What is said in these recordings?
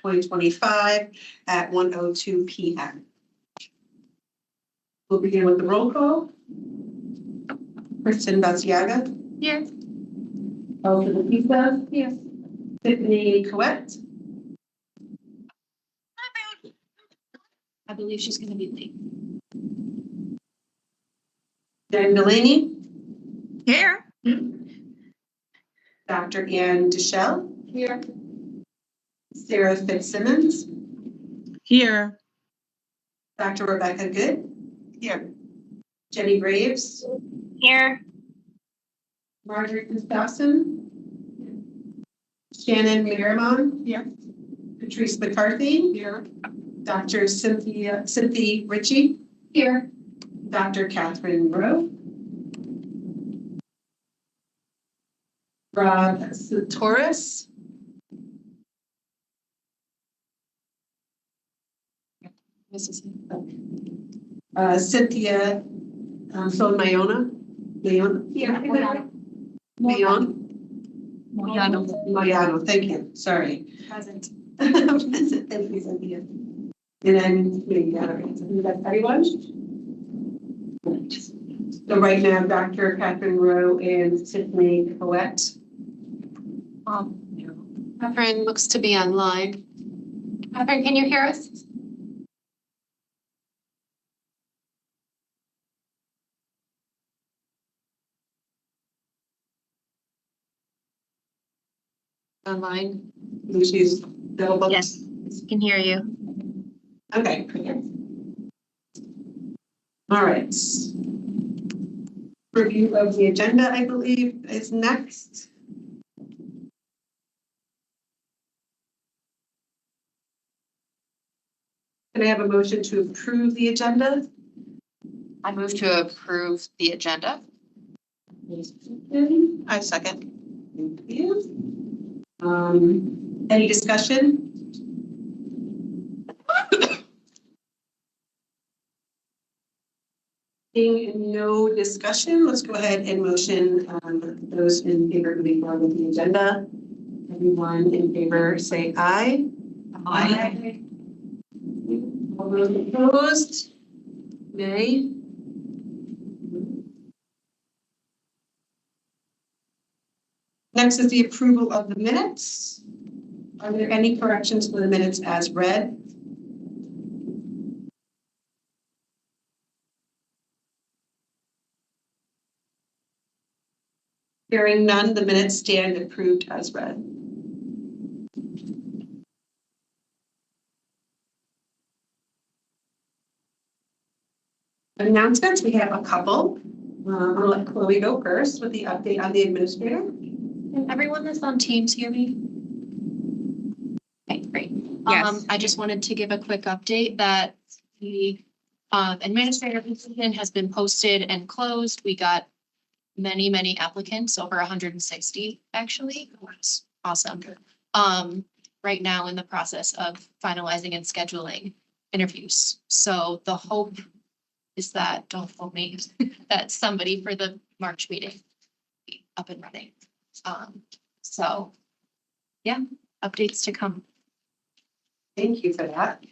2025 at 1:02 p.m. We'll begin with the roll call. Kristen Baciaga. Here. Elsa Batista. Yes. Tiffany Coette. I believe she's going to be late. Jen Delaney. Here. Dr. Ann Deschelle. Here. Sarah Fitzsimmons. Here. Dr. Rebecca Good. Here. Jenny Graves. Here. Marjorie Gustafson. Shannon Miramon. Here. Patrice McCarthy. Here. Dr. Cynthia Ritchie. Here. Dr. Catherine Rowe. Rob Satoris. Cynthia Somayona. Moyano, thank you. Sorry. Present. Present. Thank you, Cynthia. And then maybe that's everyone. So right now, Dr. Catherine Rowe and Tiffany Coette. Catherine looks to be online. Catherine, can you hear us? Online. She's double booked. Yes, can hear you. Okay. All right. Review of the agenda, I believe, is next. Can I have a motion to approve the agenda? I move to approve the agenda. I second. Thank you. Any discussion? Seeing no discussion, let's go ahead and motion those in favor of moving forward with the agenda. Everyone in favor say aye. Aye. All those opposed? Nay. Next is the approval of the minutes. Are there any corrections for the minutes as read? Hearing none, the minutes stand approved as read. Announcements, we have a couple. I'll let Chloe go first with the update on the administrator. Can everyone that's on Teams hear me? Okay, great. Yes. I just wanted to give a quick update that the administrator position has been posted and closed. We got many applicants, over 160 actually. That's awesome. Right now in the process of finalizing and scheduling interviews. So the hope is that, don't hold me, that somebody for the March meeting be up and running. So yeah, updates to come. Thank you for that.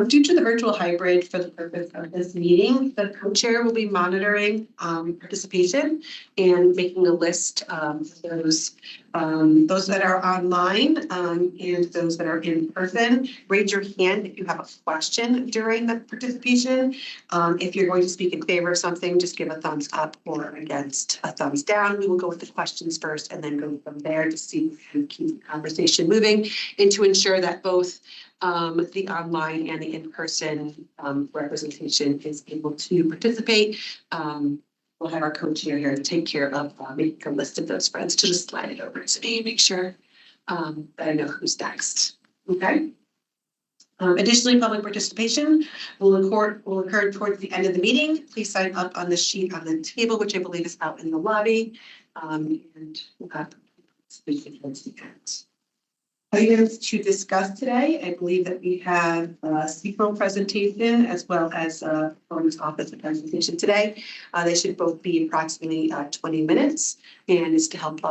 Due to the virtual hybrid for the purpose of this meeting, the co-chair will be monitoring participation and making a list of those that are online and those that are in person. Raise your hand if you have a question during the participation. If you're going to speak in favor of something, just give a thumbs up, or against a thumbs down. We will go with the questions first and then go from there to see who keep the conversation moving, and to ensure that both the online and the in-person representation is able to participate. We'll have our co-chair here to take care of making a list of those friends to just slide it over to me and make sure that I know who's next. Okay. Additionally, public participation will occur towards the end of the meeting. Please sign up on the sheet on the table, which I believe is out in the lobby. And we'll have speaking towards the end. Items to discuss today, I believe that we have a SQL presentation as well as a performance office presentation today. They should both be approximately 20 minutes, and is to help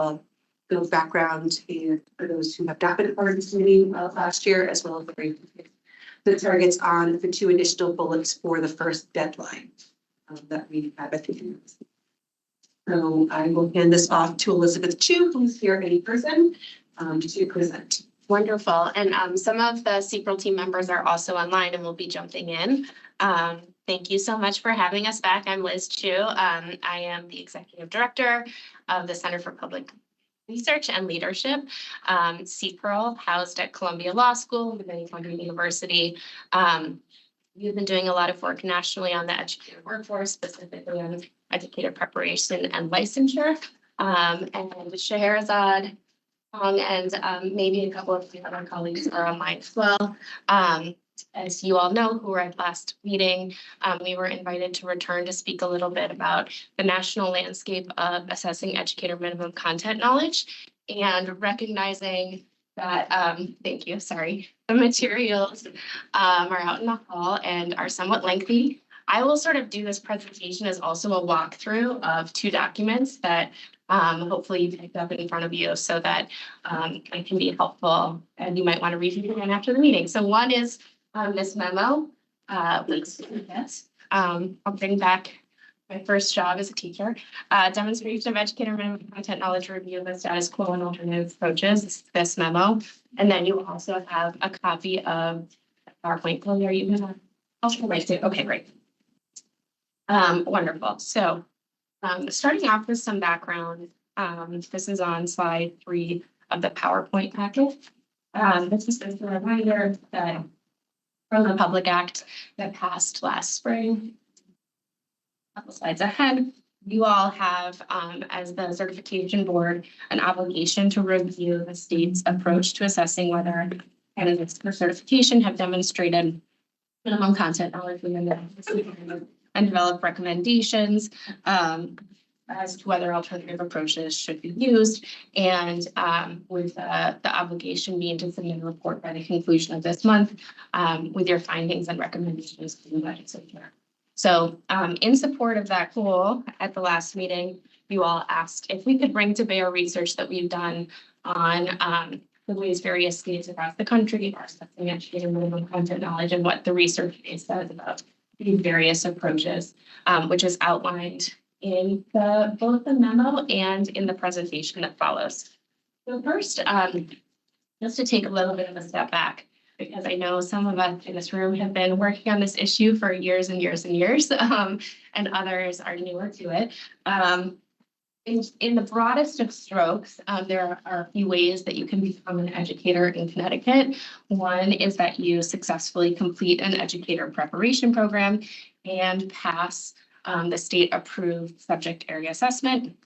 build background and for those who have not been part of this meeting last year, as well as the targets on the 2 additional bullets for the first deadline that we have at the end. So I will hand this off to Elizabeth Chu, who's here in person, to present. Wonderful. And some of the CPRL team members are also online and will be jumping in. Thank you so much for having us back. I'm Liz Chu. I am the Executive Director of the Center for Public Research and Leadership. CPRL, housed at Columbia Law School within Columbia University. We've been doing a lot of work nationally on the educator workforce, specifically on educator preparation and licensure. And Scheherazade and maybe a couple of the other colleagues are online as well. As you all know, who were at last meeting, we were invited to return to speak a little bit about the national landscape of assessing educator minimum content knowledge and recognizing that, thank you, sorry, the materials are out in the hall and are somewhat lengthy. I will sort of do this presentation as also a walkthrough of 2 documents that hopefully you picked up in front of you so that it can be helpful and you might want to review it again after the meeting. So one is this memo. I'll bring back my first job as a teacher. Demonstration of educator minimum content knowledge review of the status quo and alternative approaches, this memo. And then you also have a copy of PowerPoint. Chloe, are you gonna? Okay, great. Wonderful. So starting off with some background, this is on slide 3 of the PowerPoint packet. This is just a reminder that from the Public Act that passed last spring. A couple slides ahead, you all have, as the certification board, an obligation to review the state's approach to assessing whether candidates for certification have demonstrated minimum content knowledge within the and develop recommendations as to whether alternative approaches should be used, and with the obligation being to submit a report by the conclusion of this month with your findings and recommendations to the legislature. So in support of that goal, at the last meeting, you all asked if we could bring to bear research that we've done on the ways various states across the country are assessing educator minimum content knowledge and what the research base says about these various approaches, which is outlined in both the memo and in the presentation that follows. So first, just to take a little bit of a step back, because I know some of us in this room have been working on this issue for years and years and years, and others are newer to it. In the broadest of strokes, there are a few ways that you can become an educator in Connecticut. One is that you successfully complete an educator preparation program and pass the state-approved subject area assessment.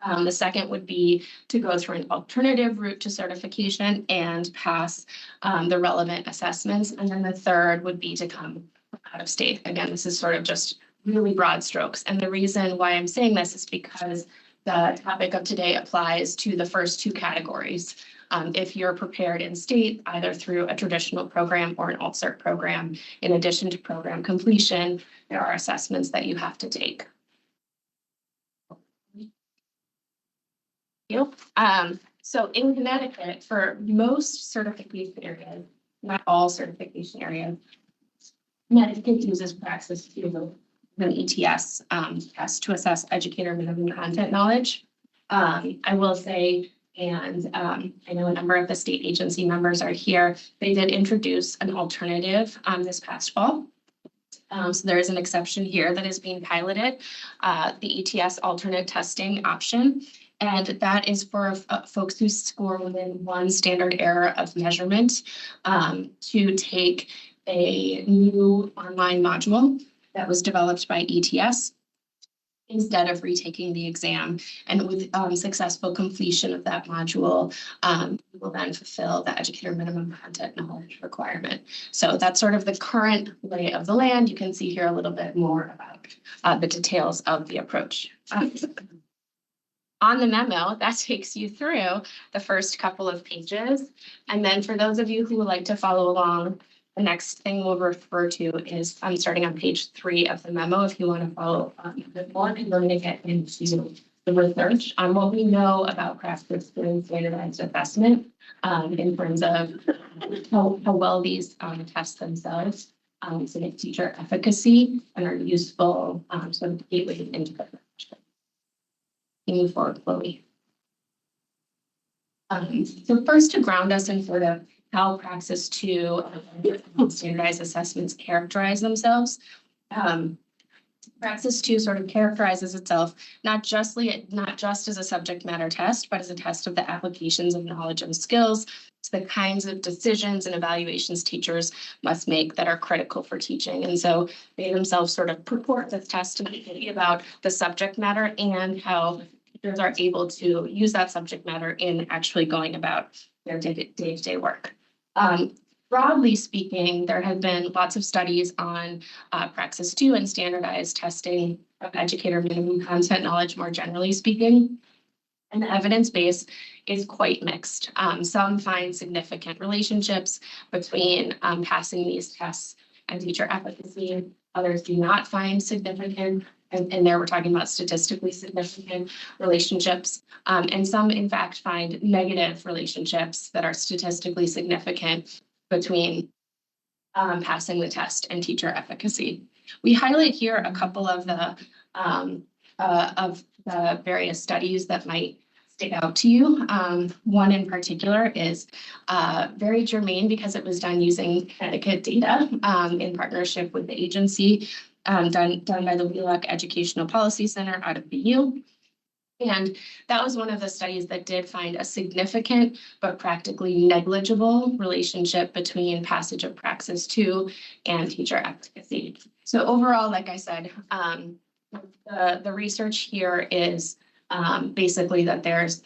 The second would be to go through an alternative route to certification and pass the relevant assessments. And then the third would be to come out of state. Again, this is sort of just really broad strokes. And the reason why I'm saying this is because the topic of today applies to the first 2 categories. If you're prepared in state, either through a traditional program or an alt-cert program, in addition to program completion, there are assessments that you have to take. So in Connecticut, for most certification areas, not all certification areas, Connecticut uses Praxis to an ETS test to assess educator minimum content knowledge. I will say, and I know a number of the state agency members are here, they did introduce an alternative this past fall. So there is an exception here that is being piloted, the ETS alternate testing option. And that is for folks who score within 1 standard error of measurement to take a new online module that was developed by ETS instead of retaking the exam. And with successful completion of that module, you will then fulfill the educator minimum content knowledge requirement. So that's sort of the current lay of the land. You can see here a little bit more about the details of the approach. On the memo, that takes you through the first couple of pages. And then for those of you who would like to follow along, the next thing we'll refer to is I'm starting on page 3 of the memo if you want to follow a bit more, and we're going to get into the research on what we know about practice doing standardized assessment in terms of how well these tests themselves sort of teacher efficacy and are useful sort of gateway into the profession. Move forward, Chloe. So first, to ground us in sort of how Praxis 2 standardized assessments characterize themselves. Praxis 2 sort of characterizes itself not just as a subject matter test, but as a test of the applications of knowledge and skills to the kinds of decisions and evaluations teachers must make that are critical for teaching. And so they themselves sort of purport this test to be about the subject matter and how teachers are able to use that subject matter in actually going about their day-to-day work. Broadly speaking, there have been lots of studies on Praxis 2 and standardized testing of educator minimum content knowledge more generally speaking. And the evidence base is quite mixed. Some find significant relationships between passing these tests and teacher efficacy. Others do not find significant, and there we're talking about statistically significant relationships. And some, in fact, find negative relationships that are statistically significant between passing the test and teacher efficacy. We highlight here a couple of the various studies that might stick out to you. One in particular is very germane because it was done using Connecticut data in partnership with the agency, done by the Wheelock Educational Policy Center out of BU. And that was one of the studies that did find a significant but practically negligible relationship between passage of Praxis 2 and teacher efficacy. So overall, like I said, the research here is basically that there's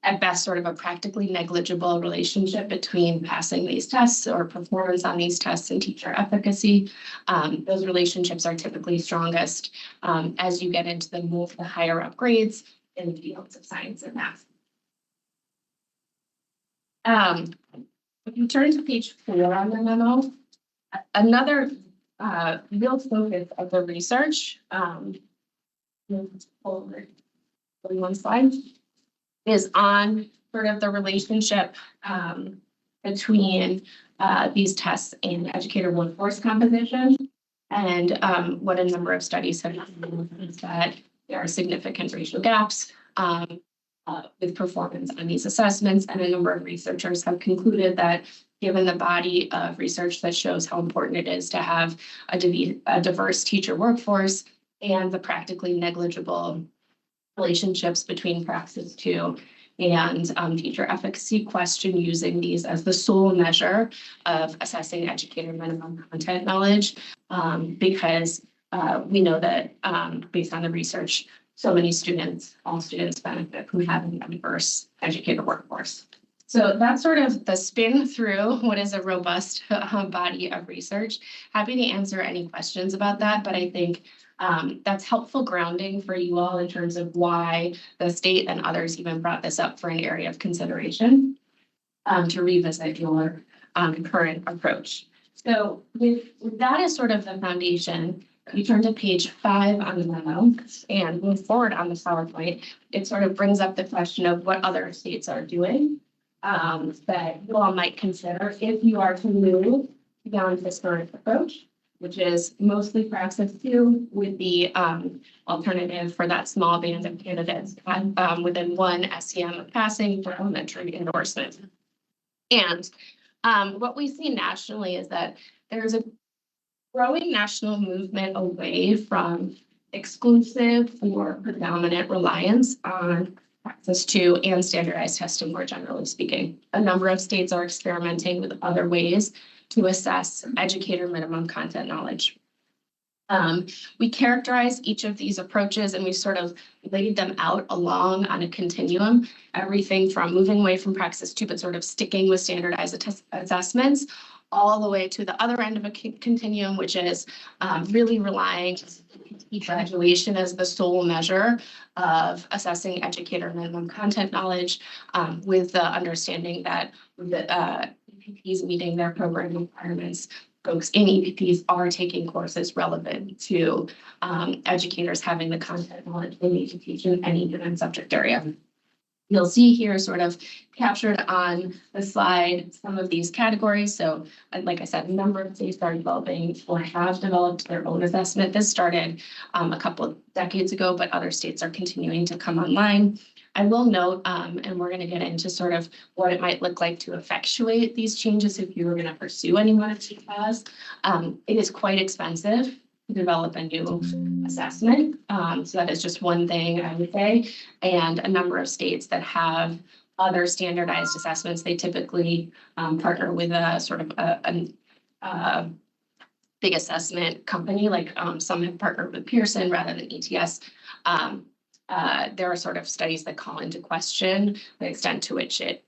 at best sort of a practically negligible relationship between passing these tests or performance on these tests and teacher efficacy. Those relationships are typically strongest as you get into the higher up grades in the fields of science and math. If you turn to page 4 on the memo, another real focus of the research, forward one slide, is on sort of the relationship between these tests and educator workforce composition. And what a number of studies have found is that there are significant racial gaps with performance on these assessments. And a number of researchers have concluded that given the body of research that shows how important it is to have a diverse teacher workforce and the practically negligible relationships between Praxis 2 and teacher efficacy, question using these as the sole measure of assessing educator minimum content knowledge, because we know that based on the research, so many students, all students benefit from having a diverse educator workforce. So that's sort of the spin through what is a robust body of research. Happy to answer any questions about that, but I think that's helpful grounding for you all in terms of why the state and others even brought this up for an area of consideration to revisit your current approach. So with that as sort of the foundation, you turn to page 5 on the memo and move forward on the PowerPoint. It sort of brings up the question of what other states are doing that you all might consider if you are to move beyond this current approach, which is mostly Praxis 2 with the alternative for that small band of candidates within one SEM of passing for elementary endorsement. And what we see nationally is that there's a growing national movement away from exclusive or predominant reliance on Praxis 2 and standardized testing more generally speaking. A number of states are experimenting with other ways to assess educator minimum content knowledge. We characterize each of these approaches and we've sort of laid them out along on a continuum, everything from moving away from Praxis 2, but sort of sticking with standardized assessments, all the way to the other end of a continuum, which is really relying on graduation as the sole measure of assessing educator minimum content knowledge, with the understanding that EPPs meeting their program requirements folks in EPPs are taking courses relevant to educators having the content knowledge they need to teach in any given subject area. You'll see here sort of captured on the slide some of these categories. So like I said, a number of states are developing or have developed their own assessment. This started a couple of decades ago, but other states are continuing to come online. I will note, and we're going to get into sort of what it might look like to effectuate these changes if you were going to pursue any one of these paths. It is quite expensive to develop a new assessment. So that is just one thing I would say. And a number of states that have other standardized assessments, they typically partner with a sort of a big assessment company, like some have partnered with Pearson rather than ETS. There are sort of studies that call into question the extent to which it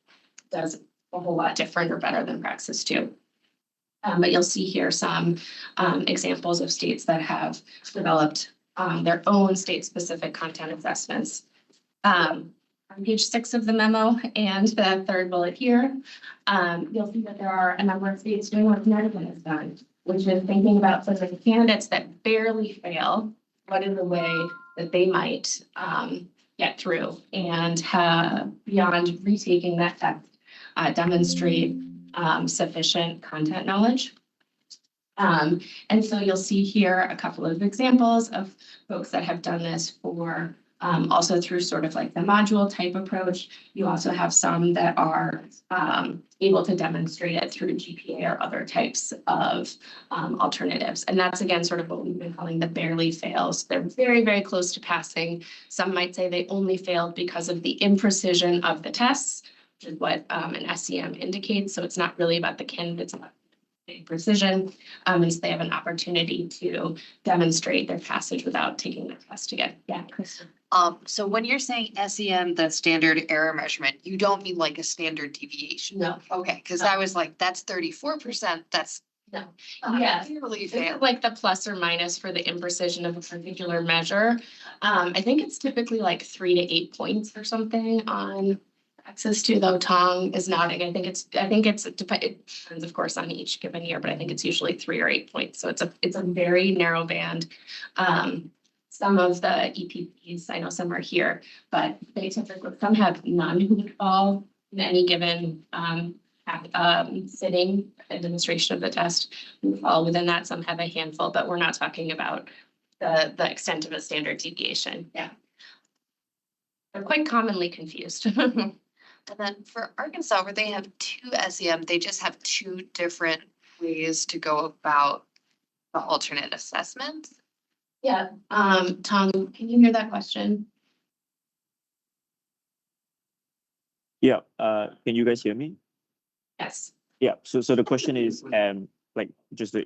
does a whole lot different or better than Praxis 2. But you'll see here some examples of states that have developed their own state-specific content assessments. On page 6 of the memo and the third bullet here, you'll see that there are a number of states doing what Connecticut has done, which is thinking about some of the candidates that barely fail, what is the way that they might get through and beyond retaking that test, demonstrate sufficient content knowledge. And so you'll see here a couple of examples of folks that have done this for also through sort of like the module type approach. You also have some that are able to demonstrate it through GPA or other types of alternatives. And that's, again, sort of what we've been calling the barely fails. They're very, very close to passing. Some might say they only failed because of the imprecision of the tests, which is what an SEM indicates. So it's not really about the candidates, about precision, and so they have an opportunity to demonstrate their passage without taking the test again. Yeah, Kristen. So when you're saying SEM, the standard error measurement, you don't mean like a standard deviation? No. Okay, because I was like, that's 34%, that's. No. Yeah. Really This fail. is like the plus or minus for the imprecision of a particular measure. I think it's typically like 3 to 8 points or something on Praxis 2, though Tong is nodding. I think it depends, of course, on each given year, but I think it's usually 3 or 8 points. So it's a very narrow band. Some of the EPPs, I know some are here, but they typically, some have none who would fall in any given sitting administration of the test who fall within that. Some have a handful, but we're not talking about the extent of a standard deviation. Yeah. They're quite commonly confused. And then for Arkansas, where they have 2 SEM, they just have 2 different ways to go about the alternate assessments. Yeah, Tom, can you hear that question? Yeah, can you guys hear me? Yes. Yeah, so the question is, like just the,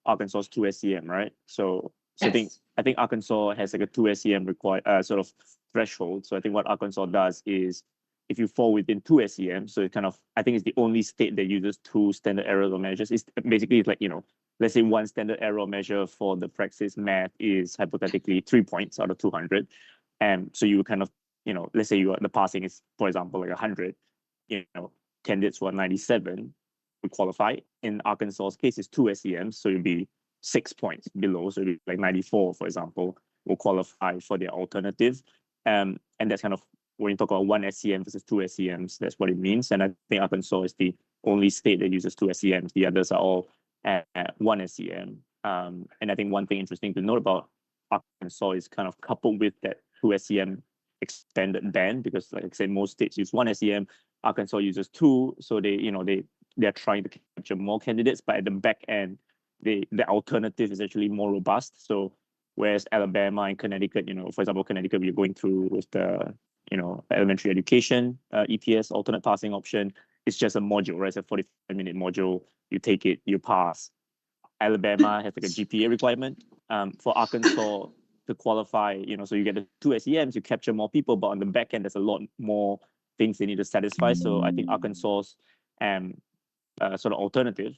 Arkansas 2 SEM, right? So Yes. I think Arkansas has like a 2 SEM required sort of threshold. So I think what Arkansas does is if you fall within 2 SEM, so it kind of, I think it's the only state that uses 2 standard error measures. It's basically like, let's say 1 standard error measure for the Praxis math is hypothetically 3 points out of 200. And so you kind of, let's say the passing is, for example, like 100, candidates who are 97 would qualify. In Arkansas's case, it's 2 SEMs, so it'd be 6 points below. So it'd be like 94, for example, will qualify for their alternative. And that's kind of, when you talk about 1 SEM versus 2 SEMs, that's what it means. And I think Arkansas is the only state that uses 2 SEMs. The others are all at 1 SEM. And I think one thing interesting to note about Arkansas is kind of coupled with that 2 SEM extended band, because like I said, most states use 1 SEM, Arkansas uses 2. So they're trying to capture more candidates, but at the back end, the alternative is actually more robust. So whereas Alabama and Connecticut, for example, Connecticut, we're going through with the elementary education, EPS, alternate passing option. It's just a module, right? It's a 45-minute module. You take it, you pass. Alabama has like a GPA requirement. For Arkansas to qualify, so you get the 2 SEMs, you capture more people, but on the back end, there's a lot more things they need to satisfy. So I think Arkansas's sort of alternative,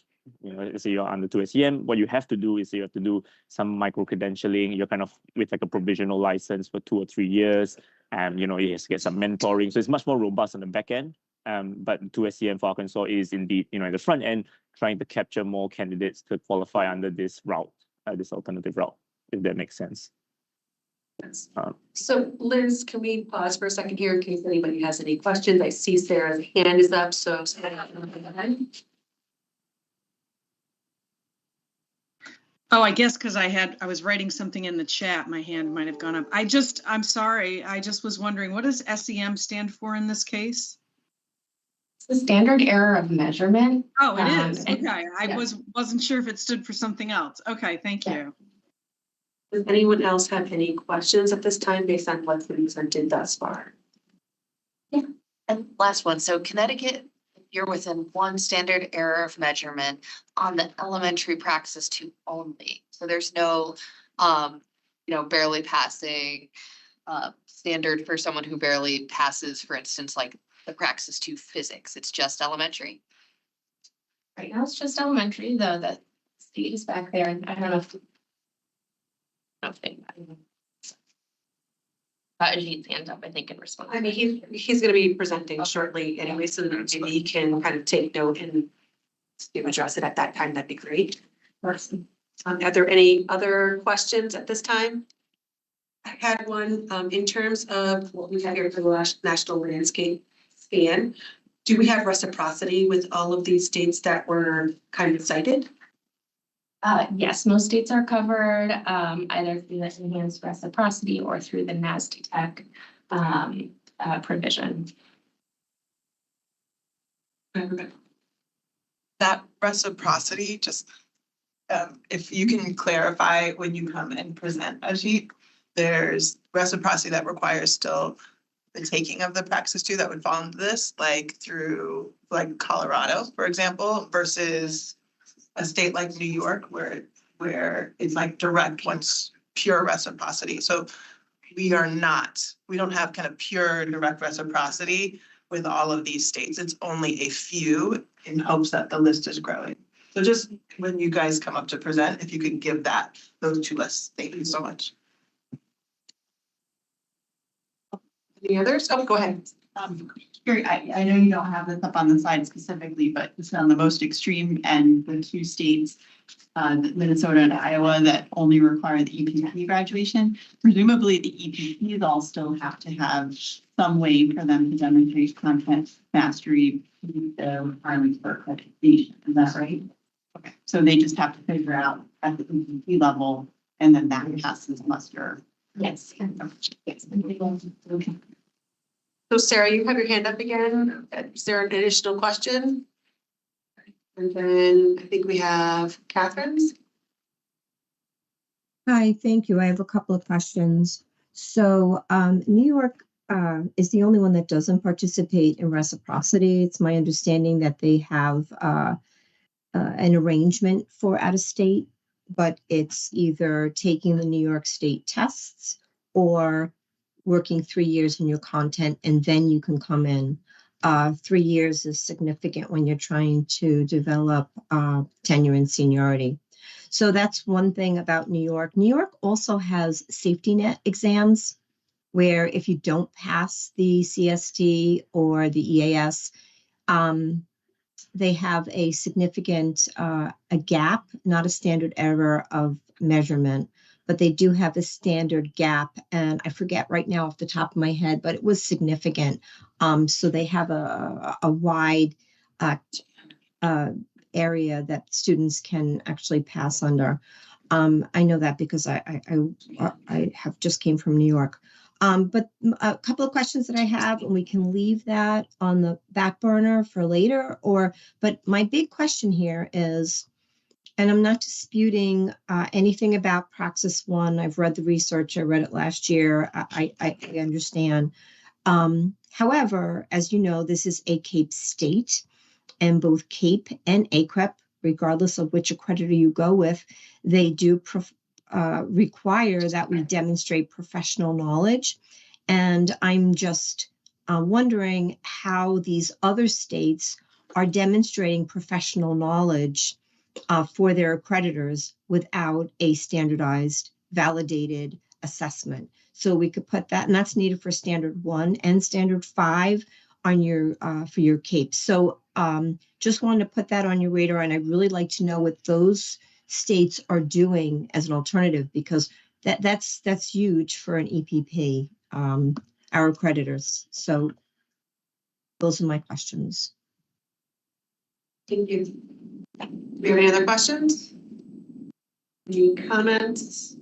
say you're under 2 SEM, what you have to do is you have to do some micro-credentialing. You're kind of with like a provisional license for 2 or 3 years. You have to get some mentoring. So it's much more robust on the back end. But 2 SEM for Arkansas is indeed, at the front end, trying to capture more candidates to qualify under this route, this alternative route, if that makes sense. Yes. Um, So Liz, can we pause for a second here in case anybody has any questions? I see Sarah's hand is up, so. Oh, I guess because I was writing something in the chat, my hand might have gone up. I'm sorry, I just was wondering, what does SEM stand for in this case? It's the standard error of measurement. Oh, it is. and- Okay, I yeah. wasn't sure if it stood for something else. Okay, thank Yeah. you. Does anyone else have any questions at this time based on what's been presented thus far? And last one, so Connecticut, you're within one standard error of measurement on the elementary praxis 2 only. So there's no, barely passing, standard for someone who barely passes, for instance, like the praxis 2 physics. It's just elementary. Right now, it's just elementary, though, the state is back there, and I don't know if. Ajit's hand up, I think, in response. I mean, he's gonna be presenting shortly anyway, so that maybe he can kind of take note and address it at that time. That'd be great. Are there any other questions at this time? I had one, in terms of what we have here for the last national landscape scan. Do we have reciprocity with all of these states that were kind of cited? Yes, most states are covered, either through the enhanced reciprocity or through the NASDAQ provision. That reciprocity, just if you can clarify when you come and present Ajit, there's reciprocity that requires still the taking of the praxis 2 that would fall into this, like through like Colorado, for example, versus a state like New York where it's like direct once pure reciprocity. So we don't have kind of pure direct reciprocity with all of these states. It's only a few in hopes that the list is growing. So just when you guys come up to present, if you could give those 2 lists. Thank you so much. Any others? Oh, go ahead. Gary, I know you don't have this up on the slide specifically, but it's on the most extreme end, the 2 states, Minnesota and Iowa, that only require the EPP graduation. Presumably the EPPs all still have to have some way for them to demonstrate content mastery to meet the requirements for accreditation. Is that right? Okay, so they just have to figure out at the EPP level, and then that passes muster. Yes. Okay. So Sarah, you have your hand up again. Is there an additional question? And then I think we have Catherine's. Hi, thank you. I have a couple of questions. So New York is the only one that doesn't participate in reciprocity. It's my understanding that they have an arrangement for out of state, but it's either taking the New York State tests or working 3 years in your content, and then you can come in. 3 years is significant when you're trying to develop tenure and seniority. So that's one thing about New York. New York also has safety net exams where if you don't pass the CST or the EAS, they have a significant a gap, not a standard error of measurement, but they do have a standard gap. And I forget right now off the top of my head, but it was significant. So they have a wide area that students can actually pass under. I know that because I have just came from New York. But a couple of questions that I have, and we can leave that on the back burner for later. But my big question here is, and I'm not disputing anything about Praxis 1. I've read the research. I read it last year. I understand. However, as you know, this is a CAPE state, and both CAPE and ACREP, regardless of which accreditor you go with, they do require that we demonstrate professional knowledge. And I'm just wondering how these other states are demonstrating professional knowledge for their accreditors without a standardized, validated assessment. So we could put that, and that's needed for standard 1 and standard 5 on your for your CAPE. So Just wanted to put that on your radar, and I'd really like to know what those states are doing as an alternative, because that's huge for an EPP, our creditors. So those are my questions. Thank you. Do we have any other questions? Any comments?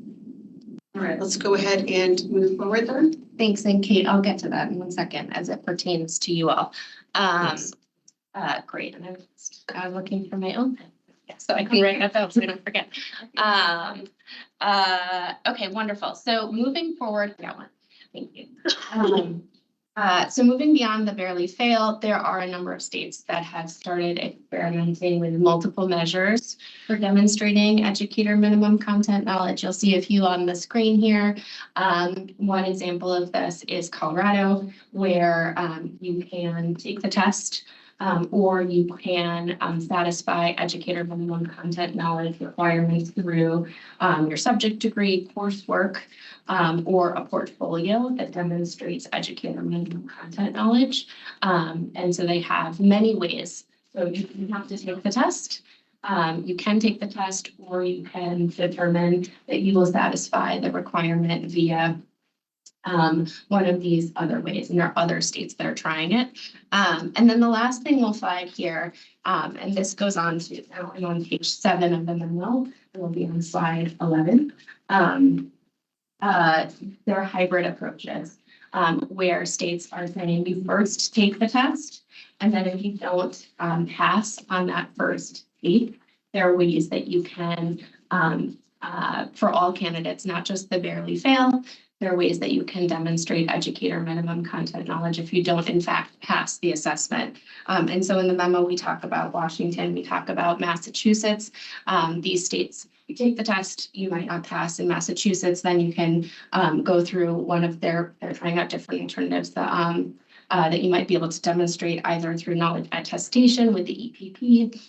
All right, let's go ahead and move forward then. Thanks, and Kate, I'll get to that in 1 second as it pertains to you all. Yes. Great, and I was looking for my own pen, so I can write that down so I don't forget. Okay, wonderful. So moving forward, got one. Thank you. So moving beyond the barely fail, there are a number of states that have started experimenting with multiple measures for demonstrating educator minimum content knowledge. You'll see a few on the screen here. One example of this is Colorado, where you can take the test or you can satisfy educator minimum content knowledge requirements through your subject degree, coursework, or a portfolio that demonstrates educator minimum content knowledge. And so they have many ways. So you have to take the test. You can take the test, or you can determine that you will satisfy the requirement via one of these other ways, and there are other states that are trying it. And then the last thing we'll flag here, and this goes on to on page 7 of the memo, it will be on slide 11. There are hybrid approaches where states are saying you first take the test, and then if you don't pass on that first take, there are ways that you can, for all candidates, not just the barely fail, there are ways that you can demonstrate educator minimum content knowledge if you don't, in fact, pass the assessment. And so in the memo, we talk about Washington, we talk about Massachusetts. These states, you take the test, you might not pass in Massachusetts, then you can go through one of they're trying out different alternatives that you might be able to demonstrate either through knowledge attestation with the EPP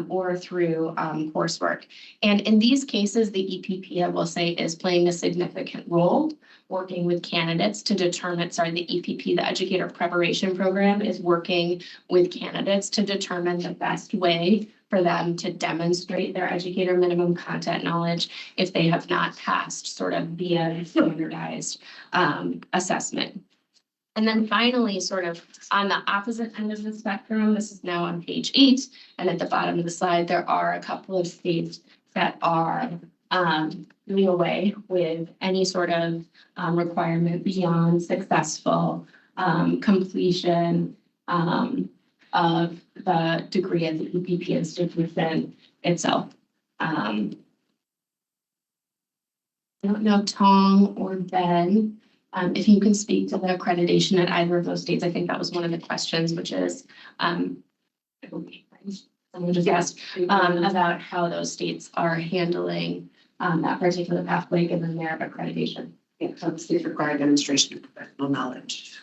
or through coursework. And in these cases, the EPP, I will say, is playing a significant role working with candidates to determine, the EPP, the Educator Preparation Program, is working with candidates to determine the best way for them to demonstrate their educator minimum content knowledge if they have not passed sort of via standardized assessment. And then finally, sort of on the opposite end of the spectrum, this is now on page 8, and at the bottom of the slide, there are a couple of states that are doing away with any sort of requirement beyond successful completion of the degree of the EPP institution itself. I don't know, Tom or Ben, if you can speak to the accreditation at either of those states. I think that was one of the questions, which is, someone just asked about how those states are handling that particular pathway given their accreditation. Yeah, so the states require demonstration of professional knowledge.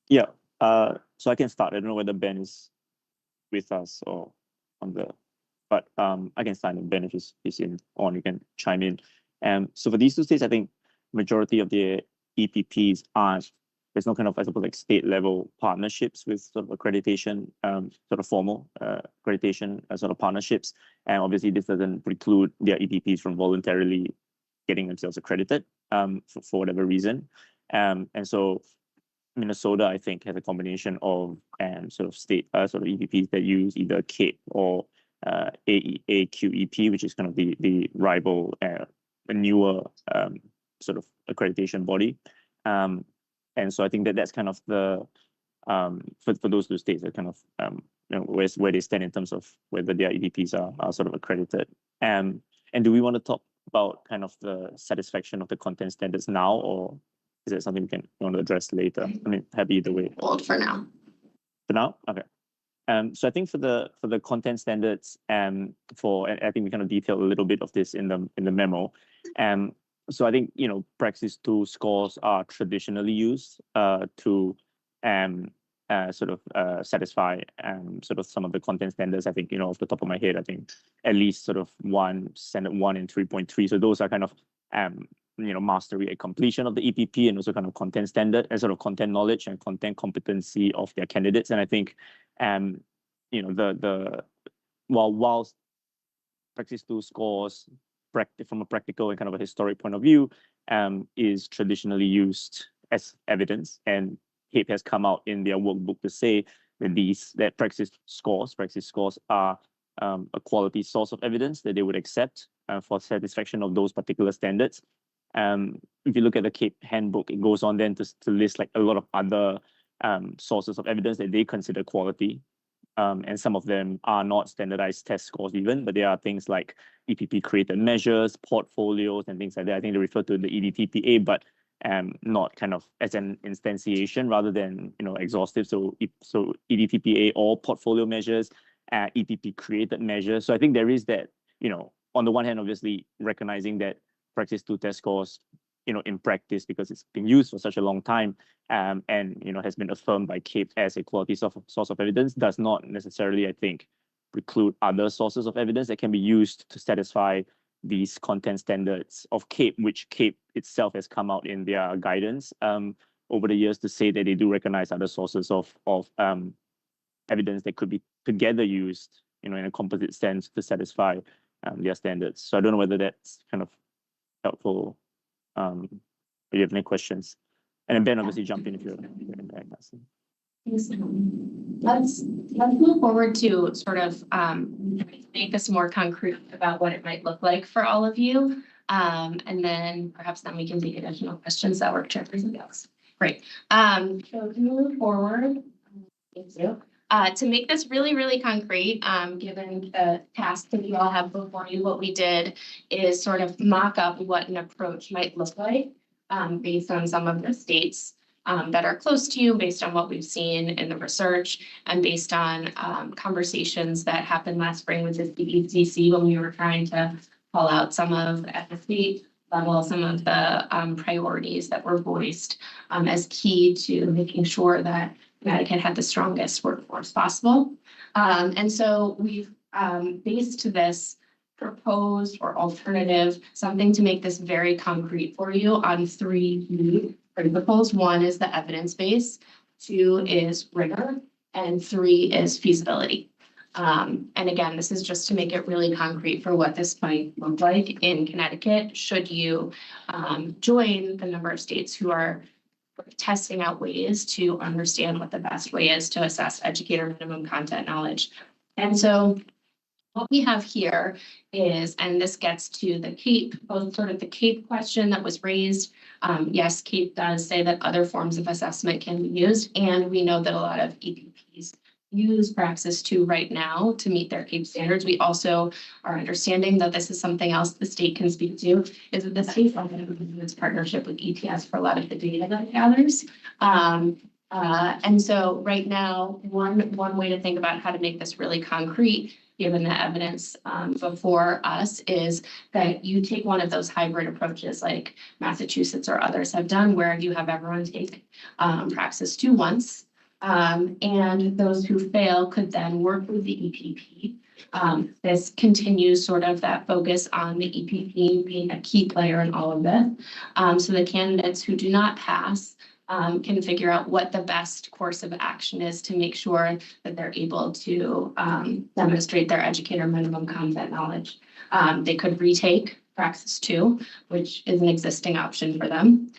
Yeah, so I can start. I don't know whether Ben is with us or on the, but I can start, and Ben, if he's in on, you can chime in. So for these two states, I think majority of the EPPs aren't, there's no kind of, I suppose, like state level partnerships with sort of accreditation, sort of formal accreditation sort of partnerships. And obviously this doesn't preclude their EPPs from voluntarily getting themselves accredited for whatever reason. And so Minnesota, I think, has a combination of sort of state sort of EPPs that use either CAPE or AQEP, which is kind of the rival, a newer sort of accreditation body. And so I think that that's kind of the for those two states that kind of where they stand in terms of whether their EPPs are sort of accredited. And do we want to talk about kind of the satisfaction of the content standards now, or is that something we want to address later? I mean, happy either way. Hold for now. For now, okay. So I think for the content standards, and I think we kind of detailed a little bit of this in the memo. So I think Praxis 2 scores are traditionally used to sort of satisfy sort of some of the content standards. I think off the top of my head, I think at least sort of standard 1 and 3.3. So those are kind of mastery and completion of the EPP, and also kind of content standard and sort of content knowledge and content competency of their candidates. And I think, whilst Praxis 2 scores from a practical and kind of a historic point of view, is traditionally used as evidence, and CAPE has come out in their workbook to say that Praxis scores are a quality source of evidence that they would accept for satisfaction of those particular standards. If you look at the CAPE handbook, it goes on then to list like a lot of other sources of evidence that they consider quality. And some of them are not standardized test scores even, but there are things like EPP created measures, portfolios, and things like that. I think they refer to the EDTPA, but not kind of as an instantiation rather than exhaustive. So EDTPA or portfolio measures, EPP created measures. So I think there is that, on the one hand, obviously recognizing that Praxis 2 test scores, in practice, because it's been used for such a long time, and has been affirmed by CAPE as a quality source of evidence, does not necessarily, I think, preclude other sources of evidence that can be used to satisfy these content standards of CAPE, which CAPE itself has come out in their guidance over the years to say that they do recognize other sources of evidence that could be together used, in a composite sense to satisfy their standards. So I don't know whether that's kind of helpful. If you have any questions, and then Ben, obviously jump in if you're in there. Let's move forward to sort of make this more concrete about what it might look like for all of you. And then perhaps we can take additional questions that work chapters and else. Great. So to move forward, thank you. To make this really, really concrete, given the task that you all have before you, what we did is sort of mock up what an approach might look like based on some of the states that are close to you, based on what we've seen in the research, and based on conversations that happened last spring with the CECC when we were trying to call out some of at the state level, some of the priorities that were voiced as key to making sure that Connecticut had the strongest workforce possible. And so we've based this proposed or alternative, something to make this very concrete for you, on 3 key principles. 1 is the evidence base, 2 is rigor, and 3 is feasibility. And again, this is just to make it really concrete for what this might look like in Connecticut, should you join the number of states who are testing out ways to understand what the best way is to assess educator minimum content knowledge. And so what we have here is, and this gets to the CAPE, both sort of the CAPE question that was raised. Yes, CAPE does say that other forms of assessment can be used, and we know that a lot of EPPs use Praxis 2 right now to meet their CAPE standards. We also are understanding that this is something else the state can speak to, is that the state in its partnership with ETS for a lot of the data that it gathers. And so right now, one way to think about how to make this really concrete, given the evidence before us, is that you take one of those hybrid approaches like Massachusetts or others have done, where you have everyone take Praxis 2 once. And those who fail could then work with the EPP. This continues sort of that focus on the EPP being a key player in all of this. So the candidates who do not pass can figure out what the best course of action is to make sure that they're able to demonstrate their educator minimum content knowledge. They could retake Praxis 2, which is an existing option for them.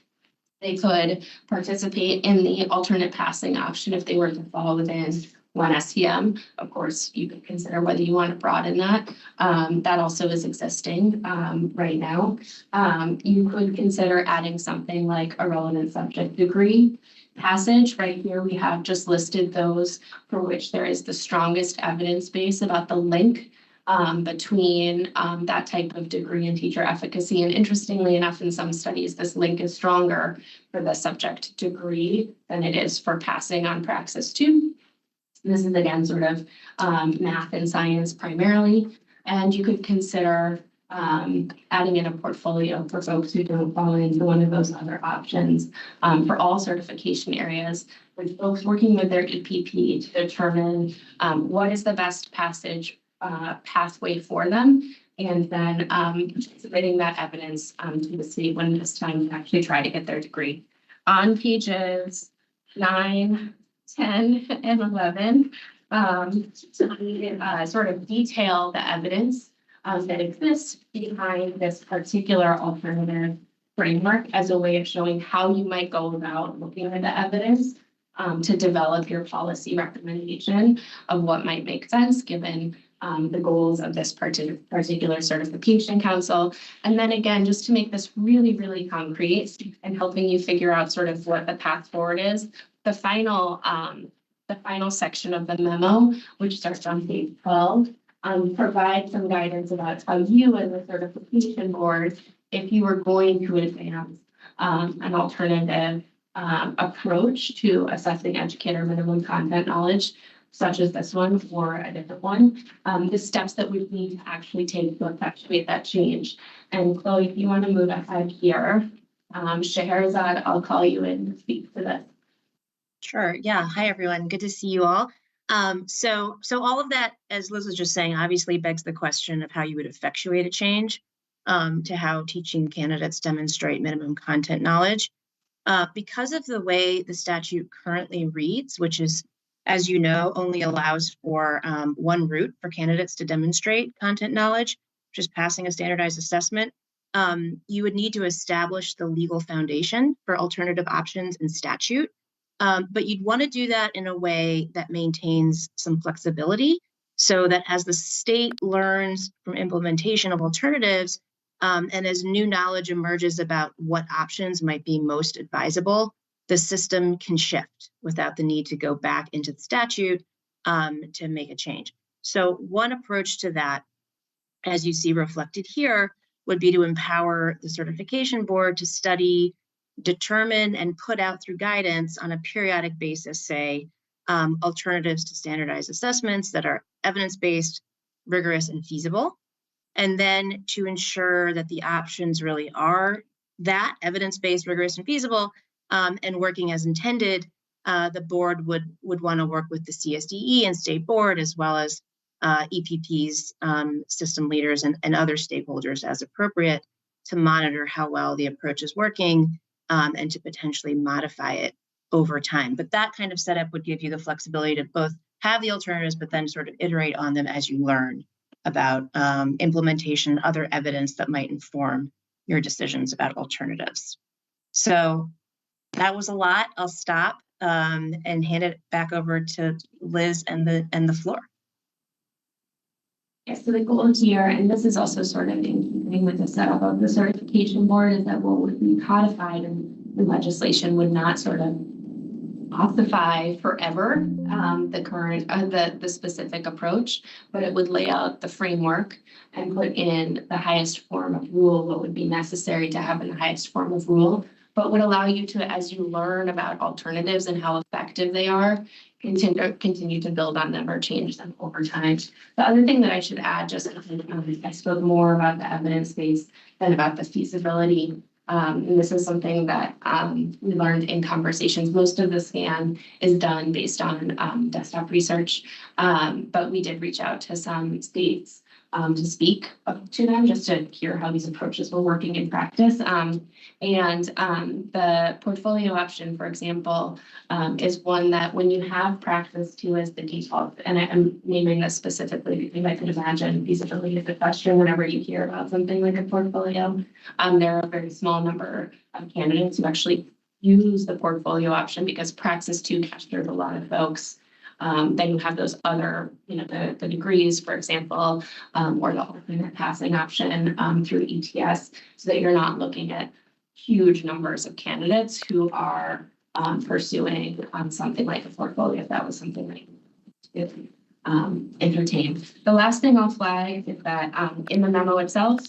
They could participate in the alternate passing option if they were to fall within 1 SEM. Of course, you could consider whether you want to broaden that. That also is existing right now. You could consider adding something like a relevant subject degree passage. Right here, we have just listed those for which there is the strongest evidence base about the link between that type of degree and teacher efficacy. And interestingly enough, in some studies, this link is stronger for the subject degree than it is for passing on Praxis 2. This is again sort of math and science primarily. And you could consider adding in a portfolio for folks who don't fall into one of those other options for all certification areas, with folks working with their EPP to determine what is the best pathway for them. and then submitting that evidence to the state when it's time to actually try to get their degree. On pages 9, 10, and 11, we sort of detail the evidence that exists behind this particular alternative framework as a way of showing how you might go about looking at the evidence to develop your policy recommendation of what might make sense given the goals of this particular certification council. And then again, just to make this really, really concrete and helping you figure out sort of what the path forward is, the final section of the memo, which starts on page 12, provides some guidance about how you as a certification board, if you were going to advance an alternative approach to assessing educator minimum content knowledge, such as this one or a different one, the steps that we need to actually take to effectuate that change. And Chloe, if you want to move ahead here, Scheherazade, I'll call you in to speak to this. Sure. Yeah. Hi, everyone. Good to see you all. So all of that, as Liz was just saying, obviously begs the question of how you would effectuate a change to how teaching candidates demonstrate minimum content knowledge. Because of the way the statute currently reads, which is, as you know, only allows for one route for candidates to demonstrate content knowledge, which is passing a standardized assessment, you would need to establish the legal foundation for alternative options in statute. But you'd want to do that in a way that maintains some flexibility so that as the state learns from implementation of alternatives and as new knowledge emerges about what options might be most advisable, the system can shift without the need to go back into the statute to make a change. So one approach to that, as you see reflected here, would be to empower the certification board to study, determine, and put out through guidance on a periodic basis, say, alternatives to standardized assessments that are evidence-based, rigorous, and feasible. And then to ensure that the options really are that evidence-based, rigorous, and feasible, and working as intended, the board would want to work with the CSDE and state board, as well as EPPs, system leaders, and other stakeholders as appropriate to monitor how well the approach is working and to potentially modify it over time. But that kind of setup would give you the flexibility to both have the alternatives, but then sort of iterate on them as you learn about implementation, other evidence that might inform your decisions about alternatives. So that was a lot. I'll stop and hand it back over to Liz and the floor. Yes, so the goal here, and this is also sort of in keeping with the setup of the certification board, is that what would be codified in the legislation would not sort of ossify forever the current, the specific approach, but it would lay out the framework and put in the highest form of rule, what would be necessary to have in the highest form of rule, but would allow you to, as you learn about alternatives and how effective they are, continue to build on them or change them over time. The other thing that I should add, just I spoke more about the evidence base than about the feasibility. And this is something that we learned in conversations. Most of the scan is done based on desktop research, but we did reach out to some states to speak to them just to hear how these approaches were working in practice. And the portfolio option, for example, is one that when you have practice to as the default, and I'm naming this specifically because I could imagine feasibility is a question whenever you hear about something like a portfolio. There are a very small number of candidates who actually use the portfolio option because praxis 2 captures a lot of folks. Then you have those other, the degrees, for example, or the alternate passing option through ETS, so that you're not looking at huge numbers of candidates who are pursuing something like a portfolio, if that was something that you entertain. The last thing I'll flag is that in the memo itself,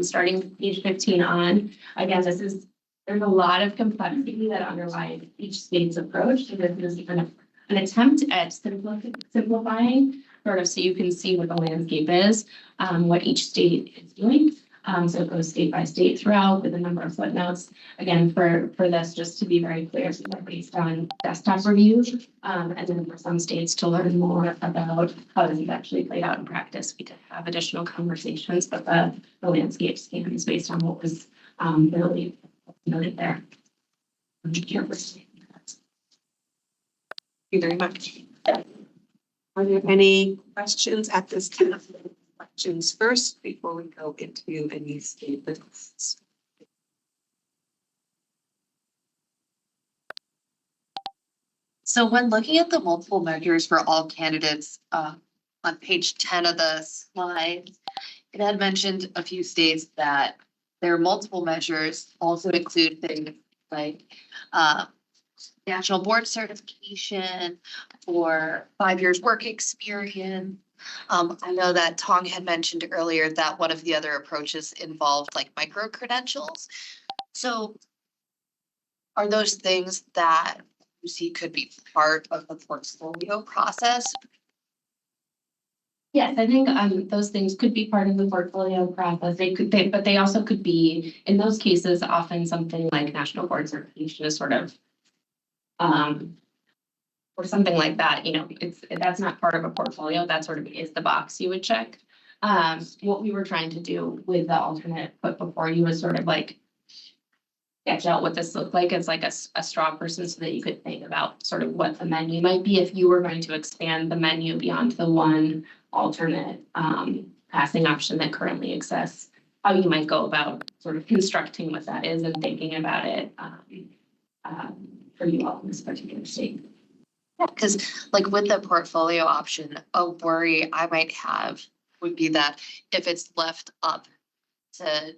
starting page 15 on, again, there's a lot of complexity that underlies each state's approach. So this is kind of an attempt at simplifying, sort of, so you can see what the landscape is, what each state is doing. So it goes state by state throughout with a number of footnotes. Again, for this, just to be very clear, so they're based on desktop review. And then for some states to learn more about how this is actually played out in practice, we could have additional conversations, but the landscape scan is based on what was really noted there. Thank you very much. Are there any questions at this time? Questions first before we go into any statements? So when looking at the multiple measures for all candidates, on page 10 of the slide, it had mentioned a few states that their multiple measures also include things like national board certification or 5 years work experience. I know that Tong had mentioned earlier that one of the other approaches involved like micro credentials. So are those things that you see could be part of the portfolio process? Yes, I think those things could be part of the portfolio process. But they also could be, in those cases, often something like national board certification is sort of or something like that, you know, that's not part of a portfolio, that sort of is the box you would check. What we were trying to do with the alternate put before you was sort of like sketch out what this looked like as like a straw person so that you could think about sort of what the menu might be if you were going to expand the menu beyond the one alternate passing option that currently exists, how you might go about sort of constructing what that is and thinking about it for you all in this particular state. Yeah, because like with the portfolio option, a worry I might have would be that if it's left up to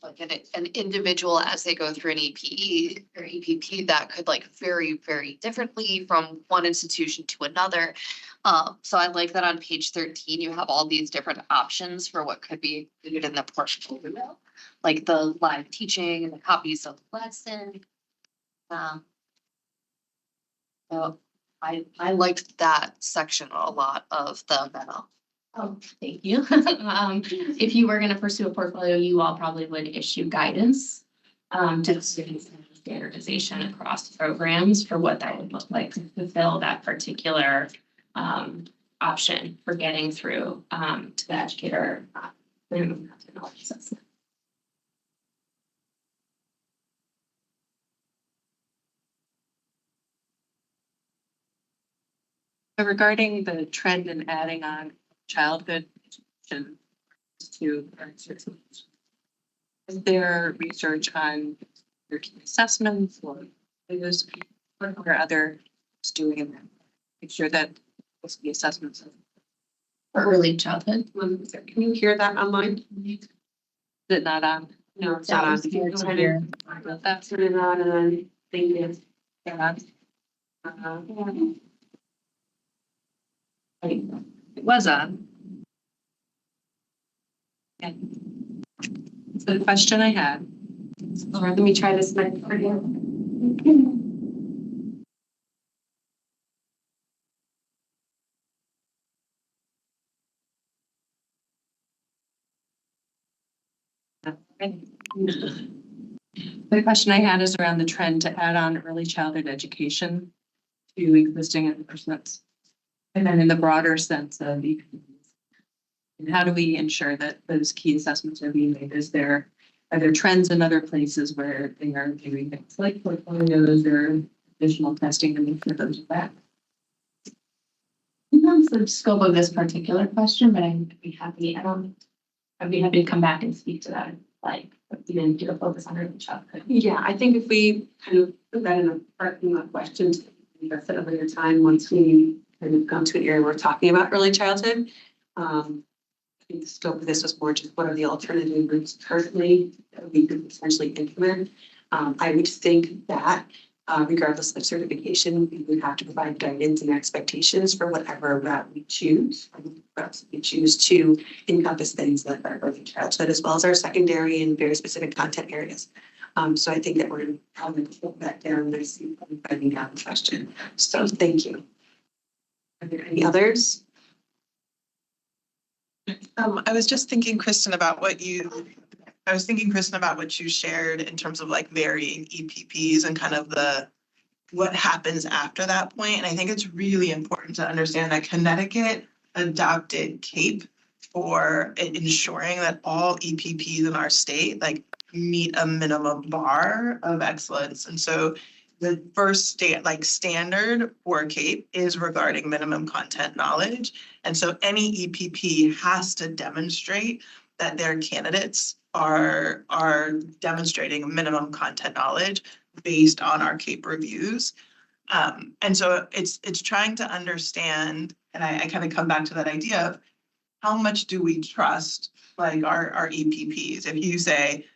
like an individual as they go through an EPE or EPP, that could like vary very differently from one institution to another. So I like that on page 13, you have all these different options for what could be included in the portfolio, like the live teaching and the copies of the lesson. So I liked that section a lot of the memo. Oh, thank you. If you were going to pursue a portfolio, you all probably would issue guidance to students and standardization across programs for what that would look like to fulfill that particular option for getting through to the educator minimum knowledge assessment. Regarding the trend in adding on childhood education to current systems, is there research on their key assessments or those or other doing in that? Make sure that those key assessments For early childhood. Can you hear that online? is it not on? No, it's not on. Here to hear. That's turn it on and then thank you. It was on. Okay. So the question I had. All right, let me try this next for you. The question I had is around the trend to add on early childhood education to existing assessments. And then in the broader sense of EPs. And how do we ensure that those key assessments are being made? Are there trends in other places where they are doing things like portfolios or additional testing to make sure those are back? That's the scope of this particular question, but I'd be happy to come back and speak to that. Like, but we didn't do a focus on early childhood. Yeah, I think if we kind of put that in a parking lot question, that's at a later time, once we kind of come to an area where we're talking about early childhood. I think the scope of this was more just what are the alternative routes currently that we could potentially implement. I would think that regardless of certification, we would have to provide guidance and expectations for whatever route we choose. Routes we choose to encompass things like our early childhood as well as our secondary and very specific content areas. So I think that we're probably going to put that down and see writing down the question. So thank you. Are there any others? I was just thinking, Kristen, about what you shared in terms of like varying EPPs and kind of what happens after that point. And I think it's really important to understand that Connecticut adopted CAPE for ensuring that all EPPs in our state like meet a minimum bar of excellence. And so the first standard for CAPE is regarding minimum content knowledge. And so any EPP has to demonstrate that their candidates are demonstrating minimum content knowledge based on our CAPE reviews. And so it's trying to understand, and I kind of come back to that idea of how much do we trust like our EPPs? If you say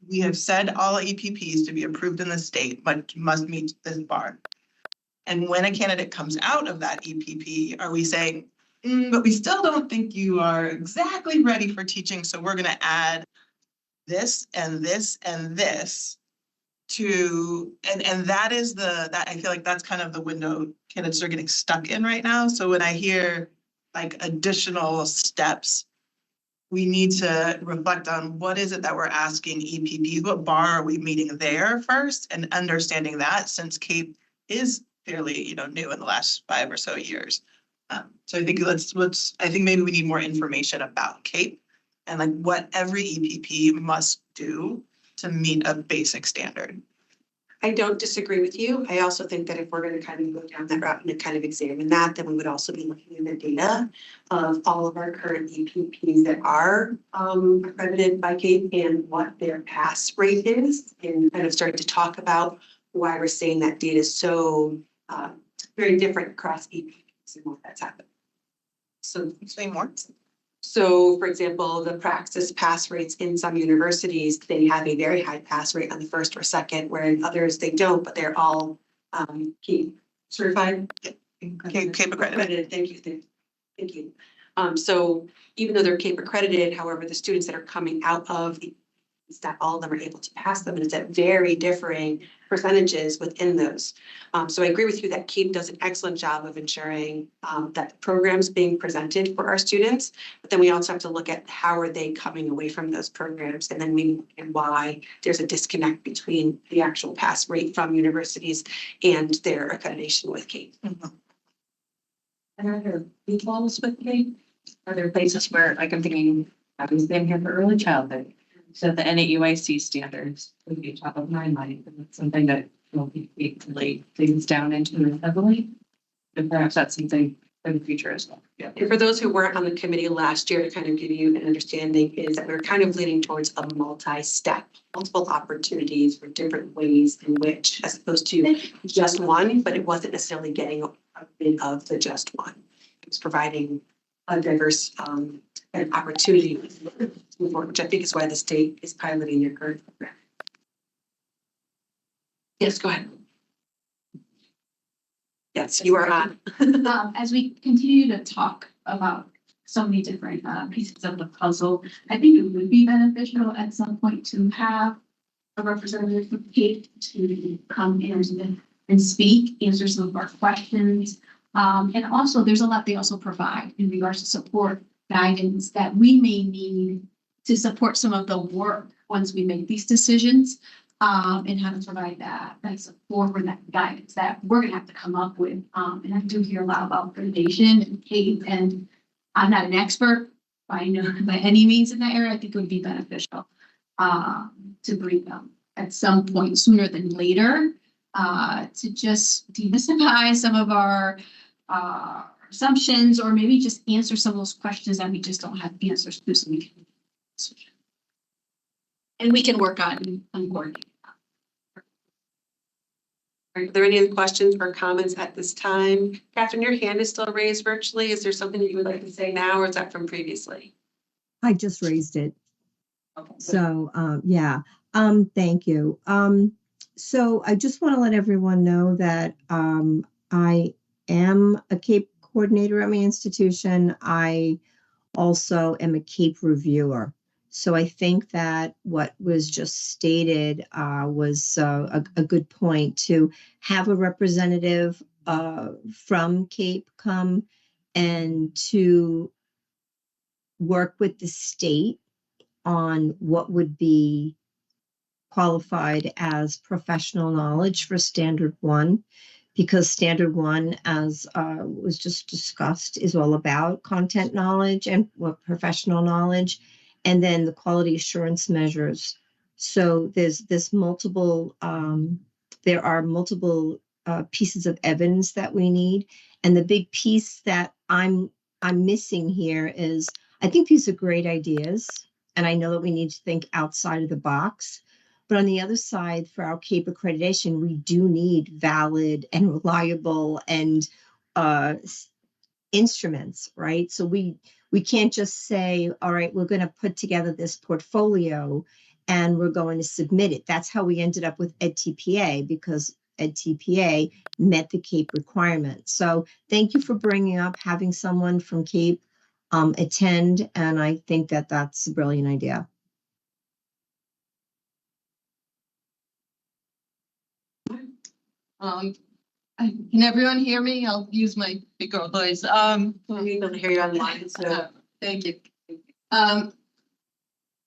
we have said all EPPs to be approved in the state, but must meet this bar. And when a candidate comes out of that EPP, are we saying, but we still don't think you are exactly ready for teaching, so we're going to add this and this and this to, and that is that I feel like that's kind of the window candidates are getting stuck in right now. So when I hear like additional steps, we need to reflect on what is it that we're asking EPPs, what bar are we meeting there first, and understanding that since CAPE is fairly, new in the last 5 or so years. So I think I think maybe we need more information about CAPE and like what every EPP must do to meet a basic standard. I don't disagree with you. I also think that if we're going to kind of go down that route and kind of examine that, then we would also be looking at the data of all of our current EPPs that are accredited by CAPE and what their pass rate is, and kind of start to talk about why we're saying that data is so very different across EPPs and what that's happened. So Say more. So, for example, the praxis pass rates in some universities, they have a very high pass rate on the first or second, where in others they don't, but they're all CAPE certified. CAPE accredited. Thank you. So even though they're CAPE accredited, however, the students that are coming out of the, not all of them are able to pass them, and it's at very differing percentages within those. So I agree with you that CAPE does an excellent job of ensuring that the programs being presented for our students, but then we also have to look at how are they coming away from those programs, and then and why there's a disconnect between the actual pass rate from universities and their accreditation with CAPE. And are there loopholes with CAPE? Are there places where, like I'm thinking, obviously I'm here for early childhood. So the NAUIC standards would be top of my mind, and it's something that will be really digs down into heavily. And perhaps that's something for the future as well. Yeah. And for those who weren't on the committee last year, to kind of give you an understanding, is that we're kind of leaning towards a multi-step, multiple opportunities for different ways in which, as opposed to just one, but it wasn't necessarily getting a bit of the just one. It was providing a diverse an opportunity, which I think is why the state is piloting your current program. Yes, go ahead. Yes, you are on. As we continue to talk about so many different pieces of the puzzle, I think it would be beneficial at some point to have a representative from CAPE to come in and speak, answer some of our questions. And also, there's a lot they also provide in regards to support guidance that we may need to support some of the work once we make these decisions, and how to provide that support or that guidance that we're gonna have to come up with. And I do hear a lot about accreditation and CAPE, and I'm not an expert by any means in that area. I think it would be beneficial to bring them at some point sooner than later, to just demystify some of our assumptions, or maybe just answer some of those questions that we just don't have answers to, so we can work on coordinating. Are there any other questions or comments at this time? Catherine, your hand is still raised virtually. Is there something that you would like to say now, or is that from previously? I just raised it. Okay. So, yeah, thank you. So I just want to let everyone know that I am a CAPE coordinator at my institution. I also am a CAPE reviewer. So I think that what was just stated was a good point, to have a representative from CAPE come and to work with the state on what would be qualified as professional knowledge for standard one, because standard one, as was just discussed, is all about content knowledge and what professional knowledge, and then the quality assurance measures. So there's multiple, there are multiple pieces of evidence that we need. And the big piece that I'm missing here is, I think these are great ideas, and I know that we need to think outside of the box. But on the other side, for our CAPE accreditation, we do need valid and reliable and instruments, right? So we can't just say, all right, we're going to put together this portfolio and we're going to submit it. That's how we ended up with EdTPA, because EdTPA met the CAPE requirement. So thank you for bringing up having someone from CAPE attend, and I think that that's a brilliant idea. Can everyone hear me? I'll use my big girl voice. I'm able to hear you online, so. Thank you.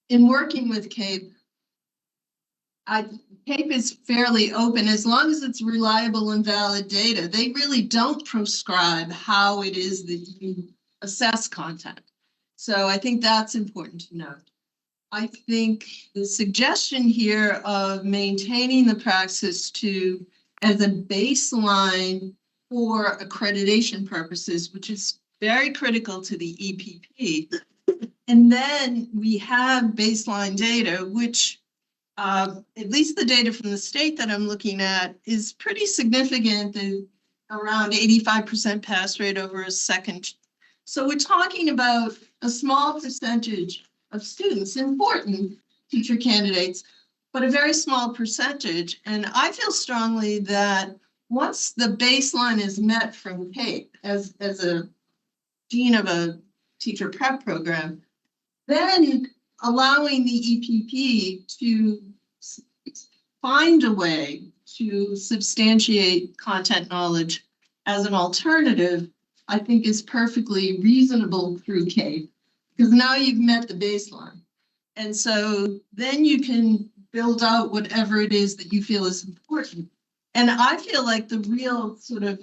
In working with CAPE, CAPE is fairly open as long as it's reliable and valid data. They really don't prescribe how it is that you assess content. So I think that's important to note. I think the suggestion here of maintaining the praxis to as a baseline for accreditation purposes, which is very critical to the EPP. And then we have baseline data, which at least the data from the state that I'm looking at is pretty significant, around 85% pass rate over a second. So we're talking about a small percentage of students, important teacher candidates, but a very small percentage. And I feel strongly that once the baseline is met from CAPE as a dean of a teacher prep program, then allowing the EPP to find a way to substantiate content knowledge as an alternative, I think is perfectly reasonable through CAPE, because now you've met the baseline. And so then you can build out whatever it is that you feel is important. And I feel like the real sort of,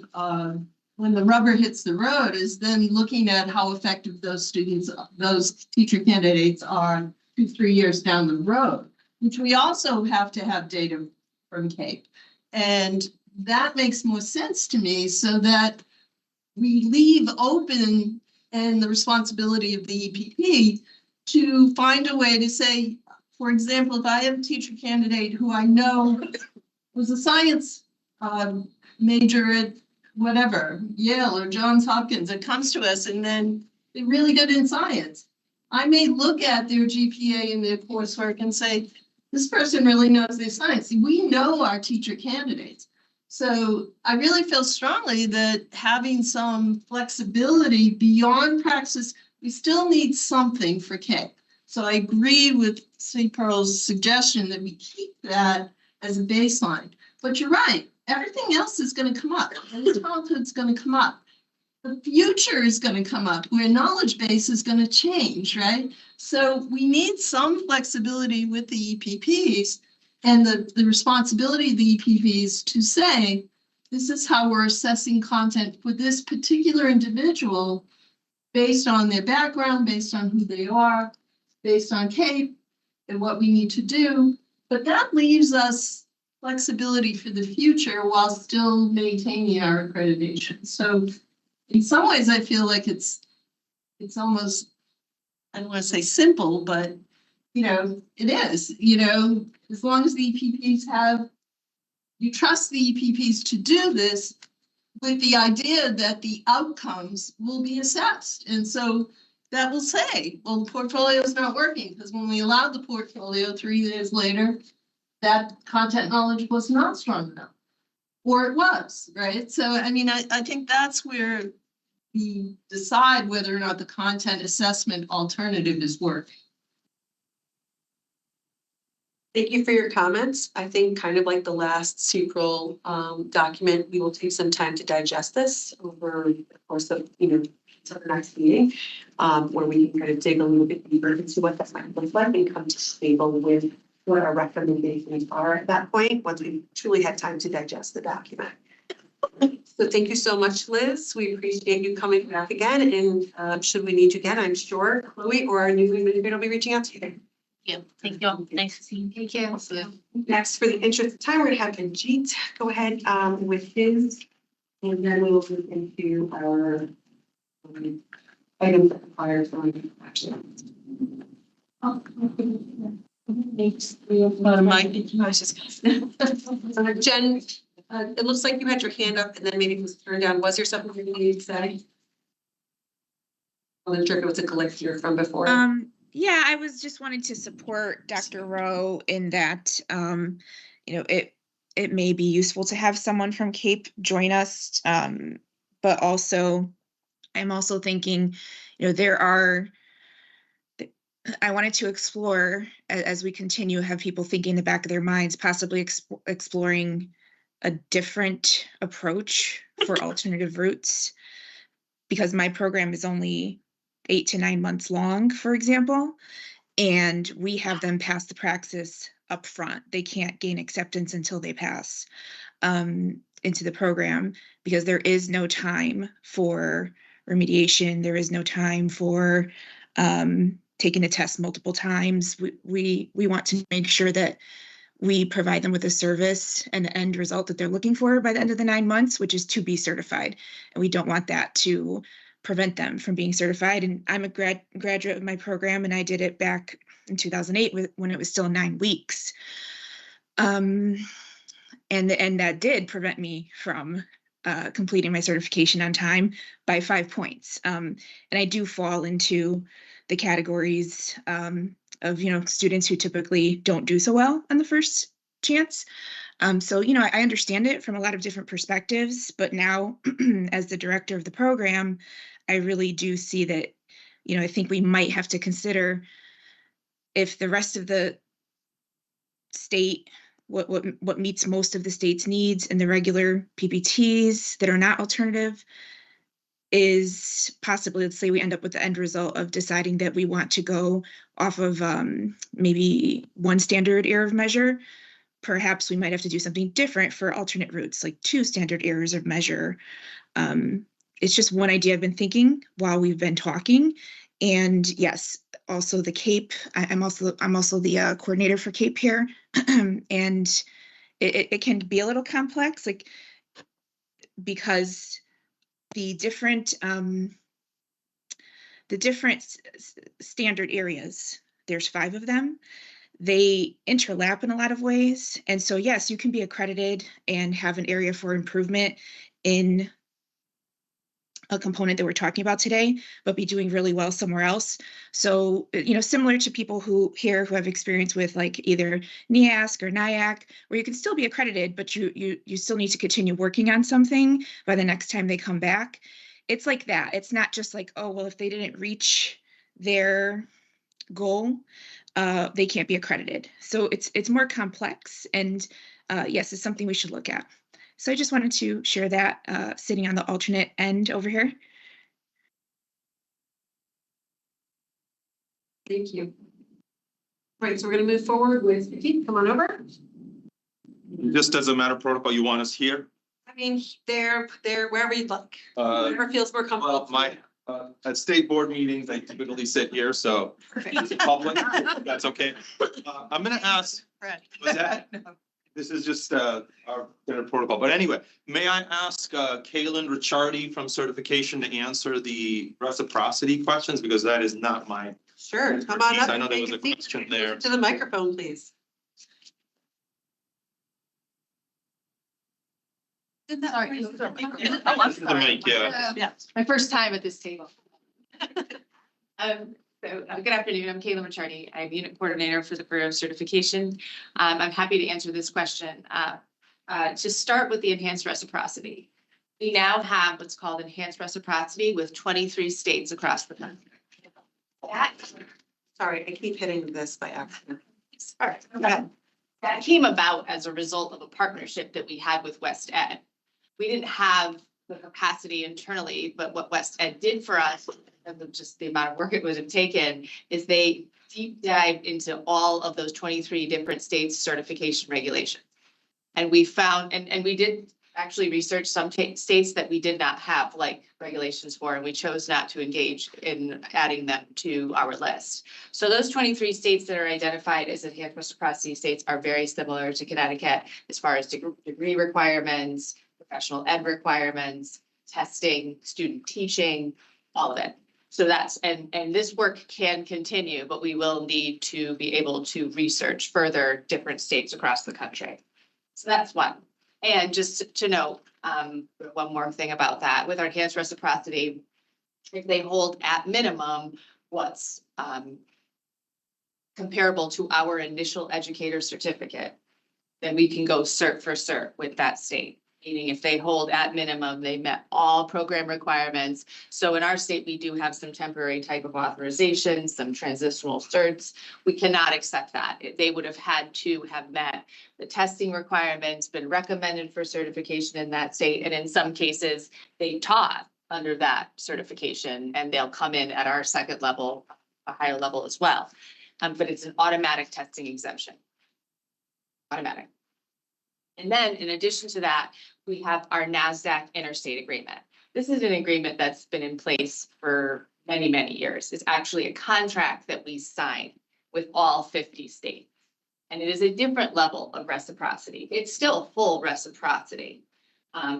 when the rubber hits the road, is then looking at how effective those students, those teacher candidates are 2-3 years down the road, which we also have to have data from CAPE. And that makes more sense to me, so that we leave open and the responsibility of the EPP to find a way to say, for example, if I have a teacher candidate who I know was a science major at whatever, Yale or Johns Hopkins, that comes to us and then they're really good in science, I may look at their GPA and their coursework and say, this person really knows their science. We know our teacher candidates. So I really feel strongly that having some flexibility beyond praxis, we still need something for CAPE. So I agree with St. Pearl's suggestion that we keep that as a baseline. But you're right, everything else is going to come up. Early childhood is going to come up. The future is going to come up, where knowledge base is going to change, right? So we need some flexibility with the EPPs and the responsibility of the EPPs to say, this is how we're assessing content for this particular individual based on their background, based on who they are, based on CAPE and what we need to do. But that leaves us flexibility for the future while still maintaining our accreditation. So in some ways, I feel like it's almost, I don't want to say simple, but it is, as long as the EPPs you trust the EPPs to do this with the idea that the outcomes will be assessed. And so that will say, well, the portfolio is not working, because when we allowed the portfolio 3 years later, that content knowledge was not strong enough, or it was, right? So, I mean, I think that's where we decide whether or not the content assessment alternative is working. Thank you for your comments. I think kind of like the last CPRL document, we will take some time to digest this over the course of, to the next meeting, where we can kind of dig a little bit deeper into what that might look like and come to the table with what our recommendations are at that point, once we truly had time to digest the document. So thank you so much, Liz. We appreciate you coming back again, and should we need you again, I'm sure Chloe or our new administrator will be reaching out to you. Thank you all. Nice to see you. Thank you. Next, for the interest of time, we're gonna have Ajit go ahead with his, and then we will move into our items that require some action. Jen, it looks like you had your hand up and then maybe it was turned down. Was there something you needed to say? I wasn't sure if it was a glitch here from before. Yeah, I was just wanting to support Dr. Rowe in that, it may be useful to have someone from CAPE join us. But also, I'm also thinking, I wanted to explore as we continue, have people thinking in the back of their minds, possibly exploring a different approach for alternative routes, because my program is only 8 to 9 months long, for example, and we have them pass the praxis up front. They can't gain acceptance until they pass into the program, because there is no time for remediation. There is no time for taking the test multiple times. We want to make sure that we provide them with a service and the end result that they're looking for by the end of the 9 months, which is to be certified. And we don't want that to prevent them from being certified. And I'm a graduate of my program, and I did it back in 2008 when it was still 9 weeks. And that did prevent me from completing my certification on time by 5 points. And I do fall into the categories of students who typically don't do so well on the first chance. So I understand it from a lot of different perspectives, but now as the director of the program, I really do see that, I think we might have to consider if the rest of the state, what meets most of the state's needs and the regular PPTs that are not alternative is possibly, let's say we end up with the end result of deciding that we want to go off of maybe one standard error of measure. Perhaps we might have to do something different for alternate routes, like 2 standard errors of measure. It's just one idea I've been thinking while we've been talking. And yes, also the CAPE, I'm also the coordinator for CAPE here. And it can be a little complex, because the different standard areas, there's 5 of them. They interlap in a lot of ways. And so, yes, you can be accredited and have an area for improvement in a component that we're talking about today, but be doing really well somewhere else. So, similar to people who have experience with either NEASC or NIAC, where you can still be accredited, but you still need to continue working on something by the next time they come back. It's like that. It's not just oh, well, if they didn't reach their goal, they can't be accredited. So it's more complex, and yes, it's something we should look at. So I just wanted to share that, sitting on the alternate end over here. Thank you. Right, so we're going to move forward with Ajit. Come on over. Just as a matter of protocol, you want us here? I mean, they're wherever you'd like. Whatever feels more comfortable. Well, at state board meetings, I typically sit here, so it's public, that's okay. I'm gonna ask, was that? This is just our standard protocol, but anyway, may I ask Kaylin Ricciardi from certification to answer the reciprocity questions, because that is not my. Sure, come on up. I know there was a question there. To the microphone, please. Sorry. This is the mic, yeah. Yeah, my first time at this table. Good afternoon, I'm Kayla Ricciardi. I'm unit coordinator for the Bureau of Certification. I'm happy to answer this question. To start with the enhanced reciprocity. We now have what's called enhanced reciprocity with 23 states across the country. Sorry, I keep hitting this by accident. All right, that came about as a result of a partnership that we had with West Ed. We didn't have the capacity internally, but what West Ed did for us, and just the amount of work it would have taken, is they deep dived into all of those 23 different states' certification regulations. And we found, and we did actually research some states that we did not have like regulations for, and we chose not to engage in adding them to our list. So those 23 states that are identified as enhanced reciprocity states are very similar to Connecticut as far as degree requirements, professional ed requirements, testing, student teaching, all of it. So that's, and this work can continue, but we will need to be able to research further different states across the country. So that's one. And just to note, one more thing about that, with our enhanced reciprocity, if they hold at minimum what's comparable to our initial educator certificate, then we can go cert for cert with that state. Meaning if they hold at minimum, they met all program requirements. So in our state, we do have some temporary type of authorizations, some transitional certs. We cannot accept that. They would have had to have met the testing requirements, been recommended for certification in that state. And in some cases, they taught under that certification and they'll come in at our second level, a higher level as well. But it's an automatic testing exemption. Automatic. And then in addition to that, we have our NASDAQ interstate agreement. This is an agreement that's been in place for many, many years. It's actually a contract that we signed with all 50 states. And it is a different level of reciprocity. It's still full reciprocity.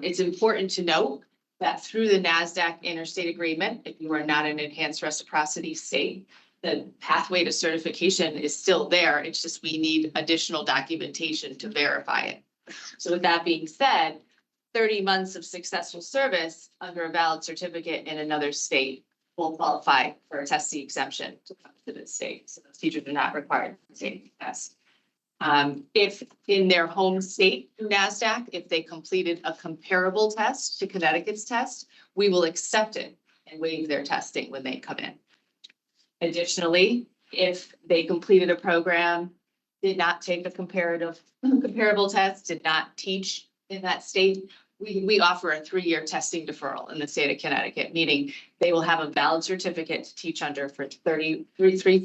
It's important to note that through the NASDAQ interstate agreement, if you are not an enhanced reciprocity state, the pathway to certification is still there. It's just we need additional documentation to verify it. So with that being said, 30 months of successful service under a valid certificate in another state will qualify for a testing exemption to come to this state. So those teachers are not required to take the test. If in their home state through NASDAQ, if they completed a comparable test to Connecticut's test, we will accept it and waive their testing when they come in. Additionally, if they completed a program, did not take a comparable test, did not teach in that state, we offer a 3-year testing deferral in the state of Connecticut, meaning they will have a valid certificate to teach under for 3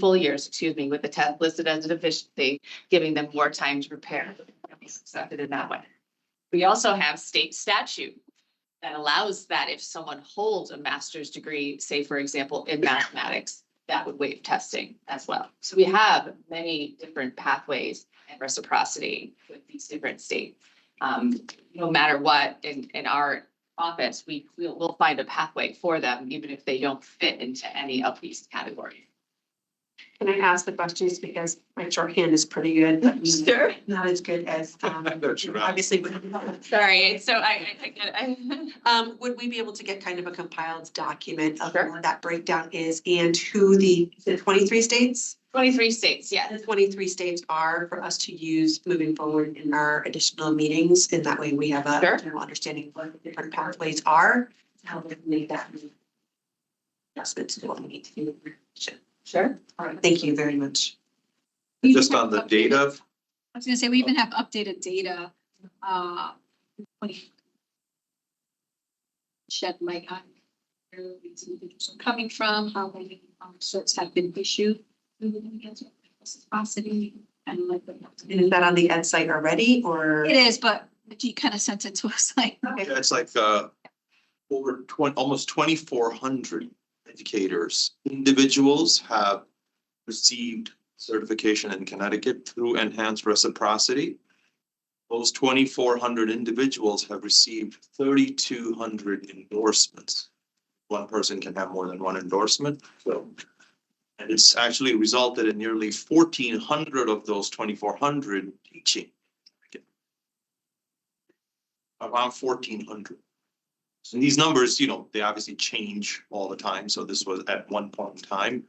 full years, with the test listed as a deficiency, giving them more time to prepare. Accepted in that way. We also have state statute that allows that if someone holds a master's degree, say for example, in mathematics, that would waive testing as well. So we have many different pathways and reciprocity with these different states. No matter what, in our office, we'll find a pathway for them, even if they don't fit into any of these categories. Can I ask the questions because my shorthand is pretty good, but Sure. not as good as obviously. Sorry, so Would we be able to get kind of a compiled document of what that breakdown is and who the 23 states? 23 states, yeah. The 23 states are for us to use moving forward in our additional meetings. And that way we have a general understanding of what the different pathways are, how we make that adjustment to what we need to do. Sure. All right. Thank you very much. Just on the data. I was gonna say, we even have updated data, when you shed light on where these individuals are coming from, how many certs have been issued. Reciprocity and like. Is that on the Ed site already or? It is, but you kind of sent it to us like. Yeah, it's like over almost 2,400 educators. Individuals have received certification in Connecticut through enhanced reciprocity. Those 2,400 individuals have received 3,200 endorsements. One person can have more than one endorsement. And it's actually resulted in nearly 1,400 of those 2,400 teaching. Around 1,400. So these numbers, they obviously change all the time. So this was at one point in time,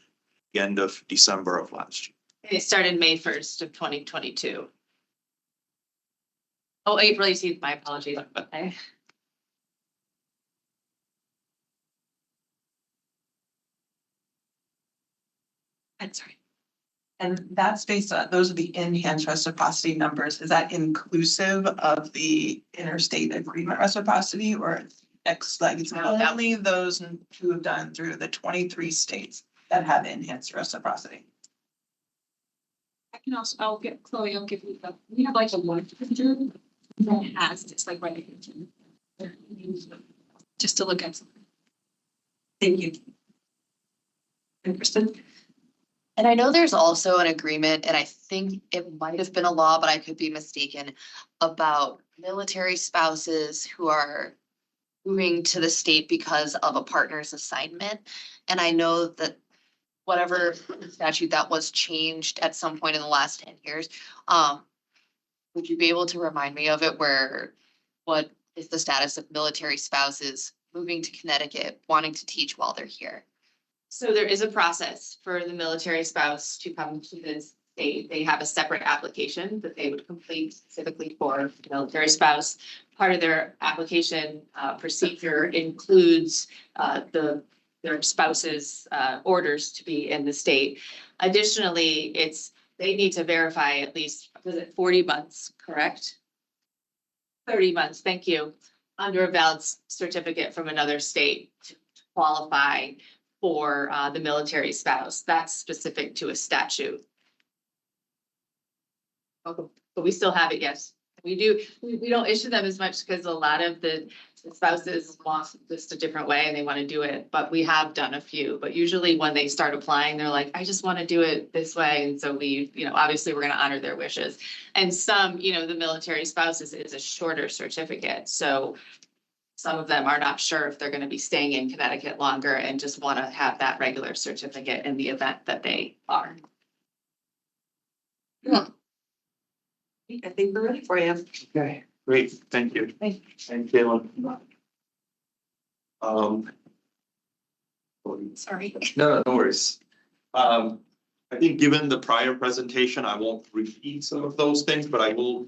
the end of December of last year. It started May 1st of 2022. Oh, April 18th, my apologies. I'm sorry. And that's based on, those are the enhanced reciprocity numbers. Is that inclusive of the interstate agreement reciprocity or like it's only those who have done through the 23 states that have enhanced reciprocity. I can also, I'll get Chloe, I'll give you we have like a one picture that has, it's like right here. Just to look at something. Thank you. And Kristen? And I know there's also an agreement, and I think it might have been a law, but I could be mistaken, about military spouses who are moving to the state because of a partner's assignment. And I know that whatever statute that was changed at some point in the last 10 years, would you be able to remind me of it, where what is the status of military spouses moving to Connecticut, wanting to teach while they're here? So there is a process for the military spouse to come to this state. They have a separate application that they would complete specifically for the military spouse. Part of their application procedure includes their spouse's orders to be in the state. Additionally, they need to verify at least, was it 40 months, correct? 30 months, thank you, under a valid certificate from another state to qualify for the military spouse. That's specific to a statute. Okay, but we still have it, yes. We do, we don't issue them as much because a lot of the spouses want this a different way and they want to do it, but we have done a few. But usually when they start applying, they're like, I just want to do it this way. And so we, obviously we're going to honor their wishes. And some, the military spouses is a shorter certificate. So some of them are not sure if they're going to be staying in Connecticut longer and just want to have that regular certificate in the event that they are. I think we're ready for you. Okay, great, thank you. Thank Thank you. Sorry. No worries. I think given the prior presentation, I won't repeat some of those things, but I will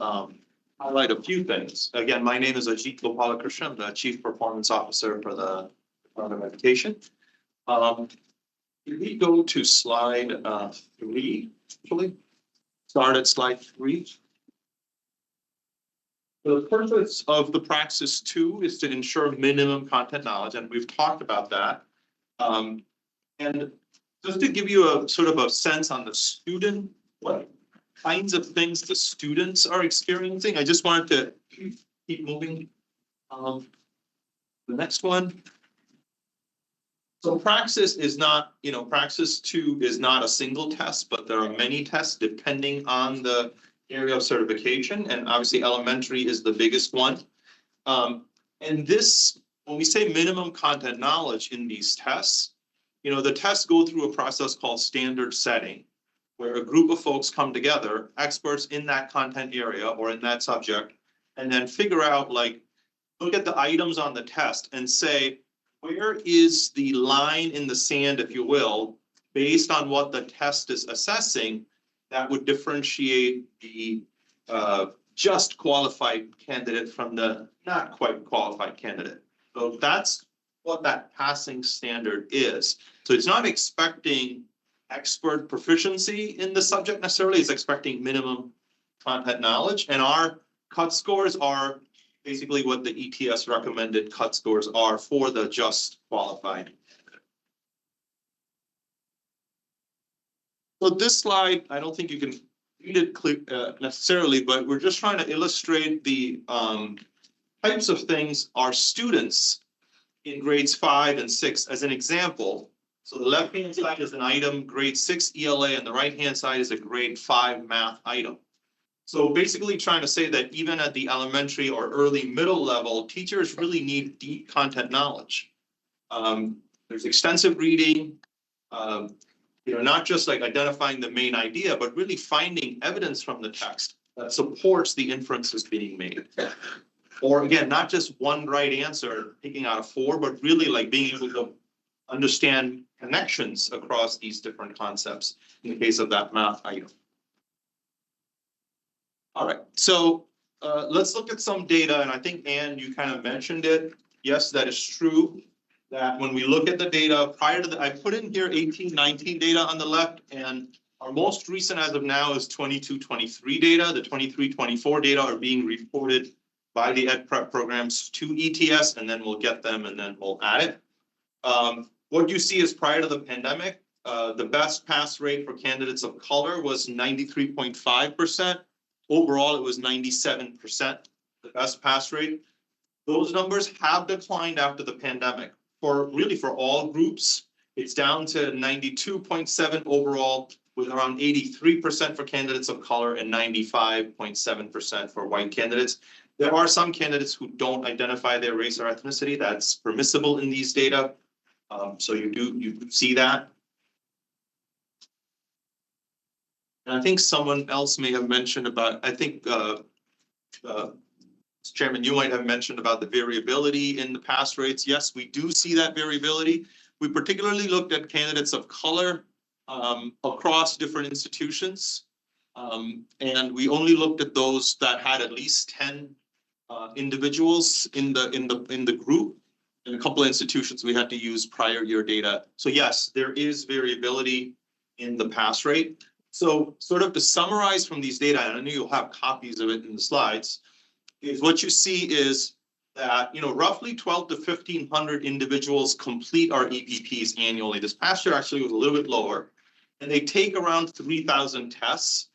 highlight a few things. Again, my name is Ajit Gopalakrishnan. I'm the Chief Performance Officer for the Department of Education. If we go to slide 3, actually, start at slide 3. The purpose of the Praxis 2 is to ensure minimum content knowledge, and we've talked about that. And just to give you a sort of a sense on the student, what kinds of things the students are experiencing, I just wanted to keep moving. The next one. So Praxis is not, Praxis 2 is not a single test, but there are many tests depending on the area of certification, and obviously elementary is the biggest one. And this, when we say minimum content knowledge in these tests, the tests go through a process called standard setting, where a group of folks come together, experts in that content area or in that subject, and then figure out, look at the items on the test and say, where is the line in the sand, if you will, based on what the test is assessing, that would differentiate the just qualified candidate from the not quite qualified candidate. So that's what that passing standard is. So it's not expecting expert proficiency in the subject necessarily, it's expecting minimum content knowledge. And our cut scores are basically what the ETS recommended cut scores are for the just qualified. So this slide, I don't think you can read it necessarily, but we're just trying to illustrate the types of things our students in grades 5 and 6 as an example. So the left-hand side is an item, grade 6 ELA, and the right-hand side is a grade 5 math item. So basically trying to say that even at the elementary or early middle level, teachers really need deep content knowledge. There's extensive reading, not just identifying the main idea, but really finding evidence from the text that supports the inferences being made. Or again, not just one right answer, picking out of 4, but really being able to understand connections across these different concepts in the case of that math item. All right, so let's look at some data, and I think, Anne, you kind of mentioned it. Yes, that is true, that when we look at the data prior to I put in here 18-19 data on the left, and our most recent as of now is 22-23 data. The 23-24 data are being reported by the ed prep programs to ETS, and then we'll get them and then we'll add it. What you see is prior to the pandemic, the best pass rate for candidates of color was 93.5%. Overall, it was 97%, the best pass rate. Those numbers have declined after the pandemic. For all groups, it's down to 92.7 overall, with around 83% for candidates of color and 95.7% for white candidates. There are some candidates who don't identify their race or ethnicity. That's permissible in these data. So you do see that. And I think someone else may have mentioned about, Chairman, you might have mentioned about the variability in the pass rates. Yes, we do see that variability. We particularly looked at candidates of color across different institutions. And we only looked at those that had at least 10 individuals in the group. In a couple of institutions, we had to use prior year data. So yes, there is variability in the pass rate. So sort of to summarize from these data, and I know you'll have copies of it in the slides, is what you see is that, roughly 12 to 1,500 individuals complete our EPPs annually. This past year actually was a little bit lower, and they take around 3,000 tests.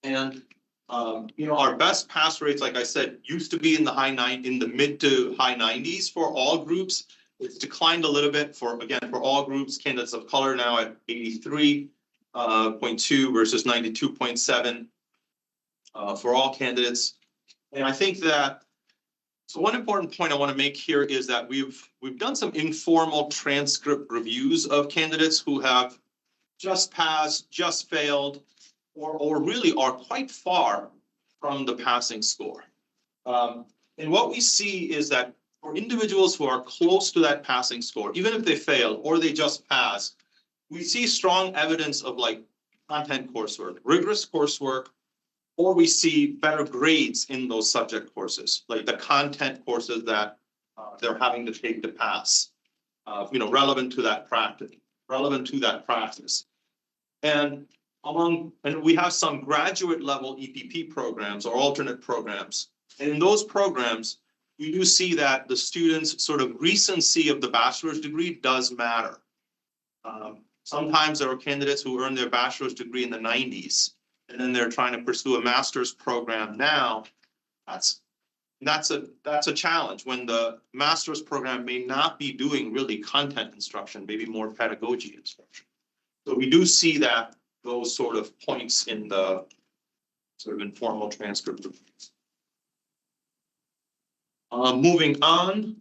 And our best pass rates, like I said, used to be in the mid to high 90s for all groups. It's declined a little bit for all groups. Candidates of color now at 83.2 versus 92.7 for all candidates. And I think that, so one important point I want to make here is that we've done some informal transcript reviews of candidates who have just passed, just failed, or really are quite far from the passing score. And what we see is that for individuals who are close to that passing score, even if they fail or they just pass, we see strong evidence of like content coursework, rigorous coursework, or we see better grades in those subject courses, like the content courses that they're having to take to pass, relevant to that practice. And we have some graduate level EPP programs or alternate programs. And in those programs, we do see that the students' sort of recency of the bachelor's degree does matter. Sometimes there are candidates who earned their bachelor's degree in the 90s, and then they're trying to pursue a master's program now. That's a challenge when the master's program may not be doing really content instruction, maybe more pedagogy instruction. So we do see that those sort of points in the sort of informal transcript reviews. Moving on,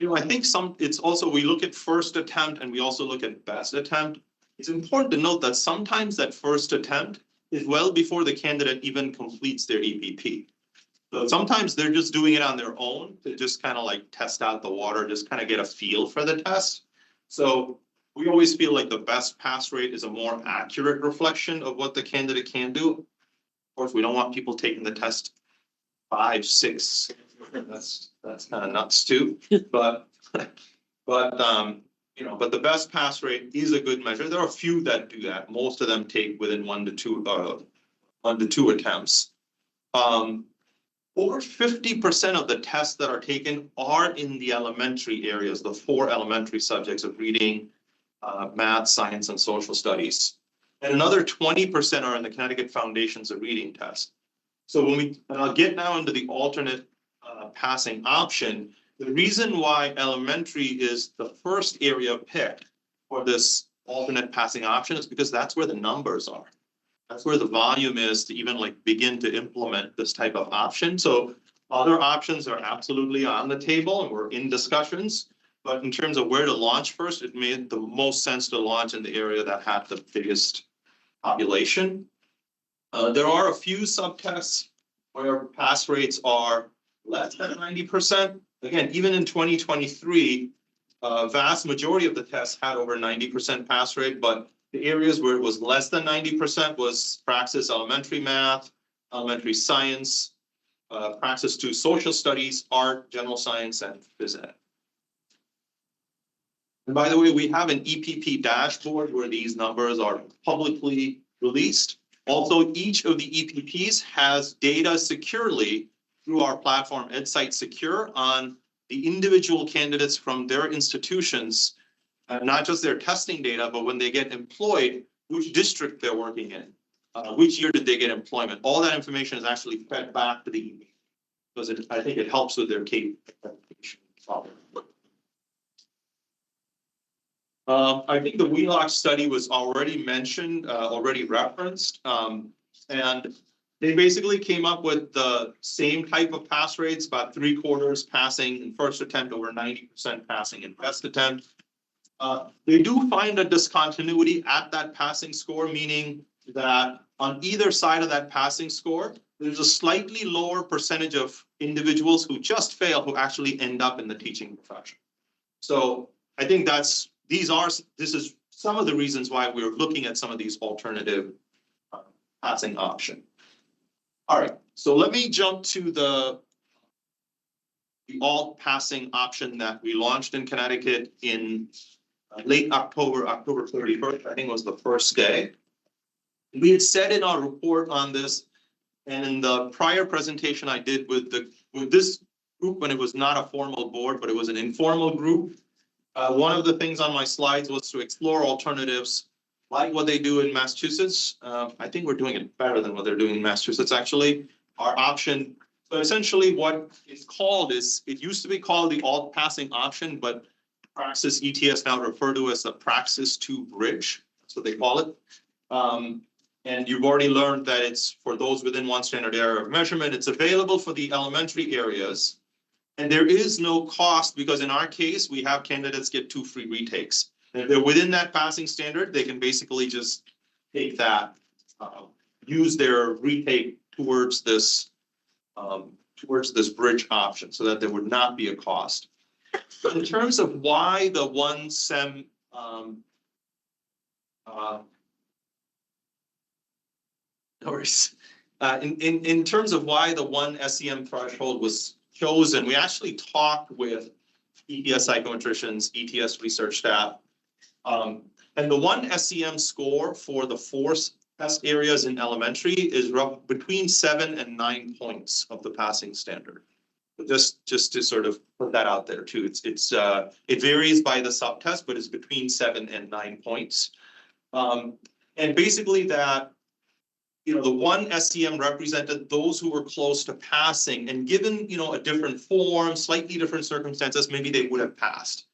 I think it's also, we look at first attempt and we also look at best attempt. It's important to note that sometimes that first attempt is well before the candidate even completes their EPP. So sometimes they're just doing it on their own to just kind of like test out the water, just kind of get a feel for the test. So we always feel like the best pass rate is a more accurate reflection of what the candidate can do. Of course, we don't want people taking the test 5, 6. That's kind of nuts too. But the best pass rate is a good measure. There are a few that do that. Most of them take within 1 to 2 attempts. Over 50% of the tests that are taken are in the elementary areas, the 4 elementary subjects of reading, math, science, and social studies. And another 20% are in the Connecticut Foundations of Reading test. So and I'll get now into the alternate passing option. The reason why elementary is the first area picked for this alternate passing option is because that's where the numbers are. That's where the volume is to even like begin to implement this type of option. So other options are absolutely on the table and we're in discussions. But in terms of where to launch first, it made the most sense to launch in the area that had the biggest population. There are a few subtests where pass rates are less than 90%. Again, even in 2023, vast majority of the tests had over 90% pass rate, but the areas where it was less than 90% was praxis elementary math, elementary science, praxis 2 social studies, art, general science, and phys ed. And by the way, we have an EPP dashboard where these numbers are publicly released. Also, each of the EPPs has data securely through our platform EdSite Secure on the individual candidates from their institutions, not just their testing data, but when they get employed, which district they're working in, which year did they get employment. All that information is actually fed back to the, because I think it helps with their K. I think the Wheelock study was already mentioned, already referenced, and they basically came up with the same type of pass rates, about 3/4 passing in first attempt, over 90% passing in best attempt. They do find a discontinuity at that passing score, meaning that on either side of that passing score, there's a slightly lower percentage of individuals who just fail who actually end up in the teaching profession. So I think this is some of the reasons why we're looking at some of these alternative passing option. All right, so let me jump to the alt passing option that we launched in Connecticut in late October 31st, I think was the first day. We had said in our report on this, and in the prior presentation I did with this group when it was not a formal board, but it was an informal group. One of the things on my slides was to explore alternatives like what they do in Massachusetts. I think we're doing it better than what they're doing in Massachusetts, actually. Our option, so essentially what it's called is, it used to be called the alt passing option, but Praxis ETS now refer to as the Praxis 2 bridge. That's what they call it. And you've already learned that it's for those within one standard area of measurement. It's available for the elementary areas. And there is no cost because in our case, we have candidates get 2 free retakes. And if they're within that passing standard, they can basically just take that, use their retake towards this bridge option so that there would not be a cost. In terms of why the one SEM in terms of why the one SEM threshold was chosen, we actually talked with ETS psychometricians, ETS research staff, and the one SEM score for the 4 test areas in elementary is between 7 and 9 points of the passing standard. Just to sort of put that out there too. It varies by the subtest, but it's between 7 and 9 points. And basically that, the one SEM represented those who were close to passing, and given, a different form, slightly different circumstances, maybe they would have passed.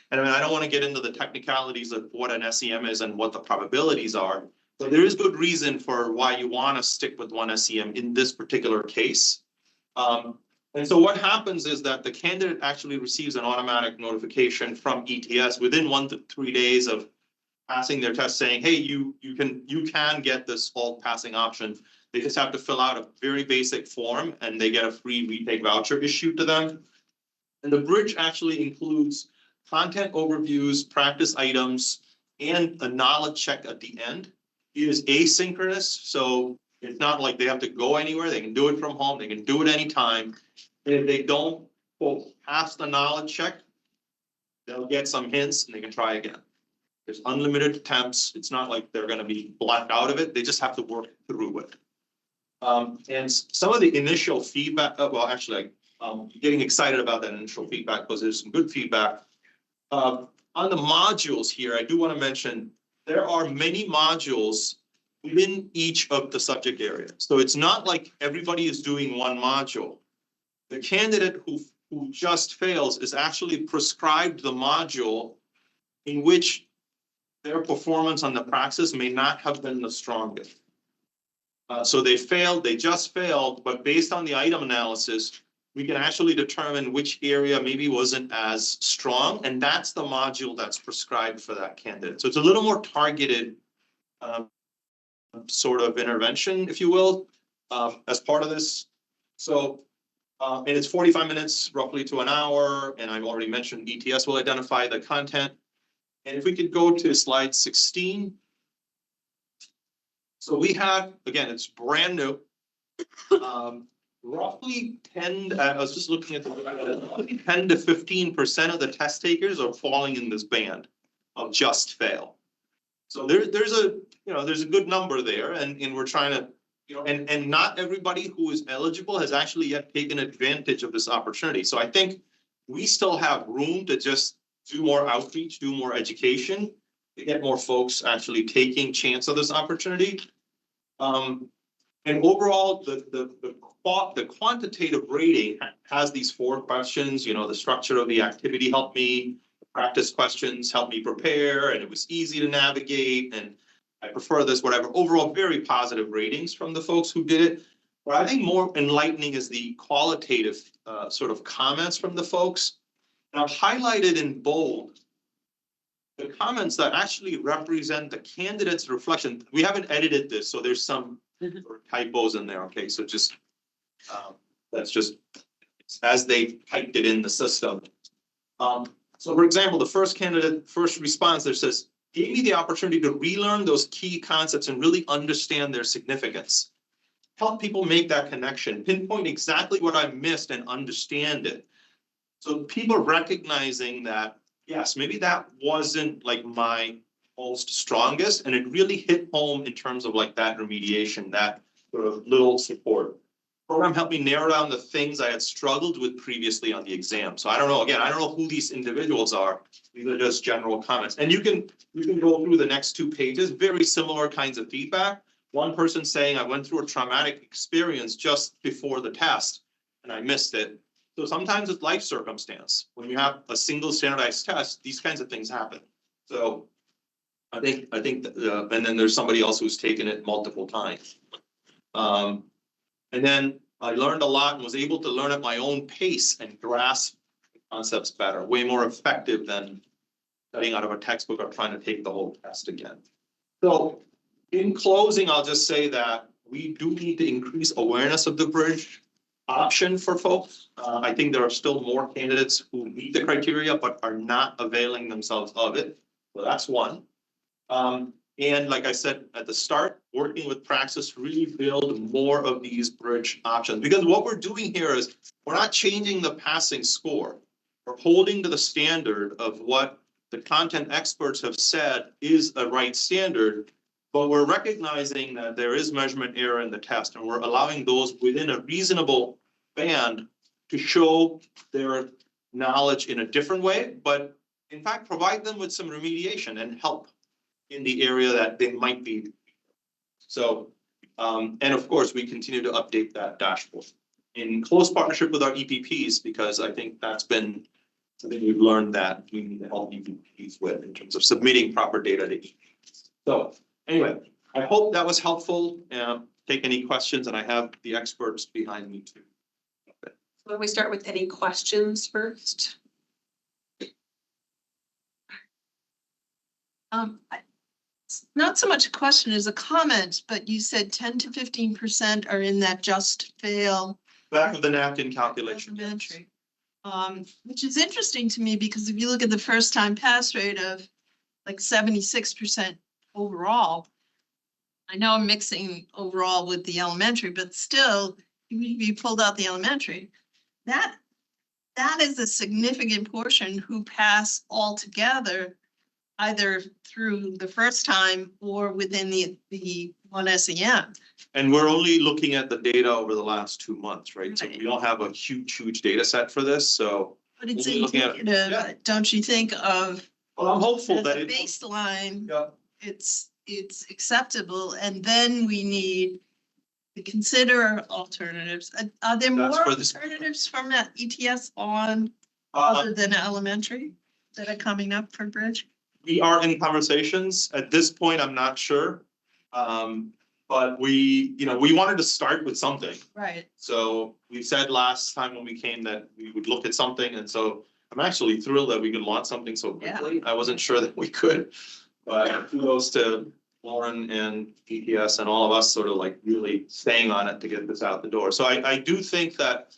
And I mean, I don't want to get into the technicalities of what an SEM is and what the probabilities are, but there is good reason for why you want to stick with one SEM in this particular case. And so what happens is that the candidate actually receives an automatic notification from ETS within 1 to 3 days of passing their test saying, hey, you can get this alt passing option. They just have to fill out a very basic form and they get a free retake voucher issued to them. And the bridge actually includes content overviews, practice items, and a knowledge check at the end. It is asynchronous, so it's not like they have to go anywhere. They can do it from home. They can do it anytime. And if they don't, quote, pass the knowledge check, they'll get some hints and they can try again. There's unlimited attempts. It's not like they're going to be blacked out of it. They just have to work through it. And some of the initial feedback, well, actually, I'm getting excited about that initial feedback because there's some good feedback. On the modules here, I do want to mention there are many modules within each of the subject areas. So it's not like everybody is doing one module. The candidate who just fails is actually prescribed the module in which their performance on the praxis may not have been the strongest. So they just failed, but based on the item analysis, we can actually determine which area maybe wasn't as strong, and that's the module that's prescribed for that candidate. So it's a little more targeted sort of intervention, if you will, as part of this. So, and it's 45 minutes roughly to an hour, and I've already mentioned ETS will identify the content. And if we could go to slide 16. So we have, again, it's brand new. Roughly 10, I was just looking at the 10 to 15% of the test takers are falling in this band of just fail. So there's a good number there, and we're trying to you know, and not everybody who is eligible has actually yet taken advantage of this opportunity. So I think we still have room to just do more outreach, do more education, to get more folks actually taking chance of this opportunity. And overall, the quantitative rating has these 4 questions, you know, the structure of the activity helped me, practice questions helped me prepare, and it was easy to navigate, and I prefer this, whatever. Overall, very positive ratings from the folks who did it. But I think more enlightening is the qualitative sort of comments from the folks. And I've highlighted in bold the comments that actually represent the candidate's reflection. We haven't edited this, so there's some typos in there, okay? So just, that's just as they typed it in the system. So for example, the first response there says, gave me the opportunity to relearn those key concepts and really understand their significance. Help people make that connection, pinpoint exactly what I missed and understand it. So people recognizing that, yes, maybe that wasn't like my most strongest, and it really hit home in terms of like that remediation, that sort of little support. Program helped me narrow down the things I had struggled with previously on the exam. So I don't know, again, I don't know who these individuals are. These are just general comments. And you can go through the next 2 pages, very similar kinds of feedback. One person saying, I went through a traumatic experience just before the test and I missed it. So sometimes it's life circumstance. When you have a single standardized test, these kinds of things happen. So I think that, and then there's somebody else who's taken it multiple times. And then I learned a lot and was able to learn at my own pace and grasp concepts better, way more effective than studying out of a textbook or trying to take the whole test again. So in closing, I'll just say that we do need to increase awareness of the bridge option for folks. I think there are still more candidates who meet the criteria but are not availing themselves of it. So that's one. And like I said at the start, working with Praxis, really build more of these bridge options. Because what we're doing here is we're not changing the passing score. We're holding to the standard of what the content experts have said is a right standard, but we're recognizing that there is measurement error in the test, and we're allowing those within a reasonable band to show their knowledge in a different way, but in fact, provide them with some remediation and help in the area that they might be. So, and of course, we continue to update that dashboard in close partnership with our EPPs, because I think that's been something we've learned that we need to help EPPs with in terms of submitting proper data to EPPs. So anyway, I hope that was helpful. Take any questions, and I have the experts behind me too. Why don't we start with any questions first? Not so much a question as a comment, but you said 10 to 15% are in that just fail Back of the napkin calculation. elementary. Which is interesting to me because if you look at the first time pass rate of like 76% overall, I know I'm mixing overall with the elementary, but still, if you pulled out the elementary, that is a significant portion who pass altogether, either through the first time or within the one SEM. And we're only looking at the data over the last 2 months, right? So we don't have a huge data set for this, so. But it's we'll be looking at- indicative, yeah. don't you think, of Well, I'm hopeful as that a it. baseline, Yeah. it's acceptable, and then we need to consider alternatives. Are there That's more for this- alternatives from that ETS on Uh, other than elementary that are coming up for Bridge? We are in conversations. At this point, I'm not sure. But we wanted to start with something. Right. So we said last time when we came that we would look at something, and so I'm actually thrilled that we could launch something so quickly. I wasn't sure that we could. But kudos to Lauren and ETS and all of us sort of like really staying on it to get this out the door. So I do think that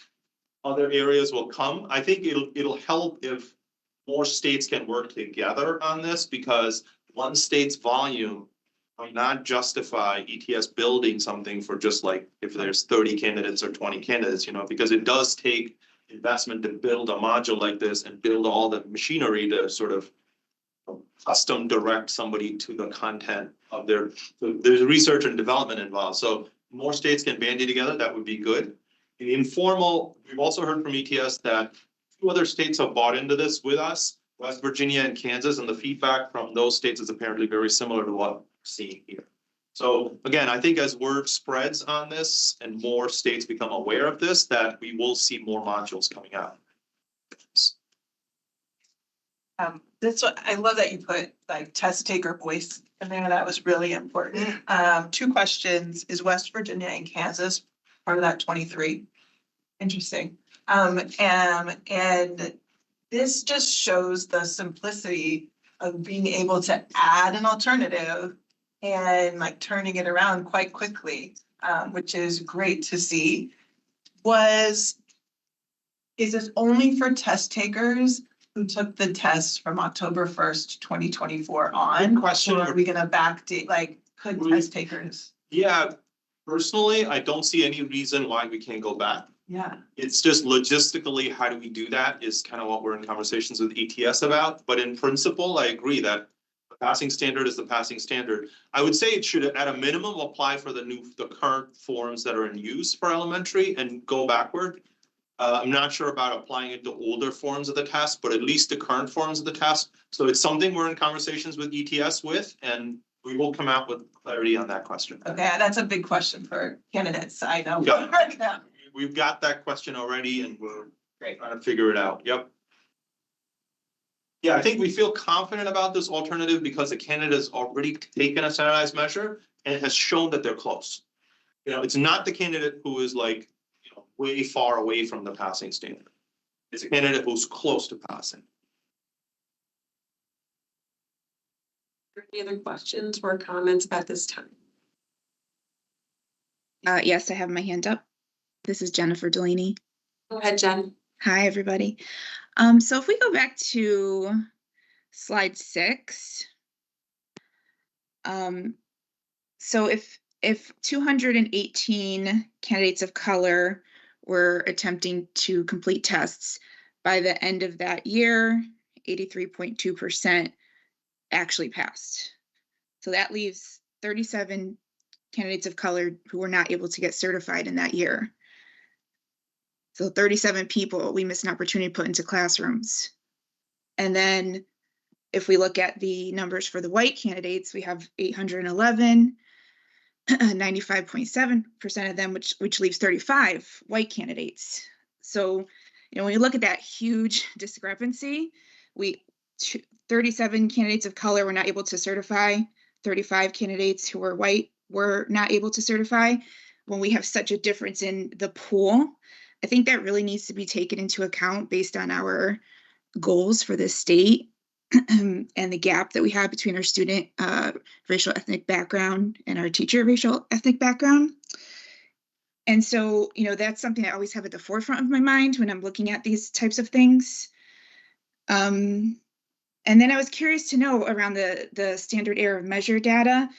other areas will come. I think it'll help if more states can work together on this, because one state's volume might not justify ETS building something for just like if there's 30 candidates or 20 candidates, because it does take investment to build a module like this and build all the machinery to sort of custom direct somebody to the content of their, so there's research and development involved. So more states can band-aid together, that would be good. In the informal, we've also heard from ETS that two other states have bought into this with us, West Virginia and Kansas, and the feedback from those states is apparently very similar to what we're seeing here. So again, I think as word spreads on this and more states become aware of this, that we will see more modules coming out. This one, I love that you put like test taker voice in there. That was really important. Two questions. Is West Virginia and Kansas part of that 23? Interesting. And this just shows the simplicity of being able to add an alternative and like turning it around quite quickly, which is great to see. Is this only for test takers who took the test from October 1st, 2024 on? Good question. Or are we gonna backdate, like, could test takers? Yeah, personally, I don't see any reason why we can't go back. Yeah. It's just logistically, how do we do that is kind of what we're in conversations with ETS about. But in principle, I agree that the passing standard is the passing standard. I would say it should at a minimum apply for the current forms that are in use for elementary and go backward. I'm not sure about applying it to older forms of the test, but at least the current forms of the test. So it's something we're in conversations with ETS with, and we will come out with clarity on that question. Okay, that's a big question for candidates, I know. Yeah. Right now. We've got that question already and we're Great. trying to figure it out. Yep. Yeah, I think we feel confident about this alternative because the candidate has already taken a standardized measure and has shown that they're close. You know, it's not the candidate who is like, you know, way far away from the passing standard. It's a candidate who's close to passing. Any other questions or comments at this time? Yes, I have my hand up. This is Jennifer Delaney. Go ahead, Jen. Hi, everybody. So if we go back to slide 6, so if 218 candidates of color were attempting to complete tests, by the end of that year, 83.2% actually passed. So that leaves 37 candidates of color who were not able to get certified in that year. So 37 people we missed an opportunity to put into classrooms. And then if we look at the numbers for the white candidates, we have 811, 95.7% of them, which leaves 35 white candidates. So, you know, when you look at that huge discrepancy, 37 candidates of color were not able to certify, 35 candidates who were white were not able to certify. When we have such a difference in the pool, I think that really needs to be taken into account based on our goals for this state and the gap that we have between our student racial ethnic background and our teacher racial ethnic background. And so, you know, that's something I always have at the forefront of my mind when I'm looking at these types of things. And then I was curious to know around the standard error of measure data.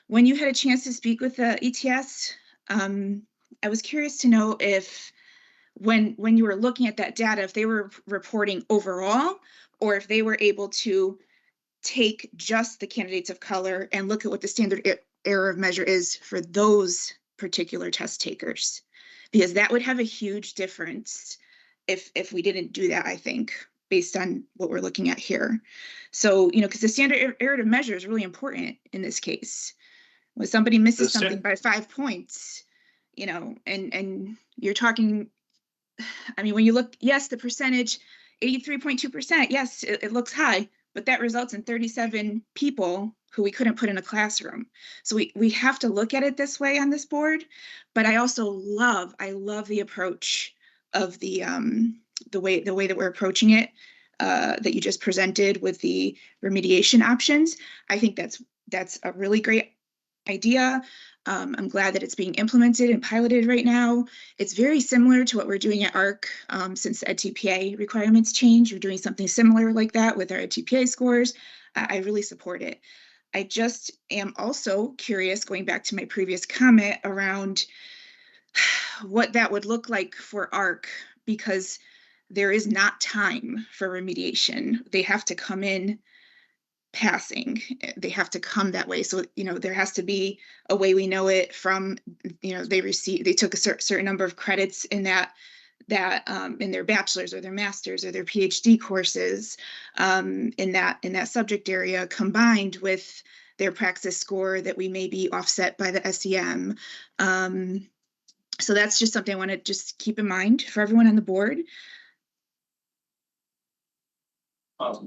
When you had a chance to speak with the ETS, I was curious to know if when you were looking at that data, if they were reporting overall, or if they were able to take just the candidates of color and look at what the standard error of measure is for those particular test takers, because that would have a huge difference if we didn't do that, I think, based on what we're looking at here. So, you know, because the standard error of measure is really important in this case. When somebody misses something by 5 points, you know, and you're talking, I mean, when you look, yes, the percentage, 83.2%, yes, it looks high, but that results in 37 people who we couldn't put in a classroom. So we have to look at it this way on this board, but I also love the approach of the way that we're approaching it, that you just presented with the remediation options. I think that's a really great idea. I'm glad that it's being implemented and piloted right now. It's very similar to what we're doing at ARC since the EdTPA requirements change. We're doing something similar like that with our EdTPA scores. I really support it. I just am also curious, going back to my previous comment around what that would look like for ARC, because there is not time for remediation. They have to come in passing. They have to come that way. So, you know, there has to be a way we know it from, you know, they took a certain number of credits in that in their bachelor's or their master's or their PhD courses in that subject area, combined with their praxis score that we may be offset by the SEM. So that's just something I want to just keep in mind for everyone on the board.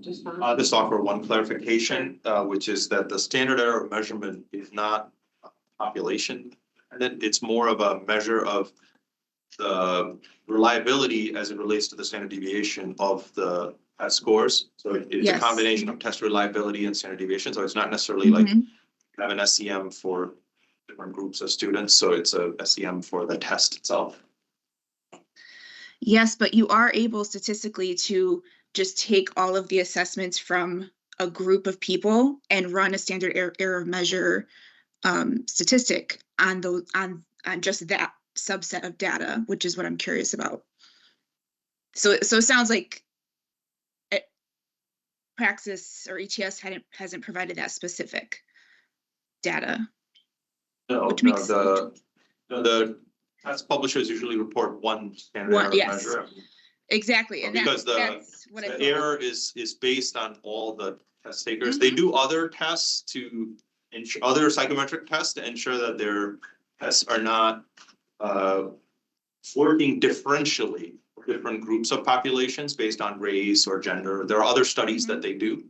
Just offer one clarification, which is that the standard error of measurement is not population, and then it's more of a measure of the reliability as it relates to the standard deviation of the test scores. So it's a combination of test reliability and standard deviation. So it's not necessarily like have an SEM for different groups of students. So it's a SEM for the test itself. Yes, but you are able statistically to just take all of the assessments from a group of people and run a standard error of measure statistic on those on just that subset of data, which is what I'm curious about. So it sounds like Praxis or ETS hasn't provided that specific data. No, which makes the test publishers usually report one standard error measure. Exactly, and because that's what the error is based on all the test takers. They do other tests to ensure other psychometric tests to ensure that their tests are not working differentially for different groups of populations based on race or gender. There are other studies that they do.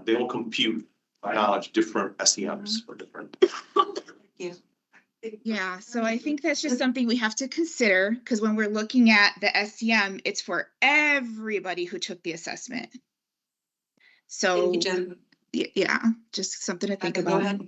They will compute, by knowledge, different SEMs for different. Yeah, so I think that's just something we have to consider, because when we're looking at the SEM, it's for everybody who took the assessment. So, yeah, just something to think about. Go ahead.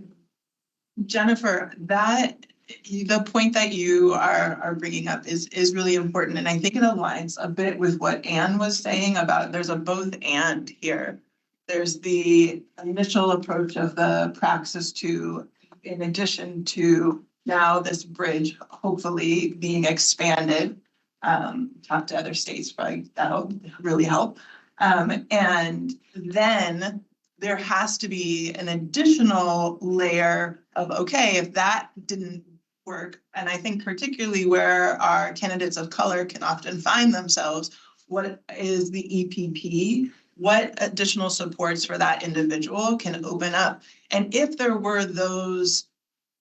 Jennifer, the point that you are bringing up is really important. And I think it aligns a bit with what Anne was saying about there's a both and here. There's the initial approach of the praxis to, in addition to now this bridge hopefully being expanded, talk to other states, probably that'll really help. And then there has to be an additional layer of, okay, if that didn't work, and I think particularly where our candidates of color can often find themselves, what is the EPP? What additional supports for that individual can open up? And if there were those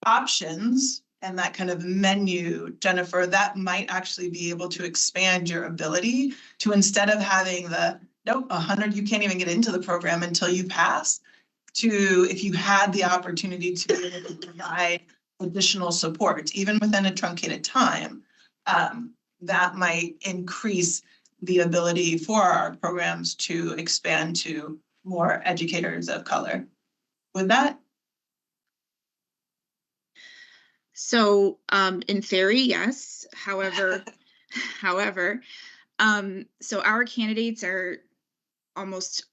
options and that kind of menu, Jennifer, that might actually be able to expand your ability to, instead of having the, nope, 100, you can't even get into the program until you pass, to if you had the opportunity to be able to provide additional support, even within a truncated time, that might increase the ability for our programs to expand to more educators of color. With that? So in theory, yes. However, so our candidates are almost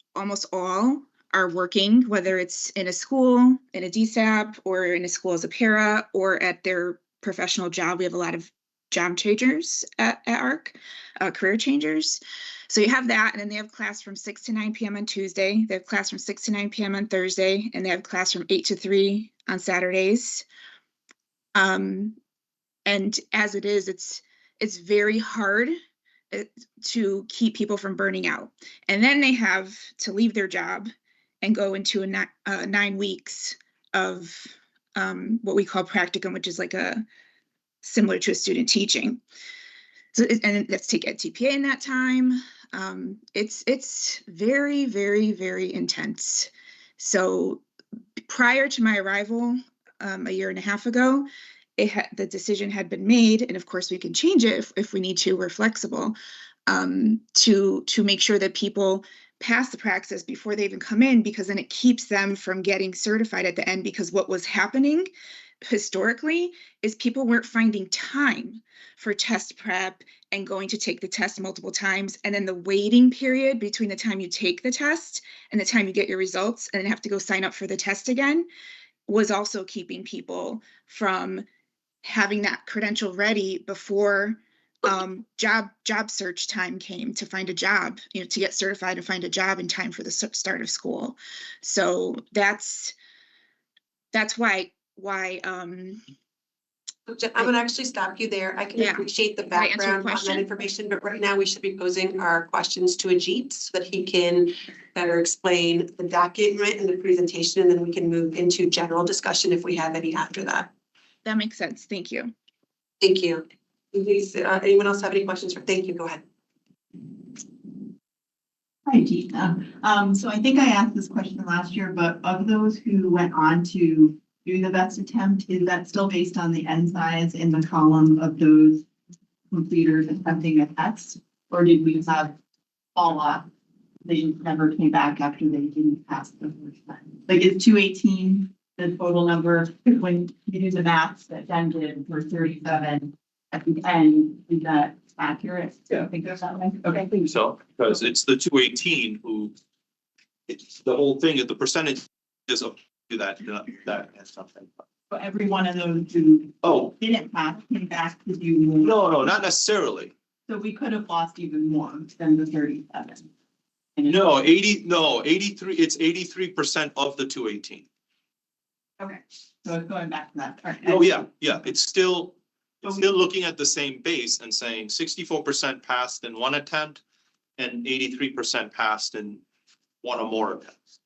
all are working, whether it's in a school, in a DSAP, or in a school as a para, or at their professional job. We have a lot of job changers at ARC, career changers. So you have that, and then they have class from 6 to 9 p.m. on Tuesday. They have class from 6 to 9 p.m. on Thursday, and they have class from 8 to 3 on Saturdays. And as it is, it's very hard to keep people from burning out. And then they have to leave their job and go into a 9 weeks of what we call practicum, which is like similar to a student teaching. So, and let's take TPA in that time. It's very, very, very intense. So prior to my arrival, a year and a half ago, the decision had been made, and of course we can change it if we need to. We're flexible, to make sure that people pass the praxis before they even come in, because then it keeps them from getting certified at the end. Because what was happening historically is people weren't finding time for test prep and going to take the test multiple times, and then the waiting period between the time you take the test and the time you get your results and then have to go sign up for the test again was also keeping people from having that credential ready before job search time came to find a job, to get certified and find a job in time for the start of school. So that's why I'm gonna actually stop you there. I can Yeah. appreciate the Can I answer your background on that question? information, but right now we should be posing our questions to Ajit so that he can better explain the document and the presentation, and then we can move into general discussion if we have any after that. that makes sense. Thank you. Thank you. Please, anyone else have any questions? Thank you. Go ahead. Hi, Gina. So I think I asked this question last year, but of those who went on to do the best attempt, is that still based on the N size in the column of those completers attempting a test? Or did we have fall off? They never came back after they didn't pass the first time. Like, is 218 the total number when you do the maths that Jen did for 37 at the end? Is that accurate? Yeah. I think that's that way. Okay. I think so, because it's the 218 who, it's the whole thing, the percentage is up to that and something. So every one of those who Oh, didn't pass came back to do more. no, not necessarily. So we could have lost even more than the 37. No, 83, it's 83% of the 218. Okay, so it's going back to that. All right. Oh, yeah, it's still looking at the same base and saying 64% passed in one attempt and 83% passed in one or more attempts.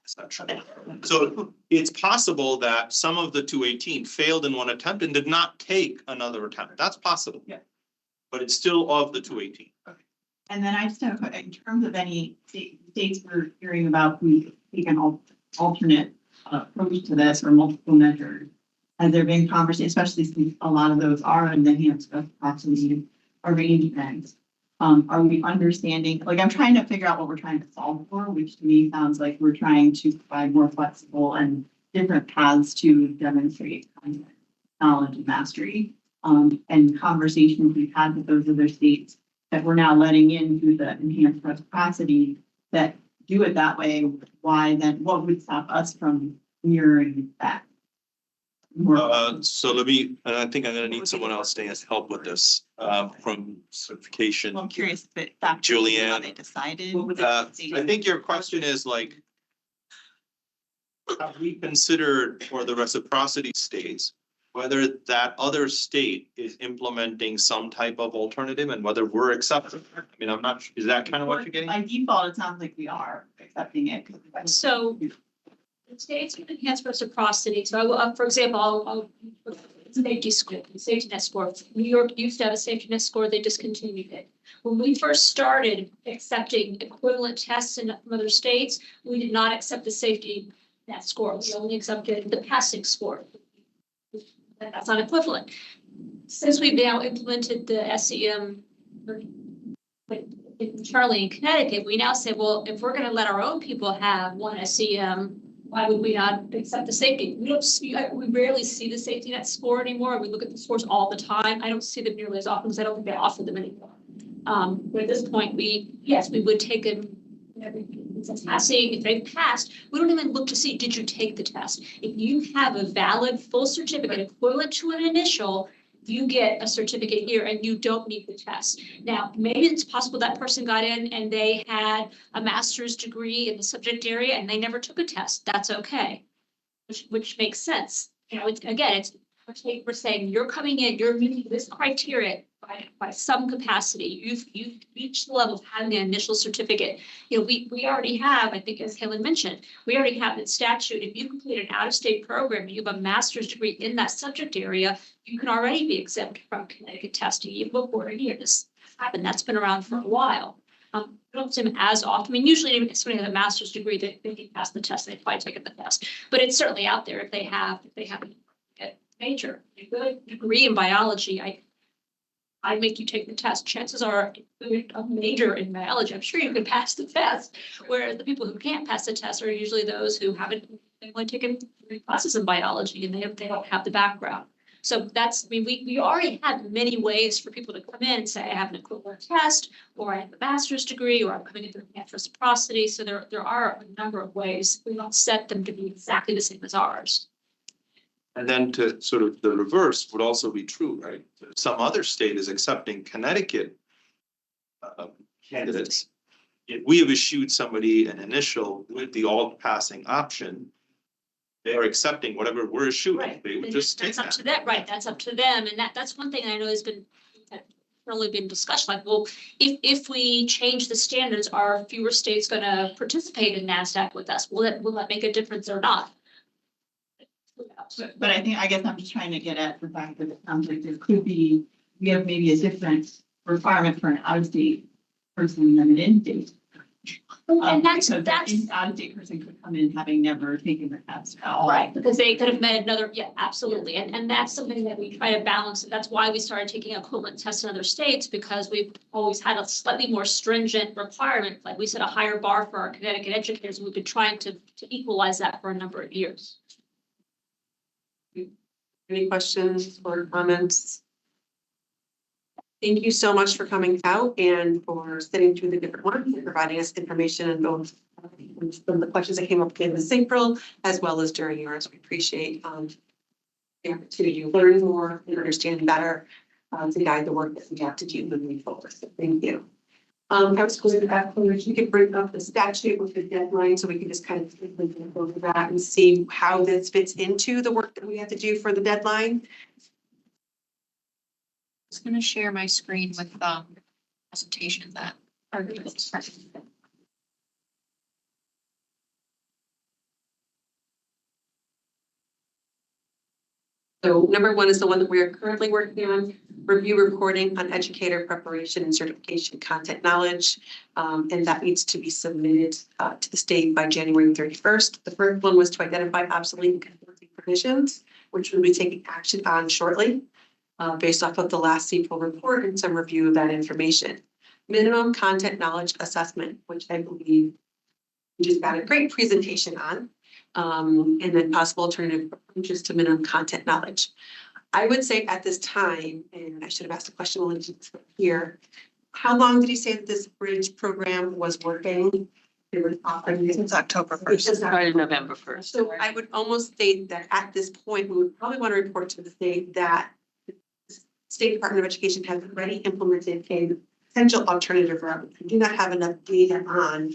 Essentially. So it's possible that some of the 218 failed in one attempt and did not take another attempt. That's possible. Yeah. But it's still of the 218. And then I just have, in terms of any states we're hearing about who take an alternate approach to this or multiple measures, has there been conversation, especially since a lot of those are in the enhanced reciprocity arrangements? Are we understanding, like, I'm trying to figure out what we're trying to solve for, which to me sounds like we're trying to provide more flexible and different paths to demonstrate content, knowledge and mastery. And conversations we've had with those other states that we're now letting in through the enhanced reciprocity that do it that way. Why then, what would stop us from mirroring that? So let me, and I think I'm gonna need someone else to help with this, from certification. Well, I'm curious if that Julianne. how they decided. I think your question is like, have we considered for the reciprocity states, whether that other state is implementing some type of alternative and whether we're accepting? I mean, I'm not, is that kind of what you're getting? By default, it sounds like we are accepting it. So the states with enhanced reciprocity, so I will, for example, I'll safety score, safety net score. New York used to have a safety net score, they discontinued it. When we first started accepting equivalent tests in other states, we did not accept the safety net score. We only accepted the passing score. That's not equivalent. Since we've now implemented the SEM in Charlie in Connecticut, we now say, well, if we're going to let our own people have one SEM, why would we not accept the safety? We rarely see the safety net score anymore. We look at the scores all the time. I don't see them nearly as often because I don't think they offer them anymore. But at this point, we would take them. Passing, if they've passed, we don't even look to see, did you take the test? If you have a valid full certificate equivalent to an initial, you get a certificate here and you don't need the test. Now, maybe it's possible that person got in and they had a master's degree in the subject area and they never took a test. That's okay, which makes sense. You know, we're saying you're coming in, you're meeting this criteria by some capacity. You've reached the level of having an initial certificate. You know, we already have, I think as Helen mentioned, we already have in statute, if you complete an out-of-state program, and you have a master's degree in that subject area, you can already be exempt from Connecticut testing even before a year this happened. That's been around for a while. I don't see them as often. I mean, usually if somebody has a master's degree, they can pass the test, they've probably taken the test, but it's certainly out there if they have a major, a good degree in biology. I make you take the test. Chances are a major in biology, I'm sure you can pass the test. Whereas the people who can't pass the test are usually those who haven't only taken 3 classes in biology and they don't have the background. So that's, I mean, we already have many ways for people to come in and say, I have an equivalent test, or I have a master's degree, or I'm coming into enhanced reciprocity. So there are a number of ways. We don't set them to be exactly the same as ours. And then to sort of the reverse would also be true, right? If some other state is accepting Connecticut candidates, if we have issued somebody an initial with the alt passing option, they are accepting whatever we're issuing. Right. They would And just take that's up that. to them, right, that's up to them, and that's one thing I know has been really been discussed, like, well, if we change the standards, are fewer states gonna participate in NASDAQ with us? Will that make a difference or not? But I think, I guess I'm just trying to get at the fact that it sounds like there could be, we have maybe a different requirement for an out-of-state person than an in-state. And that's, Because an out-of-state person could come in having never taken the test at all. right, because they could have met another, yeah, absolutely, and that's something that we try to balance, and that's why we started taking equivalent tests in other states, because we've always had a slightly more stringent requirement, like we set a higher bar for our Connecticut educators, and we've been trying to equalize that for a number of years. Any questions or comments? Thank you so much for coming out and for sitting through the different ones and providing us information and both from the questions that came up in this April as well as during yours. We appreciate the opportunity to learn more and understand better to guide the work that we have to do moving forward. So thank you. I was going to ask if you could bring up the statute with the deadline so we can just kind of quickly go over that and see how this fits into the work that we have to do for the deadline. I'm just gonna share my screen with presentation that. So number one is the one that we are currently working on, review reporting on educator preparation and certification content knowledge. And that needs to be submitted to the state by January 31st. The first one was to identify obsolete and conflicting provisions, which we'll be taking action on shortly, based off of the last April report and some review of that information. Minimum content knowledge assessment, which I believe we just got a great presentation on. And then possible alternative approaches to minimum content knowledge. I would say at this time, and I should have asked a question here, how long did he say that this bridge program was working? They were offering Since October 1st. Started November 1st. So I would almost state that at this point, we would probably want to report to the state that the State Department of Education has already implemented a potential alternative route. We do not have enough data on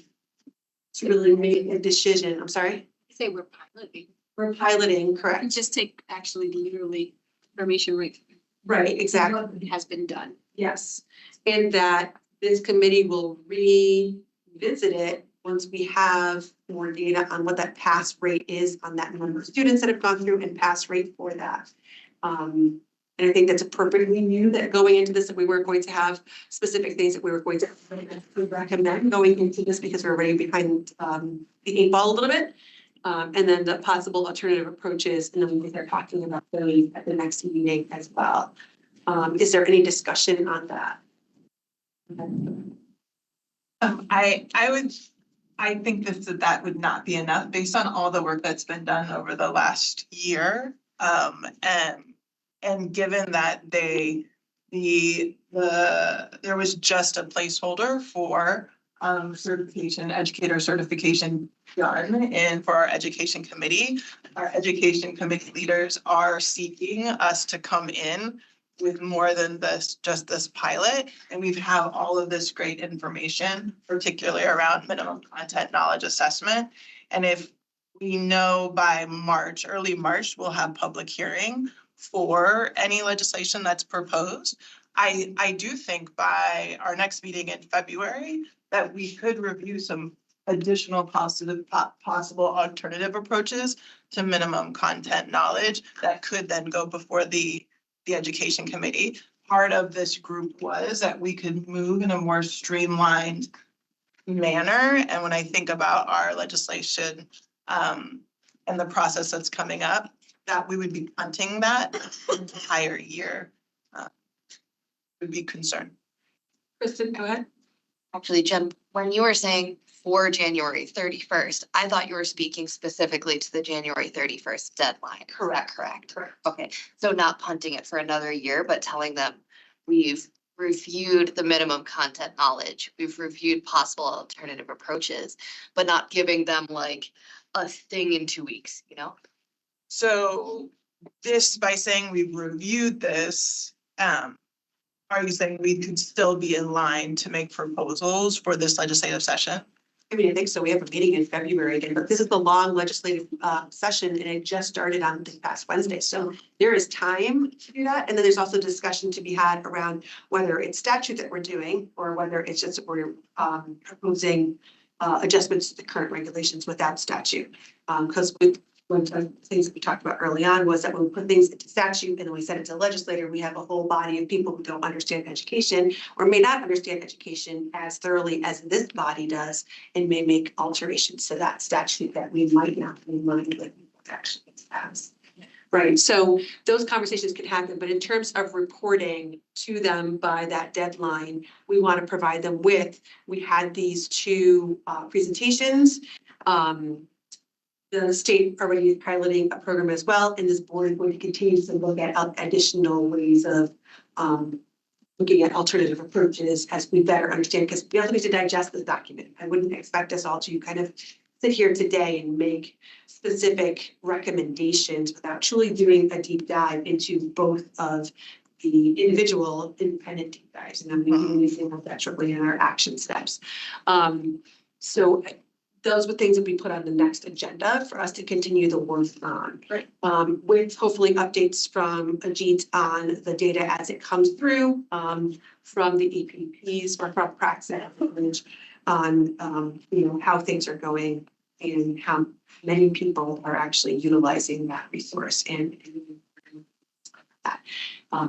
to really make a decision. I'm sorry? Say we're piloting. We're piloting, correct? Just take actually literally information right. Right, exactly. What has been done. Yes. And that this committee will revisit it once we have more data on what that pass rate is on that number of students that have gone through and pass rate for that. And I think that's appropriately new that going into this, that we weren't going to have specific things that we were going to recommend going into this because we're already behind the 8 ball a little bit. And then the possible alternative approaches, and then we start talking about those at the next meeting as well. Is there any discussion on that? I think that would not be enough based on all the work that's been done over the last year. And given that there was just a placeholder for certification, educator certification done and for our education committee. Our education committee leaders are seeking us to come in with more than just this pilot. And we have all of this great information, particularly around minimum content knowledge assessment. And if we know by March, early March, we'll have public hearing for any legislation that's proposed. I do think by our next meeting in February that we could review some additional possible alternative approaches to minimum content knowledge that could then go before the education committee. Part of this group was that we could move in a more streamlined manner. And when I think about our legislation and the process that's coming up, that we would be punting that entire year would be concerned. Kristen, go ahead. Actually, Jen, when you were saying for January 31st, I thought you were speaking specifically to the January 31st deadline. Correct. Okay, so not punting it for another year, but telling them we've reviewed the minimum content knowledge. We've reviewed possible alternative approaches, but not giving them like a thing in 2 weeks, you know? So this, by saying we've reviewed this, are you saying we could still be in line to make proposals for this legislative session? I mean, I think so. We have a meeting in February again, but this is the long legislative session and it just started on this past Wednesday. So there is time to do that. And then there's also discussion to be had around whether it's statute that we're doing or whether it's just we're proposing adjustments to the current regulations without statute. Because one of the things that we talked about early on was that when we put things into statute and then we send it to the legislator, we have a whole body of people who don't understand education or may not understand education as thoroughly as this body does and may make alterations to that statute that we might not be in mind with actually has. Right, so those conversations can happen, but in terms of reporting to them by that deadline, we want to provide them with, we had these two presentations. The state already is piloting a program as well, and this board is going to continue to look at additional ways of looking at alternative approaches as we better understand, because we also need to digest this document. I wouldn't expect us all to kind of sit here today and make specific recommendations without truly doing a deep dive into both of the individual independent deep dives, and then we can see that shortly in our action steps. So those were things that we put on the next agenda for us to continue the work on. Right. With hopefully updates from Ajit on the data as it comes through, from the EPPs or from praxis on, how things are going and how many people are actually utilizing that resource and that.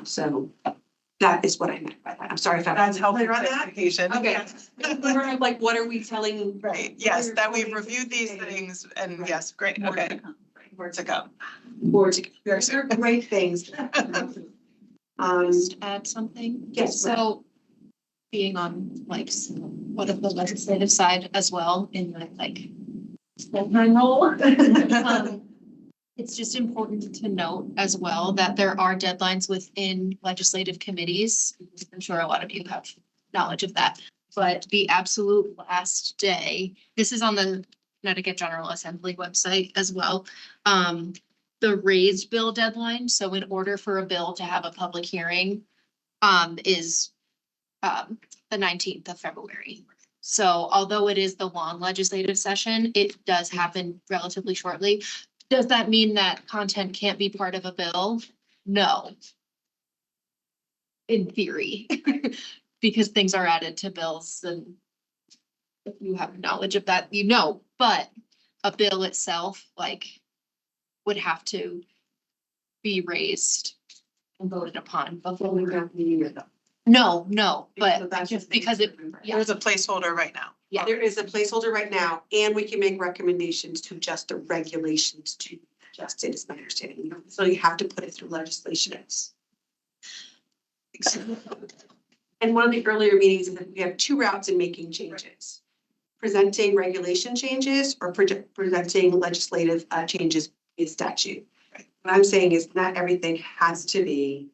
So that is what I meant by that. I'm sorry if That's helpful on that. clarification. Okay. We're like, what are we telling? Right, yes, that we've reviewed these things and yes, great, okay. More to come. More to, those are great things. Just add something. Yes. So being on like what of the legislative side as well in the full-time role. It's just important to note as well that there are deadlines within legislative committees. I'm sure a lot of you have knowledge of that, but the absolute last day, this is on the Connecticut General Assembly website as well. The raised bill deadline. So in order for a bill to have a public hearing, is the 19th of February. So although it is the long legislative session, it does happen relatively shortly. Does that mean that content can't be part of a bill? No. In theory, because things are added to bills and if you have knowledge of that, but a bill itself would have to be raised and voted upon before we go. No, but that's just because it, There's a placeholder right now. Yeah, there is a placeholder right now, and we can make recommendations to adjust the regulations to adjust it, is my understanding. So you have to put it through legislation. And one of the earlier meetings is that we have two routes in making changes. Presenting regulation changes or presenting legislative changes in statute. What I'm saying is not everything has to be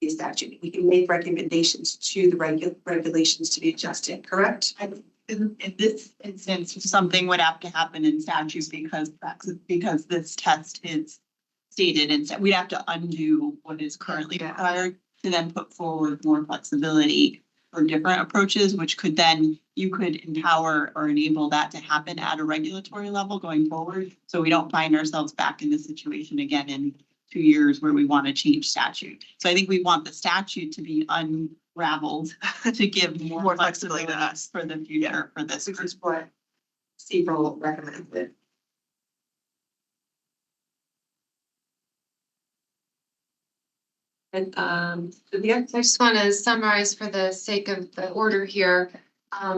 a statute. We can make recommendations to the regulations to be adjusted, correct? In this instance, something would have to happen in statute because this test is stated and we'd have to undo what is currently required to then put forward more flexibility for different approaches, which could then, you could empower or enable that to happen at a regulatory level going forward. So we don't find ourselves back in this situation again in 2 years where we want to change statute. So I think we want the statute to be unraveled to give more flexibility to us for the future for this. Which is what April recommended. And I just want to summarize for the sake of the order here.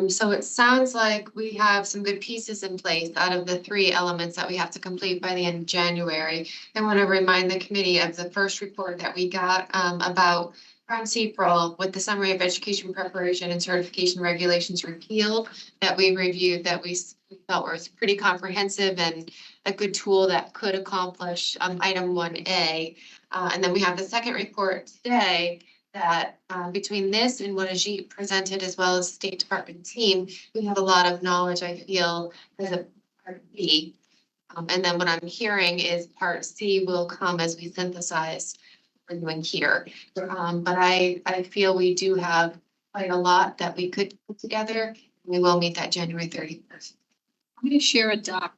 So it sounds like we have some good pieces in place out of the 3 elements that we have to complete by the end of January. I want to remind the committee of the first report that we got about from April with the summary of education preparation and certification regulations repealed that we reviewed, that we felt was pretty comprehensive and a good tool that could accomplish item 1A. And then we have the second report today that between this and what Ajit presented, as well as the State Department team, we have a lot of knowledge, I feel, as a part B. And then what I'm hearing is part C will come as we synthesize what we're doing here. But I feel we do have quite a lot that we could put together. We will meet that January 31st. I'm gonna share a doc.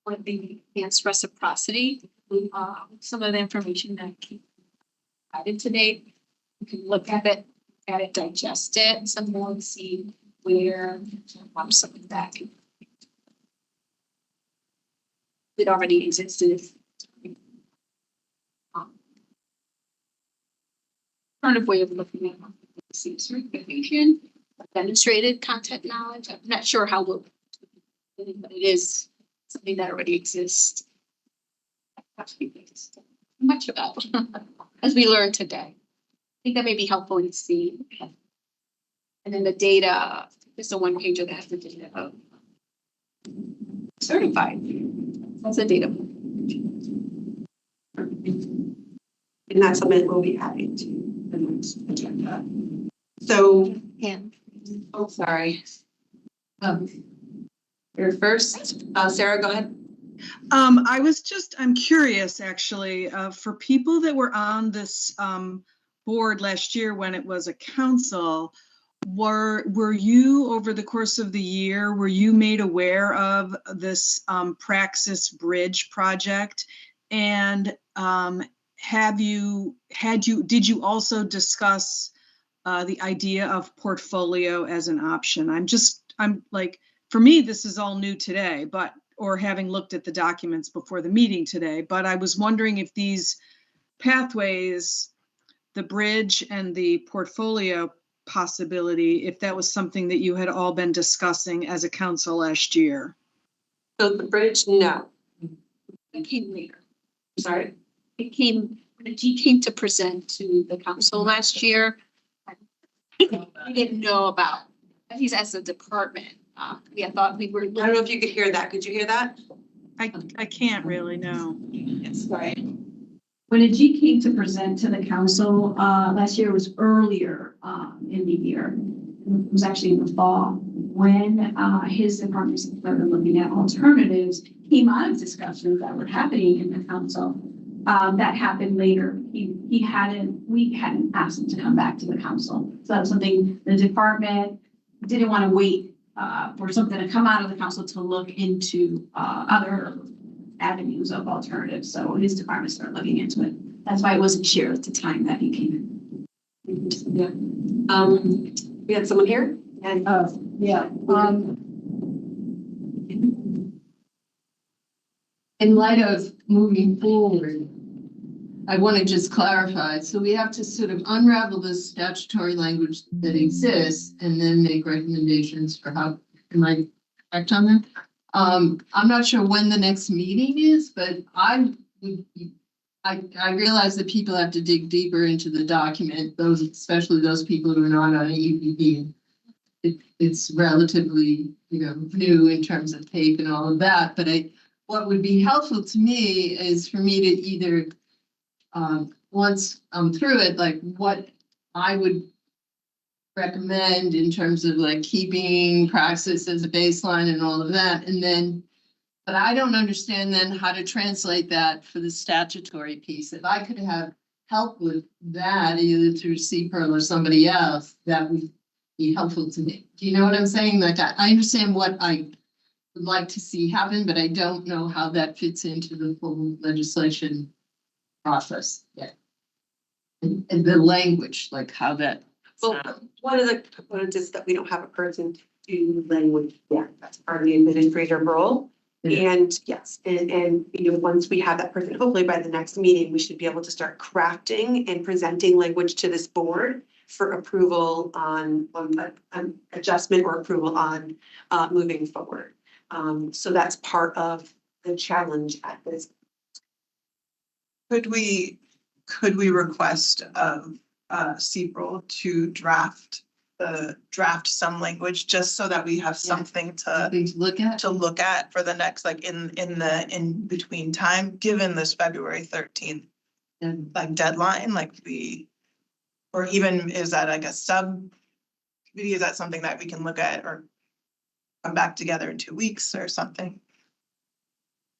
With the enhanced reciprocity, some of the information that came added today. You can look at it, digest it, some more and see where some of that. It already existed. Alternative way of looking at certification, demonstrated content knowledge. I'm not sure how we'll, but it is something that already exists. Much about as we learned today. I think that may be helpful to see. And then the data, there's a one page that has the data of certified. That's the data. And that's something we'll be adding to the next agenda. So, Oh, sorry. You're first. Sarah, go ahead. I'm curious, actually, for people that were on this board last year when it was a council, were you over the course of the year, were you made aware of this Praxis Bridge project? And did you also discuss the idea of portfolio as an option? I'm like, for me, this is all new today, or having looked at the documents before the meeting today, but I was wondering if these pathways, the bridge and the portfolio possibility, if that was something that you had all been discussing as a council last year. So the bridge, no. It came later. Sorry. It came, when he came to present to the council last year. We didn't know about, at least as a department. We had thought we were. I don't know if you could hear that. Could you hear that? I can't really, no. Yes, right. When a G came to present to the council, last year was earlier in the year. It was actually in the fall when his department started looking at alternatives, came out of discussions that were happening in the council. That happened later. We hadn't asked him to come back to the council. So that's something the department didn't want to wait for something to come out of the council to look into other avenues of alternatives. So his department started looking into it. That's why it wasn't shared at the time that he came in. Yeah. We had someone here and Yeah. In light of moving forward, I want to just clarify. So we have to sort of unravel the statutory language that exists and then make recommendations for how, am I correct on that? I'm not sure when the next meeting is, but I realize that people have to dig deeper into the document, especially those people who are not on EPB. It's relatively, new in terms of tape and all of that. But what would be helpful to me is for me to either, once I'm through it, like what I would recommend in terms of like keeping Praxis as a baseline and all of that. And then, but I don't understand then how to translate that for the statutory piece. If I could have help with that, either through CPERL or somebody else, that would be helpful to me. Do you know what I'm saying? Like I understand what I would like to see happen, but I don't know how that fits into the full legislation process yet. And the language, like how that. well, one of the components is that we don't have a person to do language yet. That's part of the administrator role. And yes, and once we have that person, hopefully by the next meeting, we should be able to start crafting and presenting language to this board for approval on adjustment or approval on moving forward. So that's part of the challenge at this. Could we request of CPRL to draft some language just so that we have something to look at for the next, like in between time, given this February 13th like deadline, or even is that like a subcommittee? Is that something that we can look at or come back together in 2 weeks or something?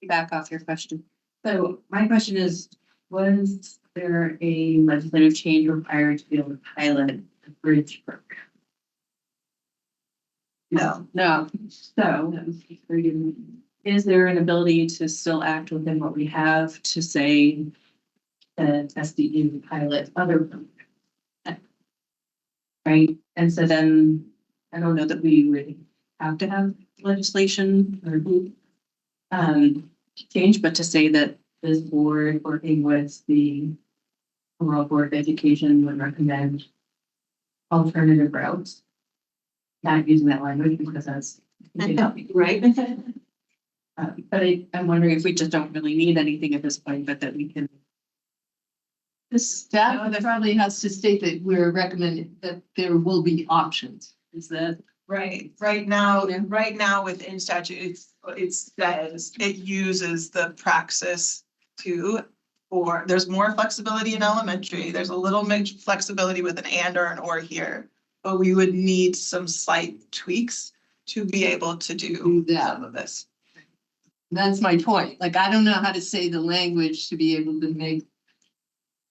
back off your question. So my question is, was there a legislative change required to be able to pilot the bridge program? No. No. So is there an ability to still act within what we have to say that SDU pilot other programs? Right? And so then I don't know that we would have to have legislation or change, but to say that this board working with the overall board of education would recommend alternative routes. Not using that language because that's right. But I'm wondering if we just don't really need anything at this point, but that we can. The staff probably has to state that we're recommending that there will be options. Is that? Right now within statute, it says it uses the praxis to, or there's more flexibility in elementary. There's a little flexibility with an and or an or here. But we would need some slight tweaks to be able to do some of this. That's my point. Like, I don't know how to say the language to be able to make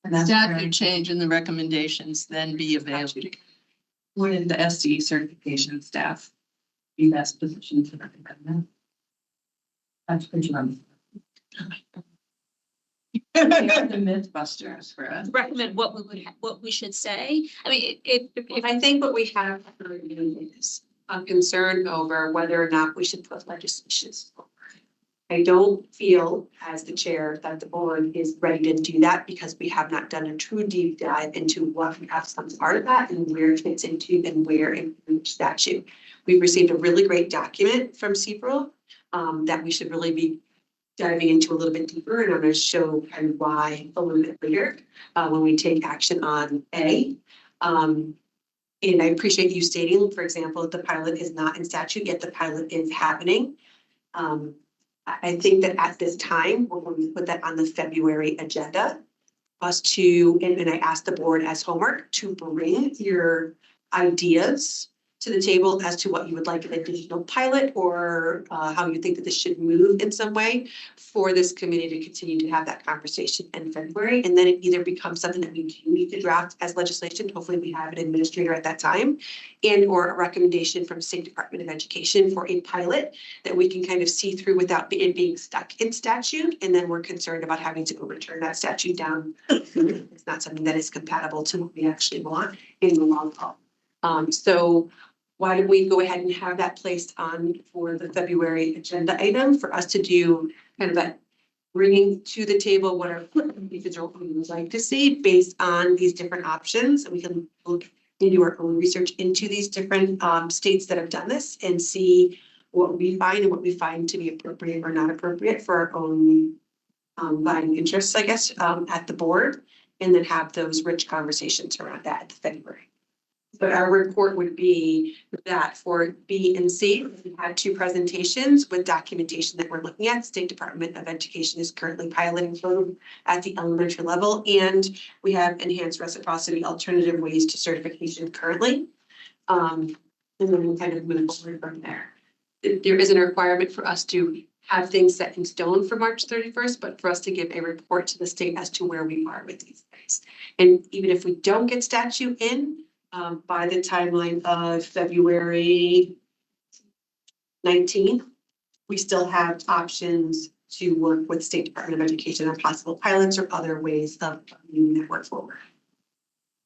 statute change in the recommendations then be available. Would the SD certification staff be best positioned to recommend that? That's pretty much. The Mythbusters for us. Recommend what we would, what we should say. I mean, if I think what we have is a concern over whether or not we should put legislation forward. I don't feel as the chair that the board is ready to do that because we have not done a true deep dive into what has some part of that and where it fits into and where in statute. We've received a really great document from CPRL that we should really be diving into a little bit deeper, and I'm going to show kind of why a little bit later when we take action on A. And I appreciate you stating, for example, that the pilot is not in statute, yet the pilot is happening. I think that at this time, we're going to put that on the February agenda. Us to, and I asked the board as homework to bring your ideas to the table as to what you would like an additional pilot or how you think that this should move in some way for this committee to continue to have that conversation in February. And then it either becomes something that we do need to draft as legislation. Hopefully we have an administrator at that time and or a recommendation from State Department of Education for a pilot that we can kind of see through without it being stuck in statute. And then we're concerned about having to overturn that statute down. It's not something that is compatible to what we actually want in the long haul. So why don't we go ahead and have that placed on for the February agenda item for us to do kind of that bringing to the table what our individual would like to see based on these different options. And we can look into our own research into these different states that have done this and see what we find and what we find to be appropriate or not appropriate for our own buying interests, I guess, at the board, and then have those rich conversations around that at February. But our report would be that for B and C, we had 2 presentations with documentation that we're looking at. State Department of Education is currently piloting them at the elementary level, and we have enhanced reciprocity alternative ways to certification currently. And then we'll kind of move forward from there. There isn't a requirement for us to have things set in stone for March 31st, but for us to give a report to the state as to where we are with these things. And even if we don't get statute in, by the timeline of February 19th, we still have options to work with State Department of Education on possible pilots or other ways of moving that work forward.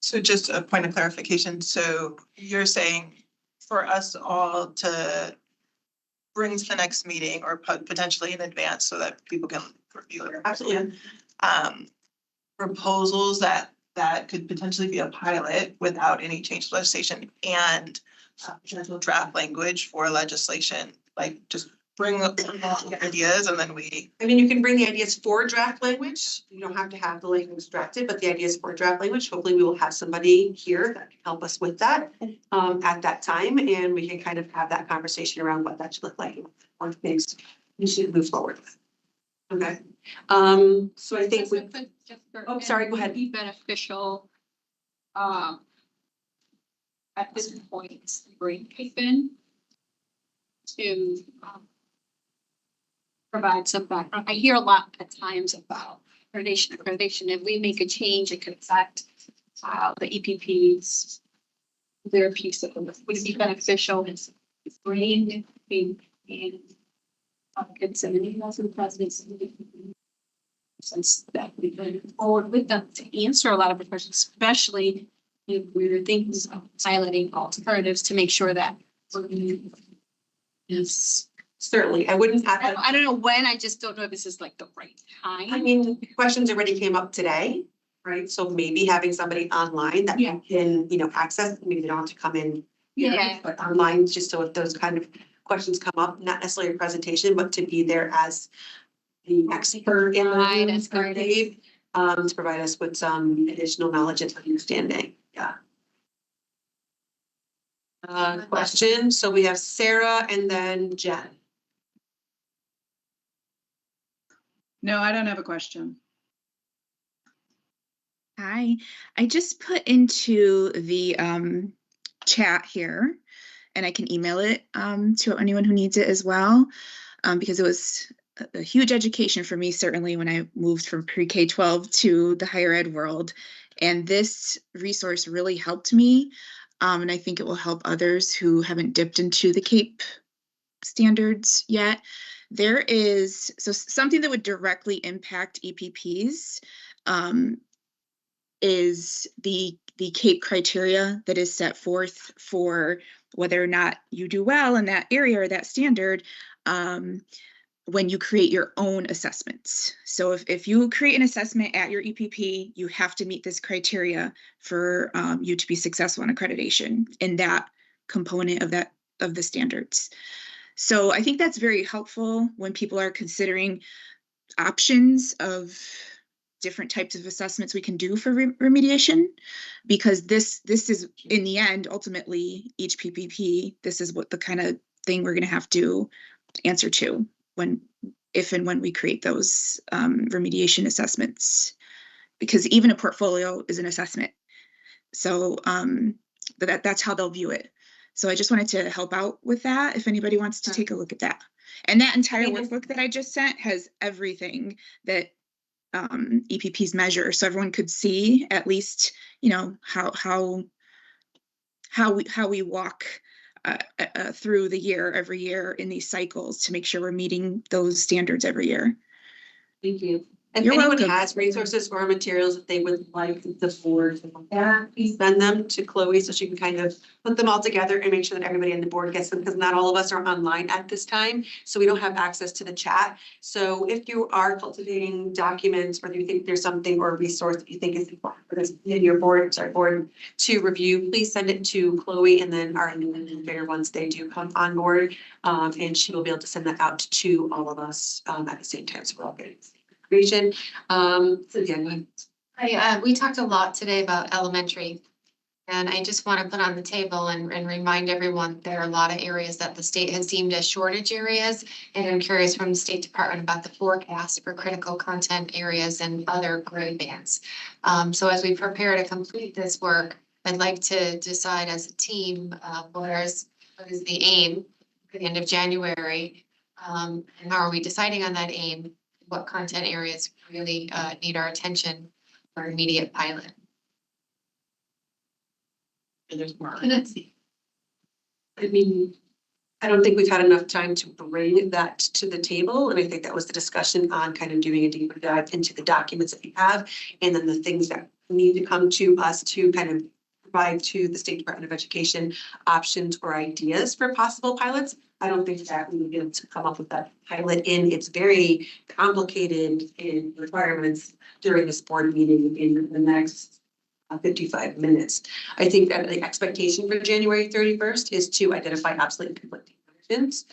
So just a point of clarification. So you're saying for us all to bring to the next meeting or potentially in advance so that people can review it. Absolutely. Proposals that could potentially be a pilot without any change to legislation and potential draft language for legislation, like just bring the ideas and then I mean, you can bring the ideas for draft language. You don't have to have the language drafted, but the ideas for draft language, hopefully we will have somebody here that can help us with that at that time. And we can kind of have that conversation around what that should look like or things we should move forward with. Okay. So I think oh, sorry, go ahead. Be beneficial at this point to bring people in to provide some background. I hear a lot at times about accreditation. If we make a change, it could affect the EPPs, their piece of it. Would it be beneficial? It's brain being in considering also the president's since that we've been forward with them to answer a lot of the questions, especially if we're thinking of piloting alternatives to make sure that Yes, certainly. I wouldn't have. I don't know when, I just don't know if this is like the right time. I mean, questions already came up today, right? So maybe having somebody online that Yeah. can, access, maybe they don't have to come in. Yeah. But online, just so if those kind of questions come up, not necessarily a presentation, but to be there as the expert in the Right, room, as guidance. Dave, to provide us with some additional knowledge and understanding. Yeah. Question. So we have Sarah and then Jen. No, I don't have a question. Hi, I just put into the chat here, and I can email it to anyone who needs it as well, because it was a huge education for me, certainly when I moved from pre-K-12 to the higher ed world. And this resource really helped me, and I think it will help others who haven't dipped into the CAPE standards yet. There is something that would directly impact EPPs is the CAPE criteria that is set forth for whether or not you do well in that area or that standard when you create your own assessments. So if you create an assessment at your EPP, you have to meet this criteria for you to be successful in accreditation in that component of the standards. So I think that's very helpful when people are considering options of different types of assessments we can do for remediation, because this is in the end, ultimately each PPP, this is what the kind of thing we're going to have to answer to if and when we create those remediation assessments, because even a portfolio is an assessment. So that's how they'll view it. So I just wanted to help out with that if anybody wants to take a look at that. And that entire workbook that I just sent has everything that EPPs measure, so everyone could see at least, how we walk through the year every year in these cycles to make sure we're meeting those standards every year. Thank you. If You're anyone welcome. has resources or materials that they would like the board to look at, please send them to Chloe so she can kind of put them all together and make sure that everybody on the board gets them, because not all of us are online at this time. So we don't have access to the chat. So if you are cultivating documents, or you think there's something or a resource that you think is important for this in your board to review, please send it to Chloe, and then our administrator, once they do come on board, and she will be able to send that out to all of us at the same time. So we're all getting information. So yeah, go ahead. We talked a lot today about elementary. And I just want to put on the table and remind everyone there are a lot of areas that the state has deemed as shortage areas. And I'm curious from the State Department about the forecast for critical content areas and other grade bands. So as we prepare to complete this work, I'd like to decide as a team what is the aim for the end of January. And how are we deciding on that aim? What content areas really need our attention for immediate pilot? And there's more. I mean, I don't think we've had enough time to bring that to the table. And I think that was the discussion on kind of doing a deeper dive into the documents that we have, and then the things that need to come to us to kind of provide to the State Department of Education options or ideas for possible pilots. I don't think that we would be able to come up with that pilot in its very complicated in requirements during this board meeting in the next 55 minutes. I think that the expectation for January 31st is to identify obsolete and conflicting questions.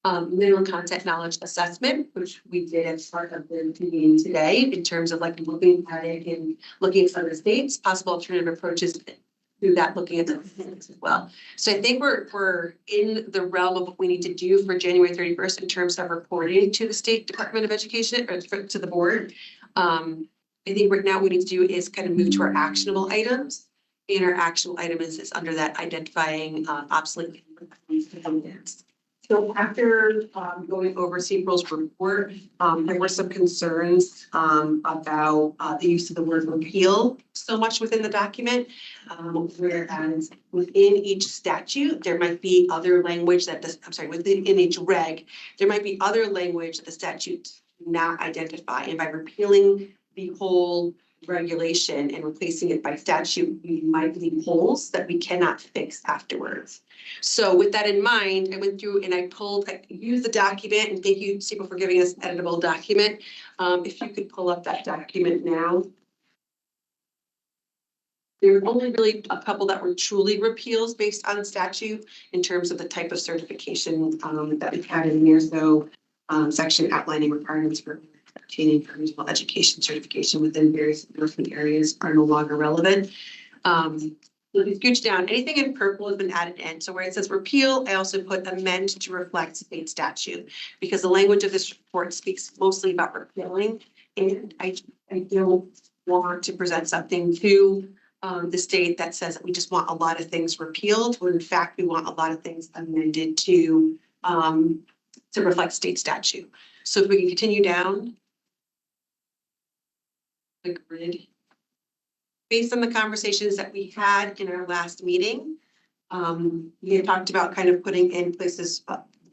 Minimum content knowledge assessment, which we did as part of the meeting today, in terms of like looking at it and looking at some of the states, possible alternative approaches through that, looking at the as well. So I think we're in the realm of what we need to do for January 31st in terms of reporting to the State Department of Education or to the board. I think right now what we need to do is kind of move to our actionable items. And our actionable item is under that identifying obsolete components. So after going over April's report, there were some concerns about the use of the word repeal so much within the document. Whereas within each statute, there might be other language that this, I'm sorry, within each reg, there might be other language that the statute does not identify. And by repealing the whole regulation and replacing it by statute, we might leave holes that we cannot fix afterwards. So with that in mind, I went through and I used the document, and thank you, Steve, for giving us editable document. If you could pull up that document now. There were only really a couple that were truly repeals based on statute in terms of the type of certification that we had in there. So section outlining requirements for obtaining reasonable education certification within various enforcement areas are no longer relevant. So if you scooch down, anything in purple has been added in. So where it says repeal, I also put amend to reflect state statute, because the language of this report speaks mostly about repealing. And I don't want to present something to the state that says that we just want a lot of things repealed, when in fact we want a lot of things amended to reflect state statute. So if we can continue down the grid. Based on the conversations that we had in our last meeting, we had talked about kind of putting in places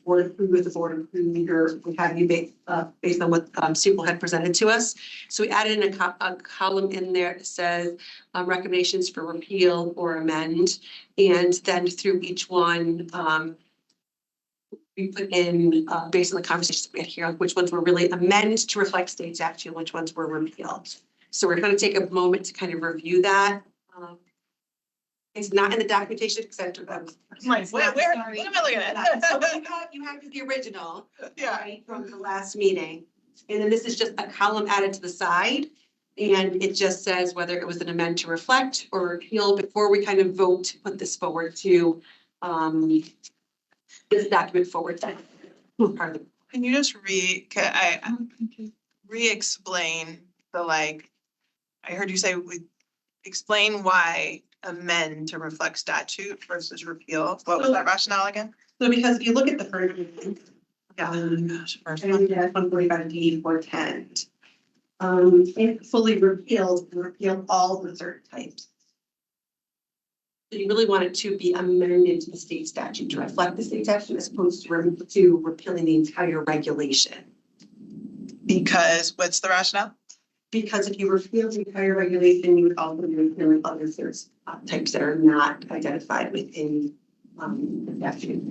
board approved with the board approved, or we have you based on what Steve had presented to us. So we added in a column in there that says recommendations for repeal or amend, and then through each one, we put in based on the conversations we had here, which ones were really amend to reflect state statute, which ones were repealed. So we're going to take a moment to kind of review that. It's not in the documentation because where am I looking at? So you have the original, Yeah. right, from the last meeting. And then this is just a column added to the side. And it just says whether it was an amend to reflect or repeal before we kind of vote to put this forward to this document forward. Part of the. Can you just re-explain the I heard you say explain why amend to reflect statute versus repeal. What was that rationale again? So because if you look at the first one, first one, 145 D 410. It fully repealed all the certain types. So you really want it to be amended to the state statute to reflect the state statute as opposed to repealing the entire regulation. Because what's the rationale? Because if you repeal the entire regulation, you would also be repealing other types that are not identified within the statute.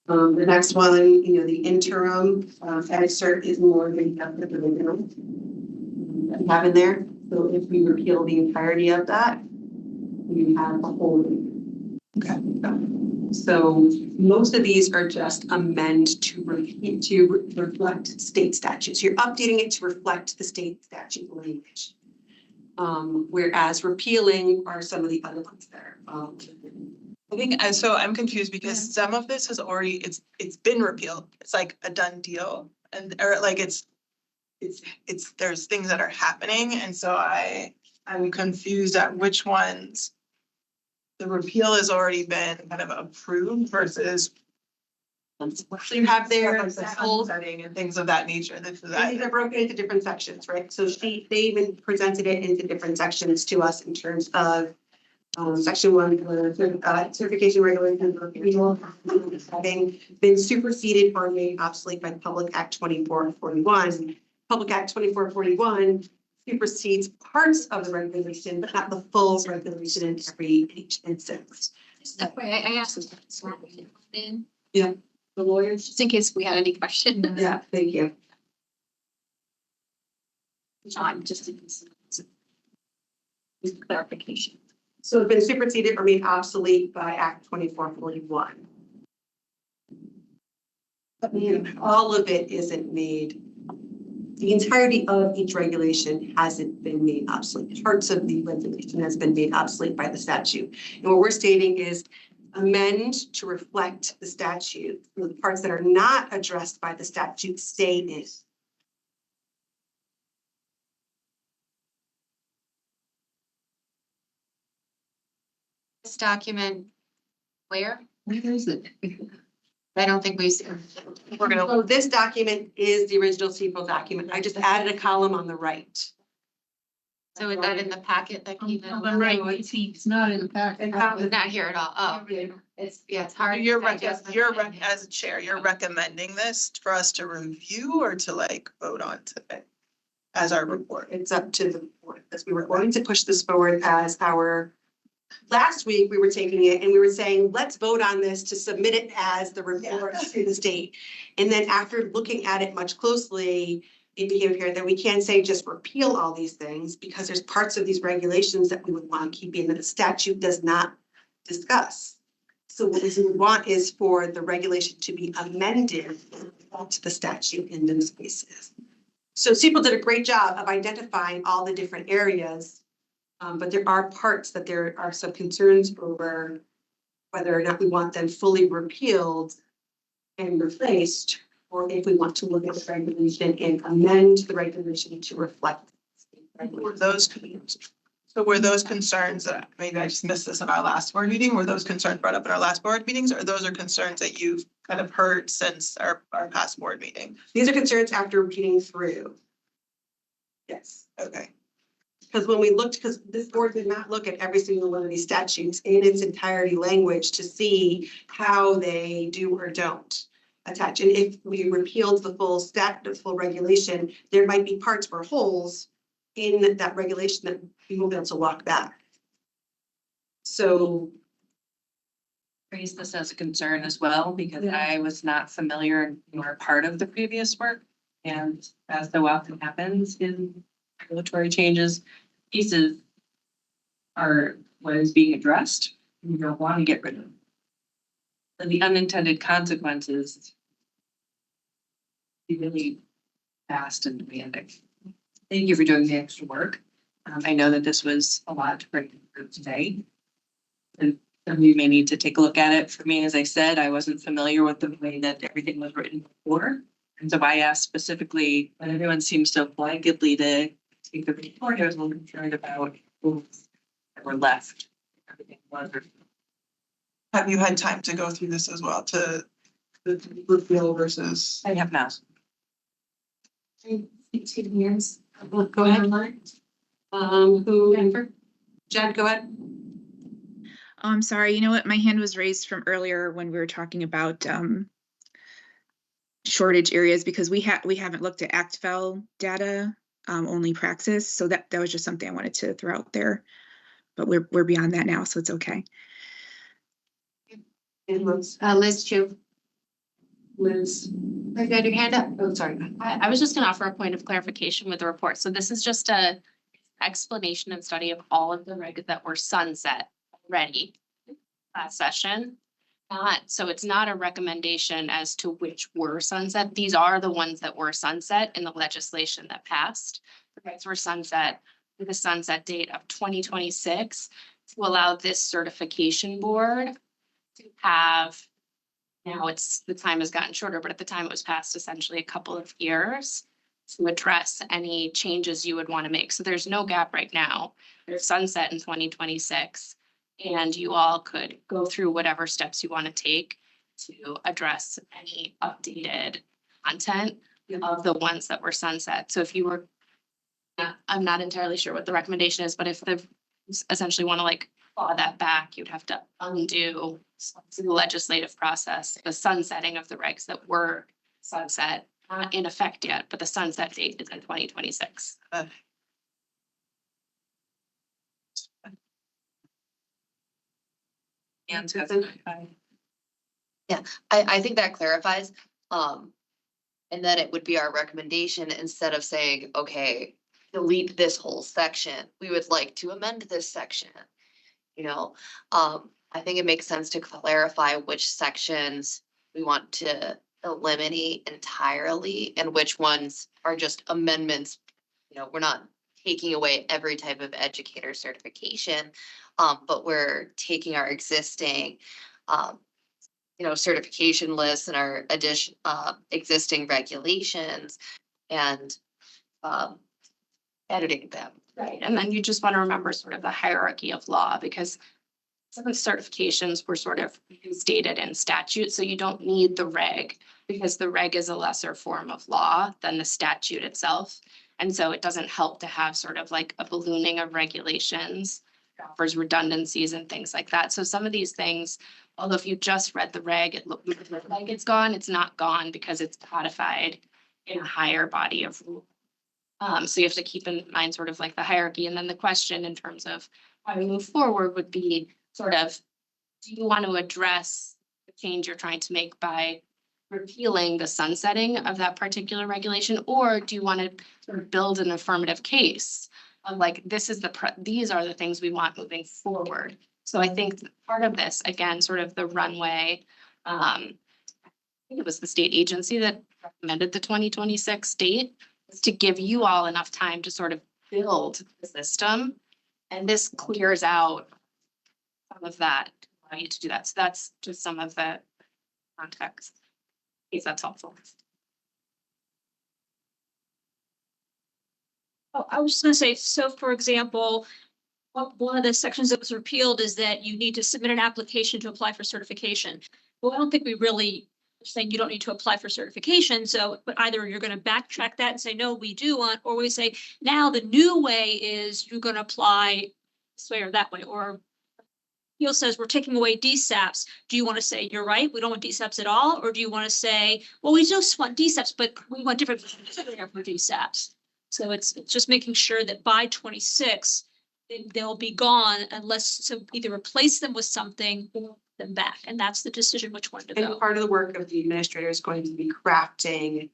The next one, the interim cert is more than the original that we have in there. So if we repeal the entirety of that, we have a whole. Okay. So most of these are just amend to reflect state statutes. You're updating it to reflect the state statute language. Whereas repealing are some of the other ones there. I think so. I'm confused because some of this has already it's been repealed. It's like a done deal, or like it's there's things that are happening, and so I'm confused at which ones the repeal has already been kind of approved versus. So you have there the whole setting and things of that nature. These are broken into different sections, right? So they even presented it into different sections to us in terms of section 1, certification regulations for people having been superseded or made obsolete by Public Act 2441. Public Act 2441 supersedes parts of the regulation, but not the full regulation in each instance. Just that way, I asked in. Yeah. The lawyers, just in case we had any questions. Yeah, thank you. Just clarification. So it's been superseded or made obsolete by Act 2441. But all of it isn't made. The entirety of each regulation hasn't been made obsolete. Parts of the regulation has been made obsolete by the statute. And what we're stating is amend to reflect the statute. The parts that are not addressed by the statute stay in. this document where? Where is it? I don't think we've seen. We're gonna, So this document is the original CPRO document. I just added a column on the right. so is that in the packet that came in? Right, it's not in the packet. It's not here at all. Oh, it's hard. You're to digest. as a chair, you're recommending this for us to review or to like vote on today as our report? It's up to the board, because we were going to push this forward as our, last week, we were taking it and we were saying, let's vote on this to submit it as the report to the state. And then after looking at it much closely, it became apparent that we can't say just repeal all these things, because there's parts of these regulations that we would want to keep in that the statute does not discuss. So what we would want is for the regulation to be amended to the statute in those cases. So CPRO did a great job of identifying all the different areas, but there are parts that there are some concerns over whether or not we want them fully repealed and replaced, or if we want to look at the regulation and amend the regulation to reflect. Were those concerns that, maybe I just missed this in our last board meeting, were those concerns brought up in our last board meetings, or those are concerns that you've kind of heard since our past board meeting? These are concerns after reading through. Yes. Okay. Because when we looked, because this board did not look at every single one of these statutes in its entirety language to see how they do or don't attach. And if we repealed the full regulation, there might be parts or holes in that regulation that we will be able to walk back. So. Raise this as a concern as well, because I was not familiar nor part of the previous work. And as so often happens in regulatory changes, pieces are what is being addressed. You don't want to get rid of them. And the unintended consequences be really fast and demanding. Thank you for doing the extra work. I know that this was a lot to bring to the group today. And some of you may need to take a look at it. For me, as I said, I wasn't familiar with the way that everything was written before. And so I asked specifically, when everyone seems so blanketly to take the report, I was a little concerned about rules that were left. Everything was. Have you had time to go through this as well, to the repeal versus? I have not. Years. Go ahead. Who? Jen, go ahead. I'm sorry, you know what? My hand was raised from earlier when we were talking about shortage areas, because we haven't looked at ActFel data, only Praxis. So that was just something I wanted to throw out there. But we're beyond that now, so it's okay. Liz Chu. Liz. You got your hand up? Oh, sorry. I was just gonna offer a point of clarification with the report. So this is just a explanation and study of all of the regs that were sunset already last session. So it's not a recommendation as to which were sunset. These are the ones that were sunset in the legislation that passed. The regs were sunset with a sunset date of 2026 to allow this certification board to have, now the time has gotten shorter, but at the time it was passed essentially a couple of years to address any changes you would want to make. So there's no gap right now. There's sunset in 2026. And you all could go through whatever steps you want to take to address any updated content of the ones that were sunset. So if you were, I'm not entirely sure what the recommendation is, but if they essentially want to like claw that back, you'd have to undo the legislative process, the sunsetting of the regs that were sunset, not in effect yet, but the sunset date is in 2026. Yeah, I think that clarifies, and then it would be our recommendation instead of saying, okay, delete this whole section. We would like to amend this section. You know, I think it makes sense to clarify which sections we want to eliminate entirely and which ones are just amendments. You know, we're not taking away every type of educator certification, but we're taking our existing, certification lists and our existing regulations and editing them. Right, and then you just want to remember sort of the hierarchy of law, because some of the certifications were sort of stated in statute, so you don't need the reg because the reg is a lesser form of law than the statute itself. And so it doesn't help to have sort of like a ballooning of regulations, offers redundancies and things like that. So some of these things, although if you just read the reg, it looked like it's gone, it's not gone because it's codified in a higher body of rule. So you have to keep in mind sort of like the hierarchy. And then the question in terms of how we move forward would be sort of, do you want to address the change you're trying to make by repealing the sunsetting of that particular regulation? Or do you want to sort of build an affirmative case of like, this is these are the things we want moving forward? So I think part of this, again, sort of the runway, I think it was the state agency that recommended the 2026 date, was to give you all enough time to sort of build the system. And this clears out some of that, allow you to do that. So that's just some of the context. If that's helpful. Oh, I was just gonna say, so for example, one of the sections that was repealed is that you need to submit an application to apply for certification. Well, I don't think we really are saying you don't need to apply for certification. So, but either you're going to backtrack that and say, no, we do want, or we say, now the new way is you're going to apply this way or that way, or Neil says we're taking away DSAPs. Do you want to say, you're right, we don't want DSAPs at all? Or do you want to say, well, we just want DSAPs, but we want different for DSAPs. So it's just making sure that by 26, they'll be gone unless, so either replace them with something or them back. And that's the decision which one to go. And part of the work of the administrator is going to be crafting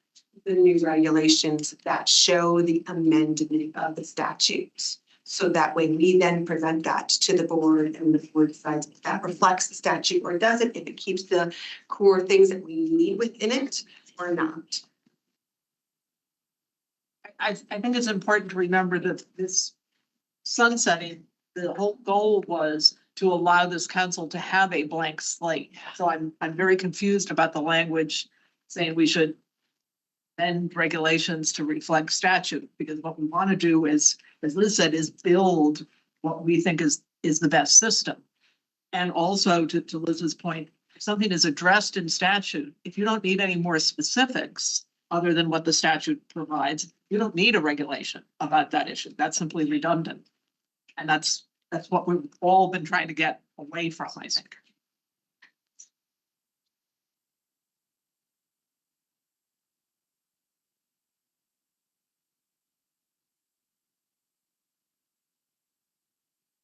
the new regulations that show the amendment of the statutes. So that way we then present that to the board and the board decides if that reflects the statute or doesn't, if it keeps the core things that we need within it or not. I think it's important to remember that this sunsetting, the whole goal was to allow this council to have a blank slate. So I'm very confused about the language saying we should amend regulations to reflect statute, because what we want to do is, as Liz said, is build what we think is the best system. And also to Liz's point, if something is addressed in statute, if you don't need any more specifics other than what the statute provides, you don't need a regulation about that issue. That's simply redundant. And that's what we've all been trying to get away from, I think.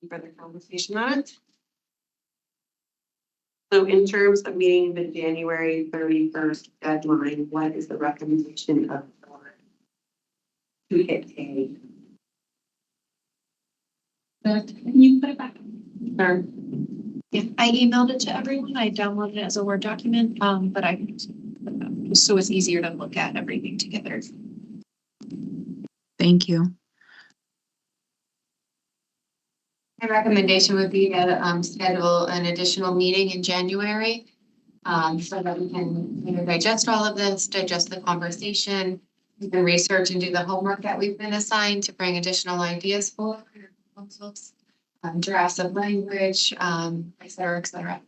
Further conversation on it. So in terms of meeting the January 31st deadline, what is the recommendation of the board to hit a? Can you put it back? Sure. Yeah, I emailed it to everyone. I downloaded it as a Word document, but so it's easier to look at everything together. Thank you. My recommendation would be to schedule an additional meeting in January. So that we can digest all of this, digest the conversation, we can research and do the homework that we've been assigned to bring additional ideas for proposals, drafts of language, et cetera, et cetera.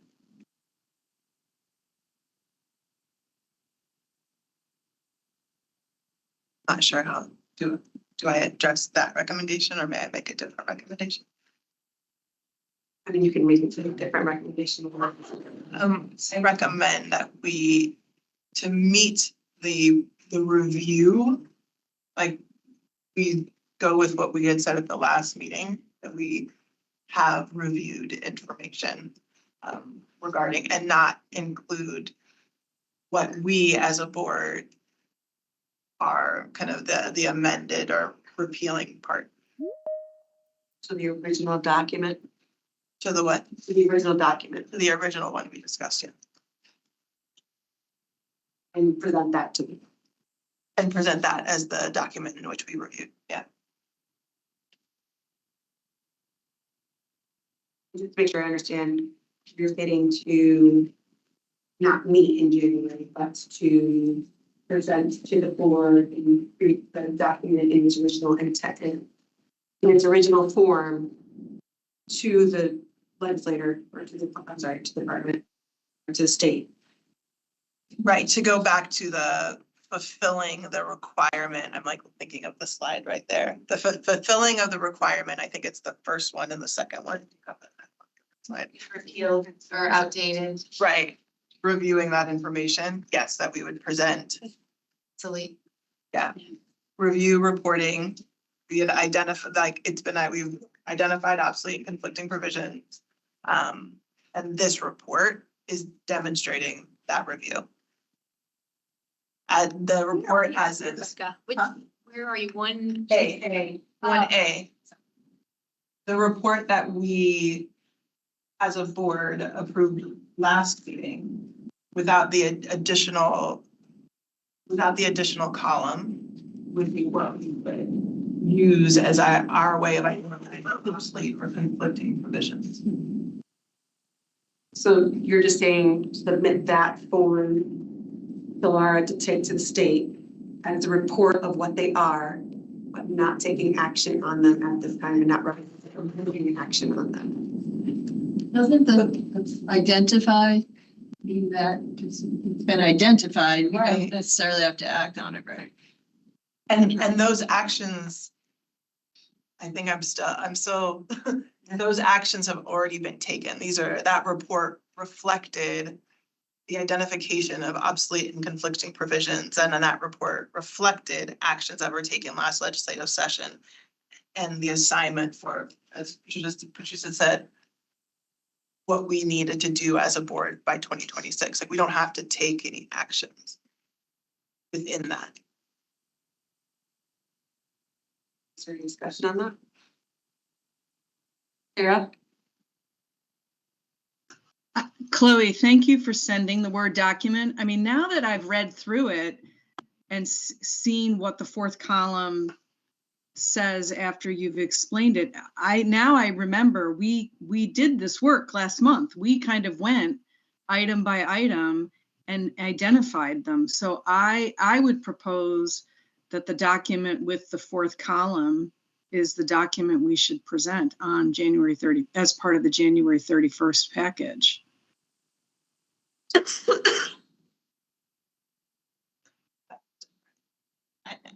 Not sure how, do I address that recommendation or may I make a different recommendation? I mean, you can make it a different recommendation. I recommend that we, to meet the review, like we go with what we had said at the last meeting, that we have reviewed information regarding and not include what we as a board are kind of the amended or repealing part. So the original document. To the what? To the original document. To the original one we discussed, yeah. And present that to me. And present that as the document in which we reviewed, yeah. Just to make sure I understand, you're getting to not meet in January, but to present to the board and treat the document in its original intent, in its original form to the legislator or to the, I'm sorry, to the department, or to the state. Right, to go back to the fulfilling the requirement, I'm like thinking of the slide right there. The fulfilling of the requirement, I think it's the first one and the second one. Slide. Repealed or outdated. Right, reviewing that information, yes, that we would present. Delete. Yeah, review reporting, we had identified, like, it's been, we've identified obsolete and conflicting provisions. And this report is demonstrating that review. The report as is. Rebecca, where are you? One A. 1A. The report that we, as a board, approved last meeting without the additional column would be what we would use as our way of identifying obsolete or conflicting provisions. So you're just saying submit that form to Laura to take to the state as a report of what they are, but not taking action on them at this time and not taking action on them. Doesn't the identify mean that it's been identified, you don't necessarily have to act on it, right? And those actions, I think those actions have already been taken. That report reflected the identification of obsolete and conflicting provisions. And then that report reflected actions that were taken last legislative session. And the assignment for, as Patricia said, what we needed to do as a board by 2026. Like, we don't have to take any actions within that. Is there any discussion on that? Sarah? Chloe, thank you for sending the Word document. I mean, now that I've read through it and seen what the fourth column says after you've explained it, I remember we did this work last month. We kind of went item by item and identified them. So I would propose that the document with the fourth column is the document we should present on January 30 as part of the January 31st package.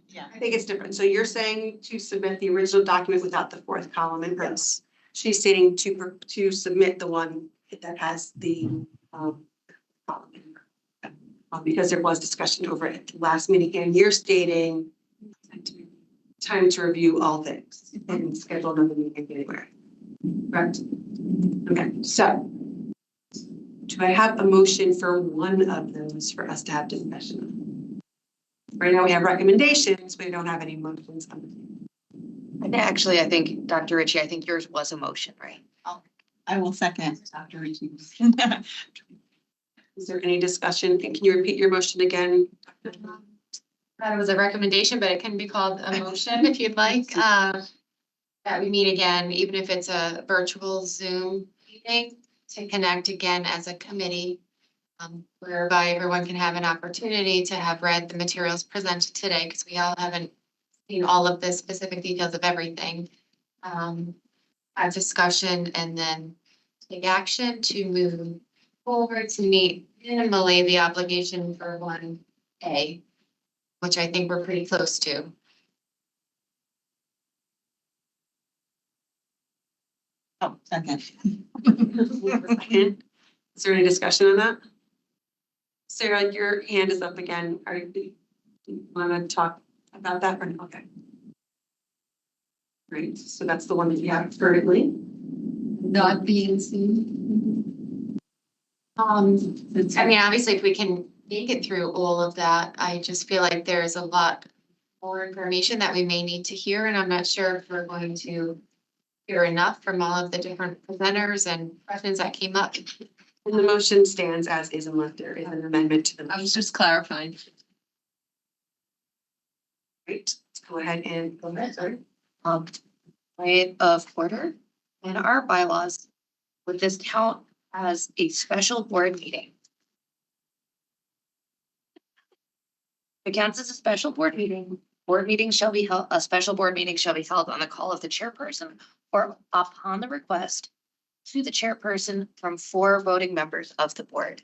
Yeah, I think it's different. So you're saying to submit the original document without the fourth column in hers. She's stating to submit the one that has the column in her. Because there was discussion over it at the last meeting, and you're stating time to review all things and schedule another meeting anywhere. Correct? Okay, so do I have a motion for one of those for us to have discussion on? Right now we have recommendations, we don't have any motions on the table. And actually, I think, Dr. Ritchie, I think yours was a motion, right? I will second Dr. Ritchie's. Is there any discussion? Can you repeat your motion again? That was a recommendation, but it can be called a motion if you'd like. That we meet again, even if it's a virtual Zoom meeting, to connect again as a committee, whereby everyone can have an opportunity to have read the materials presented today, because we all haven't seen all of the specific details of everything. Have discussion and then take action to move forward to meet minimally the obligation for 1A, which I think we're pretty close to. Oh, second. Is there any discussion on that? Sarah, your hand is up again. Do you want to talk about that or no? Okay. Great. So that's the one that you have currently. Not being seen. I mean, obviously, if we can make it through all of that, I just feel like there's a lot more information that we may need to hear, and I'm not sure if we're going to hear enough from all of the different presenters and questions that came up. And the motion stands as is unless there is an amendment to the motion. I was just clarifying. Great. Let's go ahead and go ahead. Sorry. Way of order in our bylaws, would this count as a special board meeting? If it counts as a special board meeting, a special board meeting shall be held on the call of the chairperson or upon the request to the chairperson from 4 voting members of the board.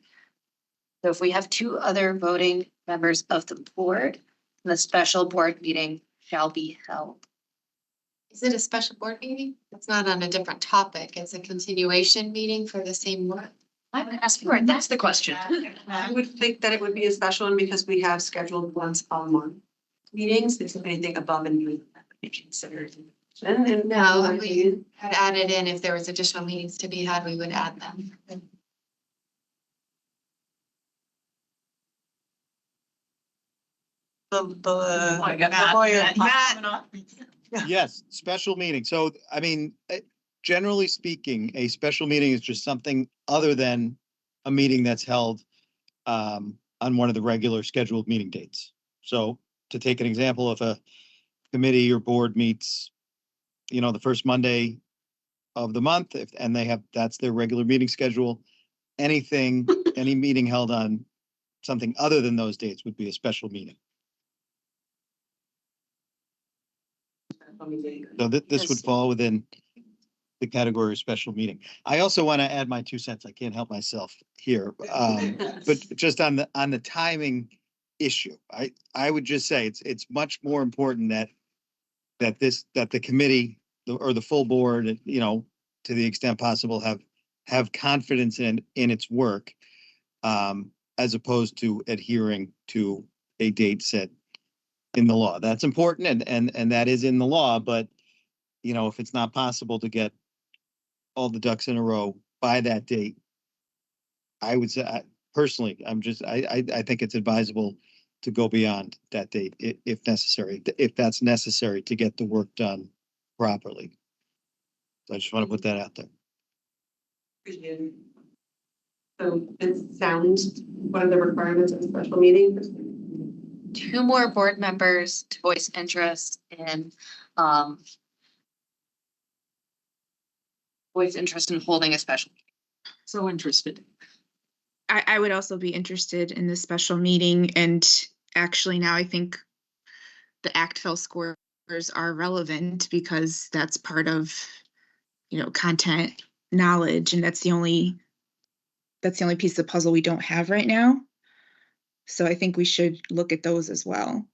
So if we have 2 other voting members of the board, the special board meeting shall be held. Is it a special board meeting? It's not on a different topic. It's a continuation meeting for the same one. I would ask for it. That's the question. I would think that it would be a special one because we have scheduled once a month meetings. If anything above and beyond that would be considered. And No, we had added in, if there was additional meetings to be had, we would add them. Yes, special meeting. So, I mean, generally speaking, a special meeting is just something other than a meeting that's held on one of the regular scheduled meeting dates. So to take an example, if a committee or board meets, the first Monday of the month, and that's their regular meeting schedule, any meeting held on something other than those dates would be a special meeting. So this would fall within the category of special meeting. I also want to add my 2 cents. I can't help myself here. But just on the timing issue, I would just say it's much more important that the committee or the full board, to the extent possible, have confidence in its work, as opposed to adhering to a date set in the law. That's important, and that is in the law, but if it's not possible to get all the ducks in a row by that date, I would say, personally, I think it's advisable to go beyond that date if necessary, if that's necessary to get the work done properly. So I just want to put that out there. So it sounds one of the requirements of a special meeting. 2 more board members to voice interest in holding a special. So interested. I would also be interested in this special meeting, and actually now I think the ACTFL scores are relevant because that's part of, content knowledge, and that's the only piece of the puzzle we don't have right now. So I think we should look at those as well.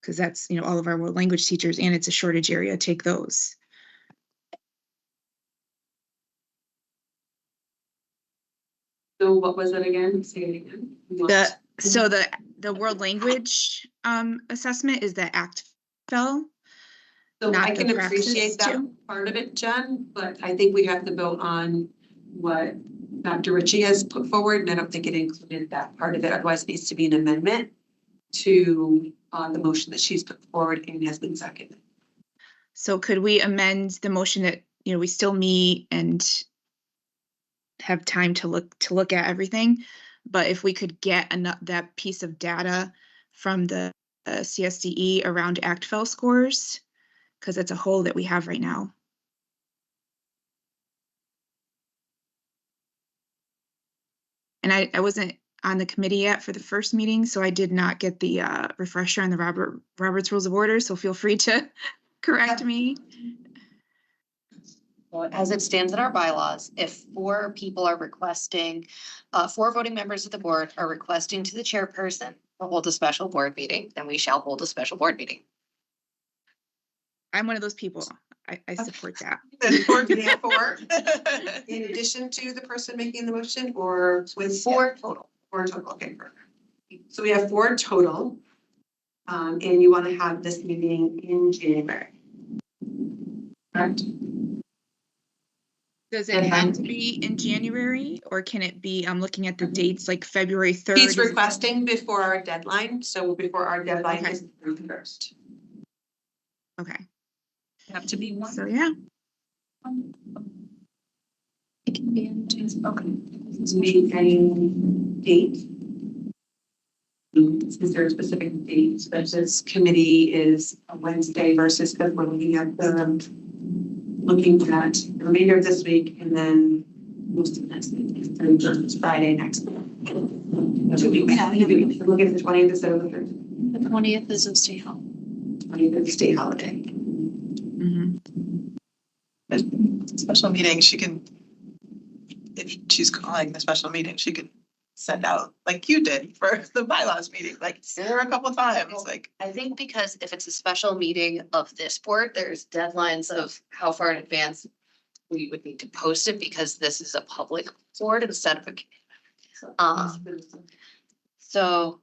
Because that's, all of our world language teachers, and it's a shortage area, take those. So what was it again? Say it again. The world language assessment is the ACTFL. So not I can the praxis appreciate that too. part of it, Jen, but I think we have to vote on what Dr. Ritchie has put forward, and I don't think it included that part of it. Otherwise, it needs to be an amendment to the motion that she's put forward and has been seconded. So could we amend the motion that, we still meet and have time to look at everything, but if we could get that piece of data from the CSDE around ACTFL scores, because it's a hole that we have right now. And I wasn't on the committee yet for the first meeting, so I did not get the refresher on the Robert's Rules of Order, so feel free to correct me. Well, as it stands in our bylaws, if 4 people are requesting, 4 voting members of the board are requesting to the chairperson to hold a special board meeting, then we shall hold a special board meeting. I'm one of those people. I support that. In addition to the person making the motion, or with 4 total? 4 total, okay, perfect. So we have 4 total. And you want to have this meeting in January. Correct? Does it have to be in January, or can it be, I'm looking at the dates, like February 3rd? He's requesting before our deadline, so before our deadline is the 1st. Okay. Have to be one. So, yeah. It can be in January. Okay. Meeting any date? Is there a specific date that this committee is a Wednesday versus that we're looking at the remainder of this week and then most of next week, and Friday next week. 2 weeks. Look at the 20th instead of the 3rd. The 20th is a state holiday. 20th is a state holiday. Mm-hmm. But special meeting, she can, if she's calling the special meeting, she could send out like you did for the bylaws meeting, like there a couple times, like. I think because if it's a special meeting of this board, there's deadlines of how far in advance we would need to post it because this is a public board instead of a. So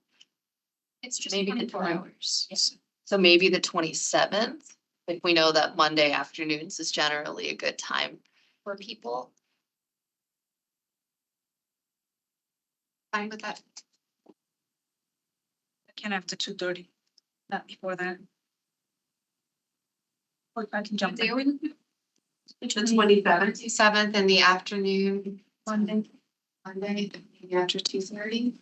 It's just maybe the 24 hours. Yes. So maybe the 27th, if we know that Monday afternoons is generally a good time for people. Fine with that? I can after 2:30, not before that. Or I can jump. The 27th. 27th in the afternoon. Monday, maybe after 2:30.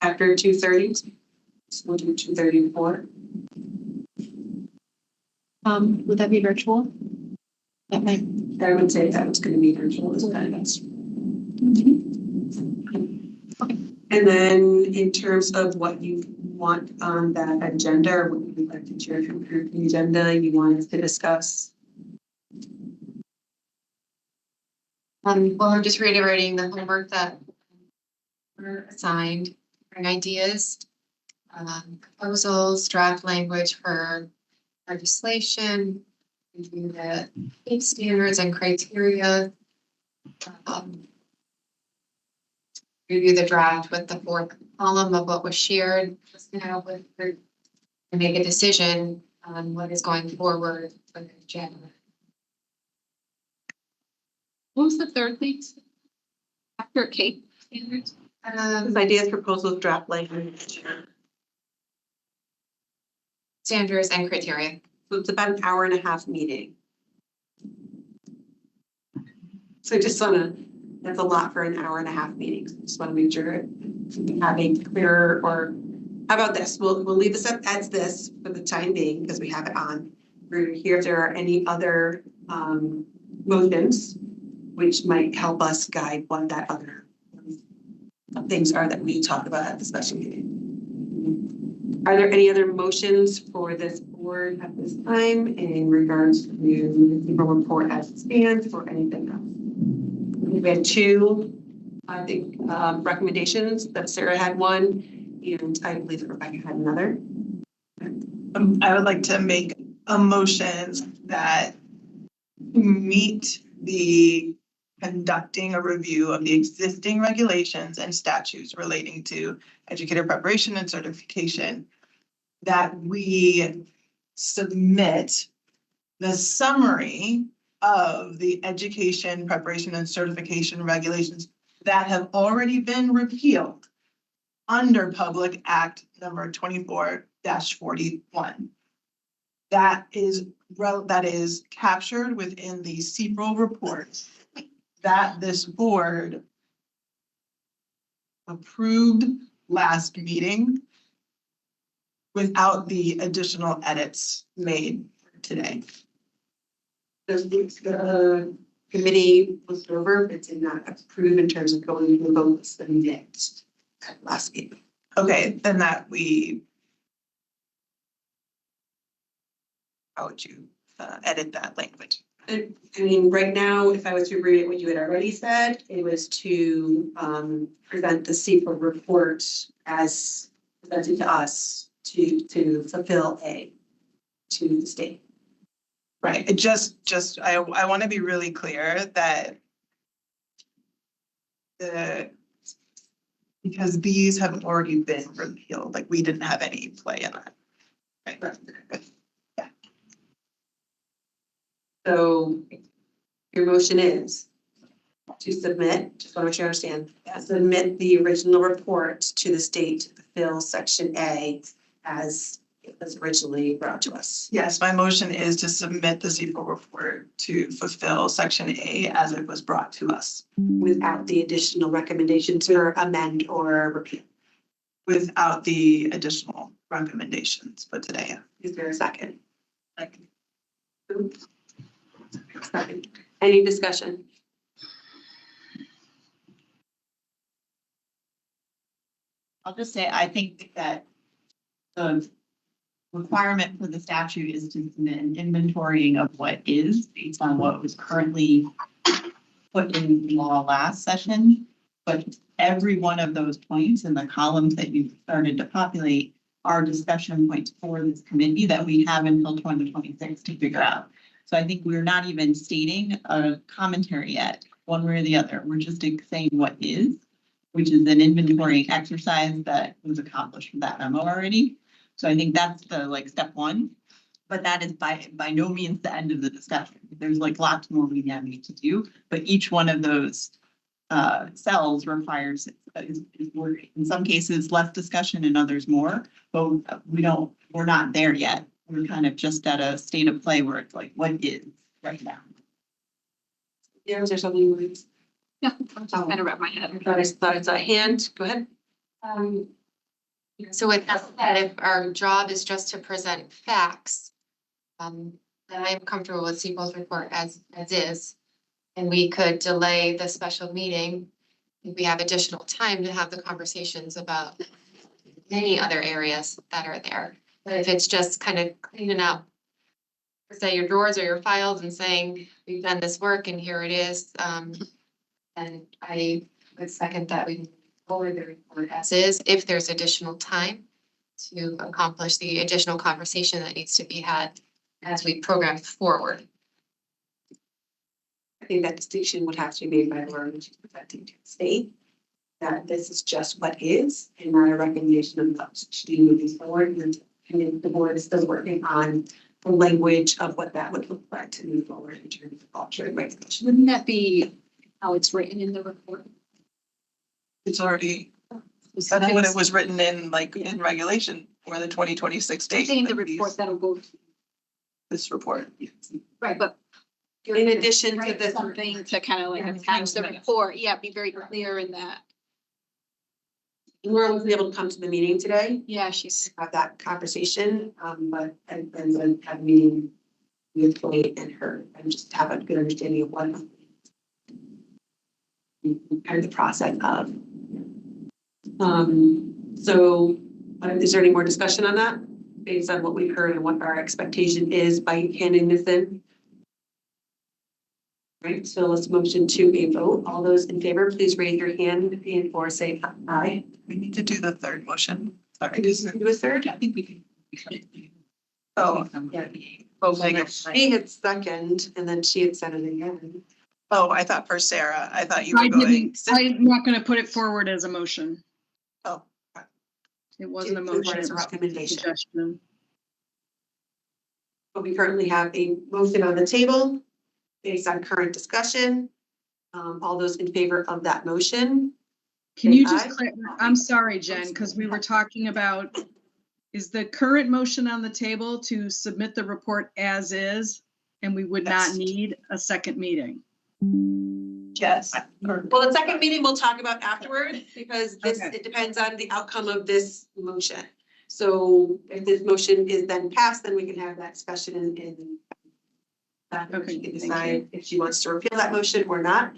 After 2:30. So we'll do 2:30 to 4. Would that be virtual? That might. I would say that was gonna be virtual as well. And then in terms of what you want on that agenda, or what you'd like to share from the agenda you want us to discuss? Well, I'm just reiterating the homework that were assigned, bring ideas, proposals, draft language for legislation, review the state standards and criteria. Review the draft with the fourth column of what was shared just now with, and make a decision on what is going forward for the agenda. What was the third thing? After Kate standards? Ideas, proposals, draft language. Standards and criteria. So it's about an hour and a half meeting. So just wanna, that's a lot for an hour and a half meeting. Just wanna make sure having clearer, or how about this? We'll leave this up as this for the time being because we have it on. We're here if there are any other motions which might help us guide what that other things are that we talk about at the special meeting. Are there any other motions for this board at this time in regards to the report as it stands or anything else? We had two, I think, recommendations that Sarah had one, and I believe that Rebecca had another. I would like to make a motion that meet the conducting a review of the existing regulations and statutes relating to educator preparation and certification, that we submit the summary of the education preparation and certification regulations that have already been repealed under Public Act number 24-41. That is captured within the CPRO report that this board approved last meeting without the additional edits made today. The committee was over, it did not approve in terms of going to the votes that we did at last meeting. Okay, then that we. How would you edit that language? I mean, right now, if I was to read what you had already said, it was to present the CPRO report as presented to us to fulfill to the state. Right, it I want to be really clear that because these have already been repealed, like we didn't have any play in that. Right. Yeah. So your motion is to submit, just want to make sure you understand, submit the original report to the state to fulfill section A as it was originally brought to us. Yes, my motion is to submit the CPRO report to fulfill section A as it was brought to us. Without the additional recommendations or amend or repeal. Without the additional recommendations, but today. Is there a second? Second. Any discussion? I'll just say, I think that the requirement for the statute is to submit an inventorying of what is based on what was currently put in law last session. But every one of those points in the columns that you started to populate are discussion points for this committee that we have until 2026 to figure out. So I think we're not even stating a commentary yet, one way or the other. We're just saying what is, which is an inventory exercise that was accomplished with that memo already. So I think that's the like step one, but that is by no means the end of the discussion. There's like lots more we now need to do, but each one of those cells requires is in some cases less discussion and others more, but we're not there yet. We're kind of just at a state of play where it's like, what is right now? Yeah, is there something you would? Yeah, I'm just kind of wrap my head. I thought it's a hand. Go ahead. So with that said, if our job is just to present facts, then I'm comfortable with Sequel's report as is. And we could delay the special meeting if we have additional time to have the conversations about many other areas that are there. But if it's just kind of cleaning up, say your drawers or your files and saying, we've done this work and here it is, and I would second that we forward the report as is, if there's additional time to accomplish the additional conversation that needs to be had as we program forward. I think that distinction would have to be made by Laura when she's presenting to the state, that this is just what is and not a recommendation of what should be moving forward. And the board is still working on the language of what that would look like to move forward in terms of culture and regulation. Wouldn't that be how it's written in the report? It's already, that's what it was written in, like, in regulation for the 2026 date. Saying the report that'll go, This report. right, but In addition to this, something to kind of like attach the report, yeah, be very clear in that. Laura wasn't able to come to the meeting today, Yeah, she's. have that conversation, but I've been had a meeting with Kate and her and just have a good understanding of what kind of the process of. So is there any more discussion on that based on what we've heard and what our expectation is by handing this in? Right, so let's motion to a vote. All those in favor, please raise your hand and or say aye. We need to do the third motion. Sorry. Do a third? I think we can. Oh, Yeah. oh, Megan. She had second and then she had said it again. Oh, I thought for Sarah, I thought you I were going. didn't, I'm not gonna put it forward as a motion. Oh. It wasn't a It was motion, a it was a recommendation. suggestion. But we currently have a motion on the table based on current discussion. All those in favor of that motion? Can you Say just, aye. I'm sorry, Jen, because we were talking about, is the current motion on the table to submit the report as is? And we would not Yes. need a second meeting? Yes. Well, the second meeting we'll talk about afterward because this, Okay. it depends on the outcome of this motion. So if this motion is then passed, then we can have that discussion in that Okay, she can thank decide if she wants to repeal that motion or not.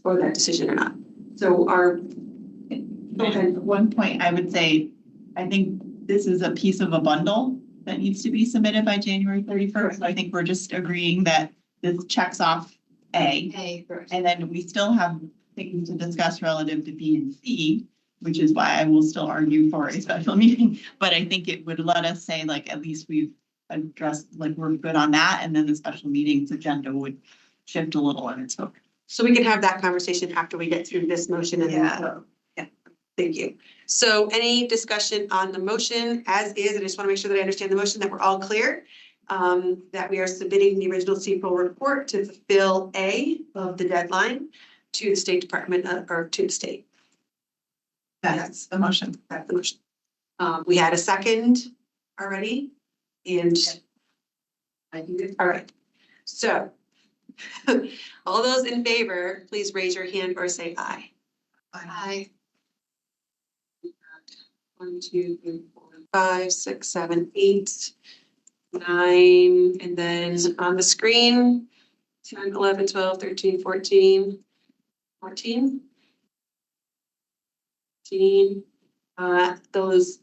Or that decision or not. So our. Go ahead. One point I would say, I think this is a piece of a bundle that needs to be submitted by January 31st. So I think we're just agreeing that this checks off A. Hey, And then we still have things to discuss relative to B and C, which is why I will still argue for a special meeting. But I think it would let us say, like, at least we've addressed, like, we're good on that. And then the special meetings agenda would shift a little on its own. So we can have that conversation after we get through this motion and then. Yeah, thank you. So any discussion on the motion as is, I just want to make sure that I understand the motion, that we're all clear. That we are submitting the original CPRO report to fulfill A of the deadline to the State Department or to the state. That's the motion. That's the motion. We had a second already and I think it's all right. So all those in favor, please raise your hand or say aye. Aye. 1, 2, 3, 4, 5, 6, 7, 8, 9, and then on the screen, 10, 11, 12, 13, 14, 14. Jean, those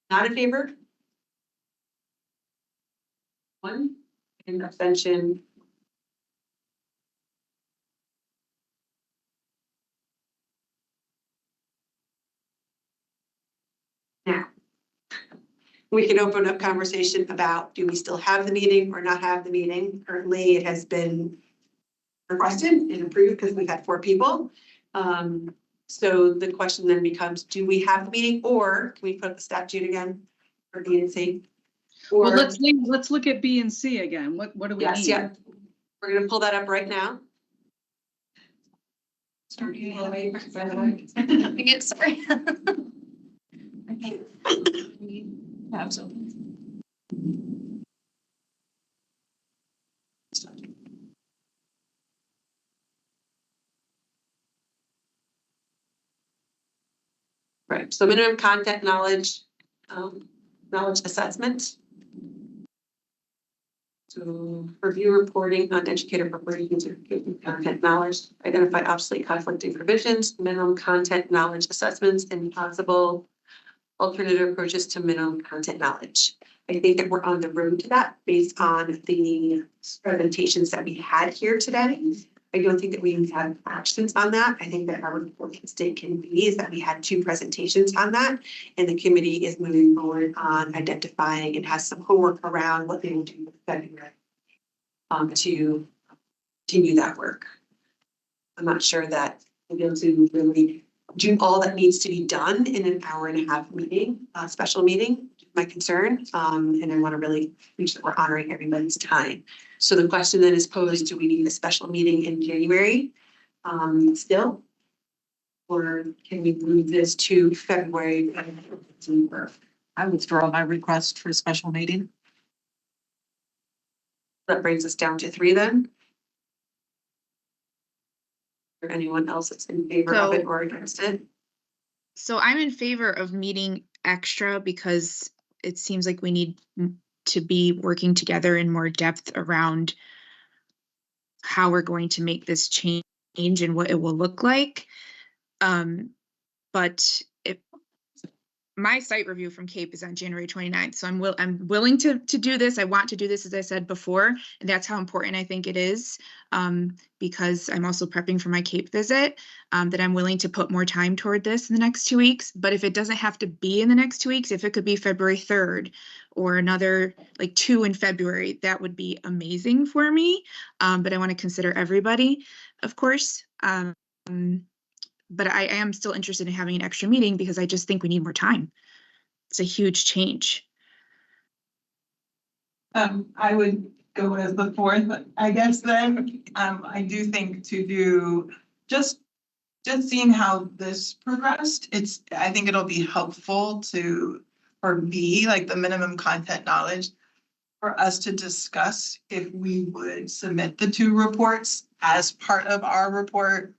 not in favor? One, and abstention. Now, we can open up conversation about, do we still have the meeting or not have the meeting? Currently, it has been requested and approved because we've had 4 people. So the question then becomes, do we have the meeting, or can we put up the statute again for B and C? Or, Well, let's look at B and C again. What do we yes, need? yeah, we're gonna pull that up right now. Sorry. Okay. Have some. Right, so minimum content knowledge, knowledge assessment. So review reporting on educator preparations or content knowledge, identify obsolete conflicting provisions, minimum content knowledge assessments, and possible alternative approaches to minimum content knowledge. I think that we're on the road to that based on the presentations that we had here today. I don't think that we have actions on that. I think that our report mistake can be is that we had 2 presentations on that, and the committee is moving forward on identifying and has some homework around what they will do in February to continue that work. I'm not sure that we'll be able to really do all that needs to be done in an hour-and-a-half meeting, special meeting, my concern. And I want to really make sure that we're honoring everybody's time. So the question then is posed, do we need a special meeting in January still? Or can we move this to February? I withdraw my request for a special meeting. That brings us down to 3 then. Or anyone else that's in favor of it or against it? So I'm in favor of meeting extra because it seems like we need to be working together in more depth around how we're going to make this change and what it will look like. But my site review from CAPE is on January 29th. So I'm willing to do this. I want to do this, as I said before, and that's how important I think it is, because I'm also prepping for my CAPE visit, that I'm willing to put more time toward this in the next 2 weeks. But if it doesn't have to be in the next 2 weeks, if it could be February 3rd or another like 2 in February, that would be amazing for me. But I want to consider everybody, of course. But I am still interested in having an extra meeting because I just think we need more time. It's a huge change. I would go as the 4th, I guess then. I do think to do just seeing how this progressed, I think it'll be helpful for B, like the minimum content knowledge, for us to discuss if we would submit the 2 reports as part of our report.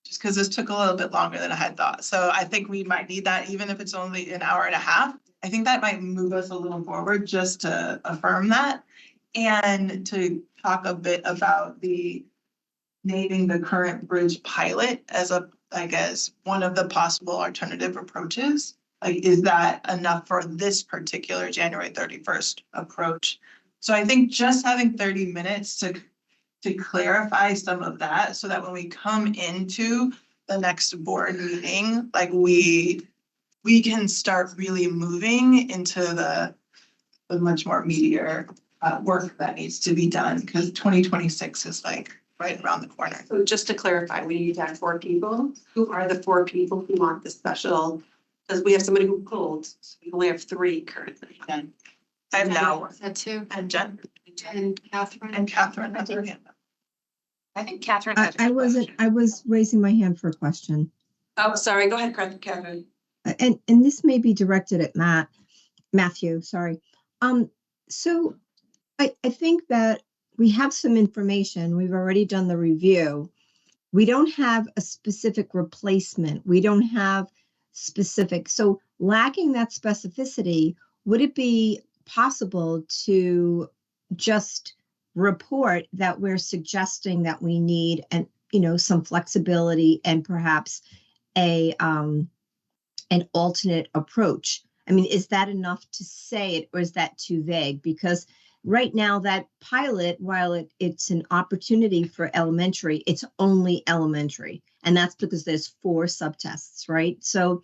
Just because this took a little bit longer than I had thought. So I think we might need that, even if it's only an hour and a half. I think that might move us a little forward just to affirm that. And to talk a bit about naming the current bridge pilot as one of the possible alternative approaches. Like, is that enough for this particular January 31st approach? So I think just having 30 minutes to clarify some of that so that when we come into the next board meeting, like we can start really moving into the much more meatier work that needs to be done, because 2026 is like right around the corner. So just to clarify, we need to have 4 people. Who are the 4 people who want the special? Because we have somebody who pulled, so we only have 3 currently. And I have now. That too. And Jen. And Catherine. And Catherine has her hand up. I think Catherine. I was raising my hand for a question. Oh, sorry. Go ahead, Catherine. And this may be directed at Matthew, sorry. So I think that we have some information. We've already done the review. We don't have a specific replacement. We don't have specific. So lacking that specificity, would it be possible to just report that we're suggesting that we need some flexibility and perhaps a an alternate approach. I mean, is that enough to say it, or is that too vague? Because right now that pilot, while it's an opportunity for elementary, it's only elementary. And that's because there's 4 subtests, right? So,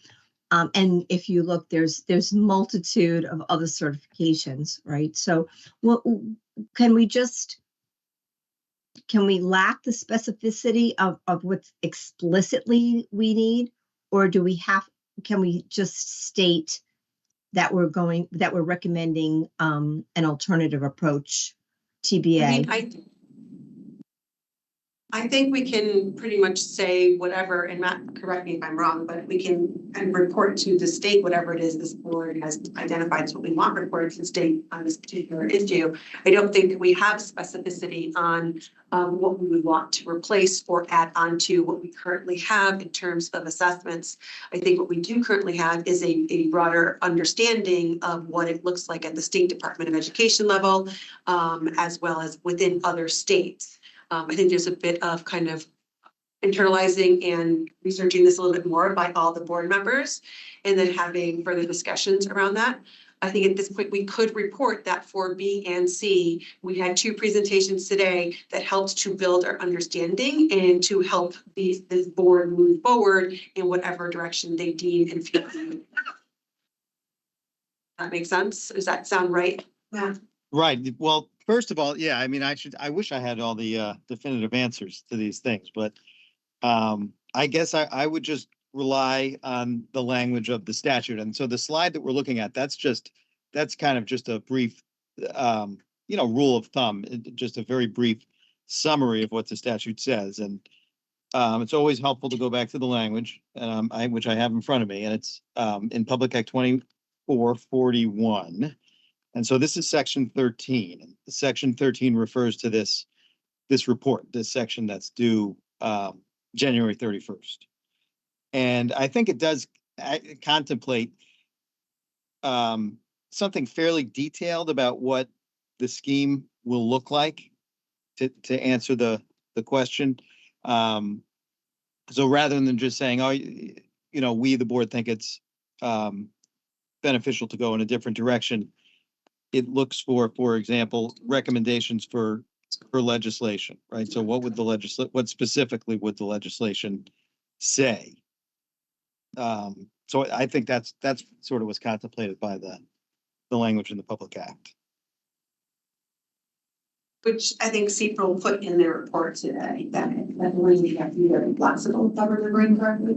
and if you look, there's multitude of other certifications, right? So what can we lack the specificity of what explicitly we need? Or can we just state that we're recommending an alternative approach, TBA? I think we can pretty much say whatever, and Matt, correct me if I'm wrong, but we can report to the state whatever it is this board has identified as what we want reported to the state on this particular issue. I don't think that we have specificity on what we would want to replace or add on to what we currently have in terms of assessments. I think what we do currently have is a broader understanding of what it looks like at the State Department of Education level, as well as within other states. I think there's a bit of kind of internalizing and researching this a little bit more by all the board members and then having further discussions around that. I think at this point, we could report that for B and C, we had 2 presentations today that helped to build our understanding and to help this board move forward in whatever direction they deem and feel. That makes sense? Does that sound right? Yeah. Right. Well, first of all, yeah, I mean, I wish I had all the definitive answers to these things, but I guess I would just rely on the language of the statute. And so the slide that we're looking at, that's kind of just a brief, rule of thumb, just a very brief summary of what the statute says. And it's always helpful to go back to the language, which I have in front of me, and it's in Public Act 2441. And so this is section 13. Section 13 refers to this report, this section that's due January 31st. And I think it does contemplate something fairly detailed about what the scheme will look like to answer the question. So rather than just saying, we, the board, think it's beneficial to go in a different direction, it looks for example, recommendations for legislation, right? So what specifically would the legislation say? So I think that's sort of what's contemplated by the language in the Public Act. Which I think CPRO put in their report today, that we have to be very flexible, if I remember correctly.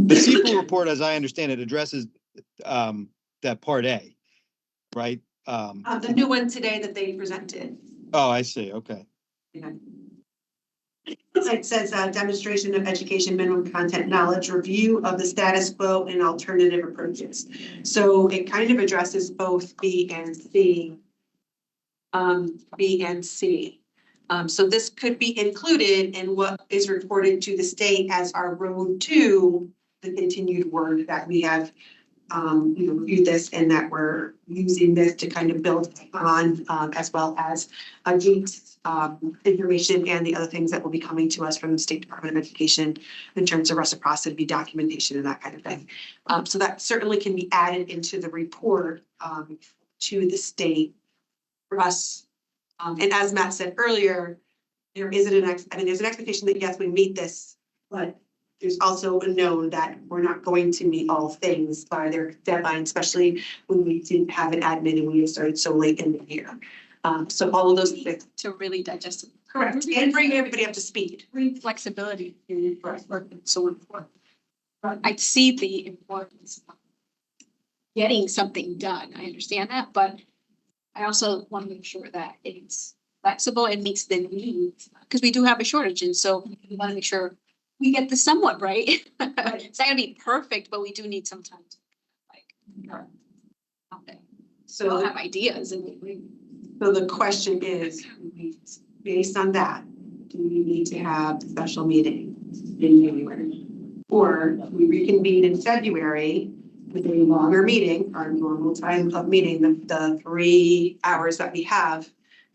The CPRO report, as I understand it, addresses that part A. Right? The new one today that they presented. Oh, I see. Okay. Yeah. It says demonstration of education minimum content knowledge, review of the status quo and alternative approaches. So it kind of addresses both B and C. So this could be included in what is reported to the state as our road to the continued work that we have reviewed this and that we're using this to kind of build on, as well as Jean's information and the other things that will be coming to us from the State Department of Education in terms of reciprocity, documentation, and that kind of thing. So that certainly can be added into the report to the state for us. And as Matt said earlier, there's an expectation that yes, we meet this, but there's also a known that we're not going to meet all things by their deadline, especially when we didn't have an admin and we started so late in the year. So all of those things. To really digest it. Correct. And bring everybody up to speed. Bring flexibility in work and so important. I see the importance of getting something done. I understand that, but I also want to make sure that it's flexible and meets the needs because we do have a shortage. And so we want to make sure we get this somewhat right. It's not gonna be perfect, but we do need some time to So we'll have ideas and so the question is, based on that, do we need to have a special meeting in January? Or we reconvene in February with a longer meeting, our normal time of meeting, the 3 hours that we have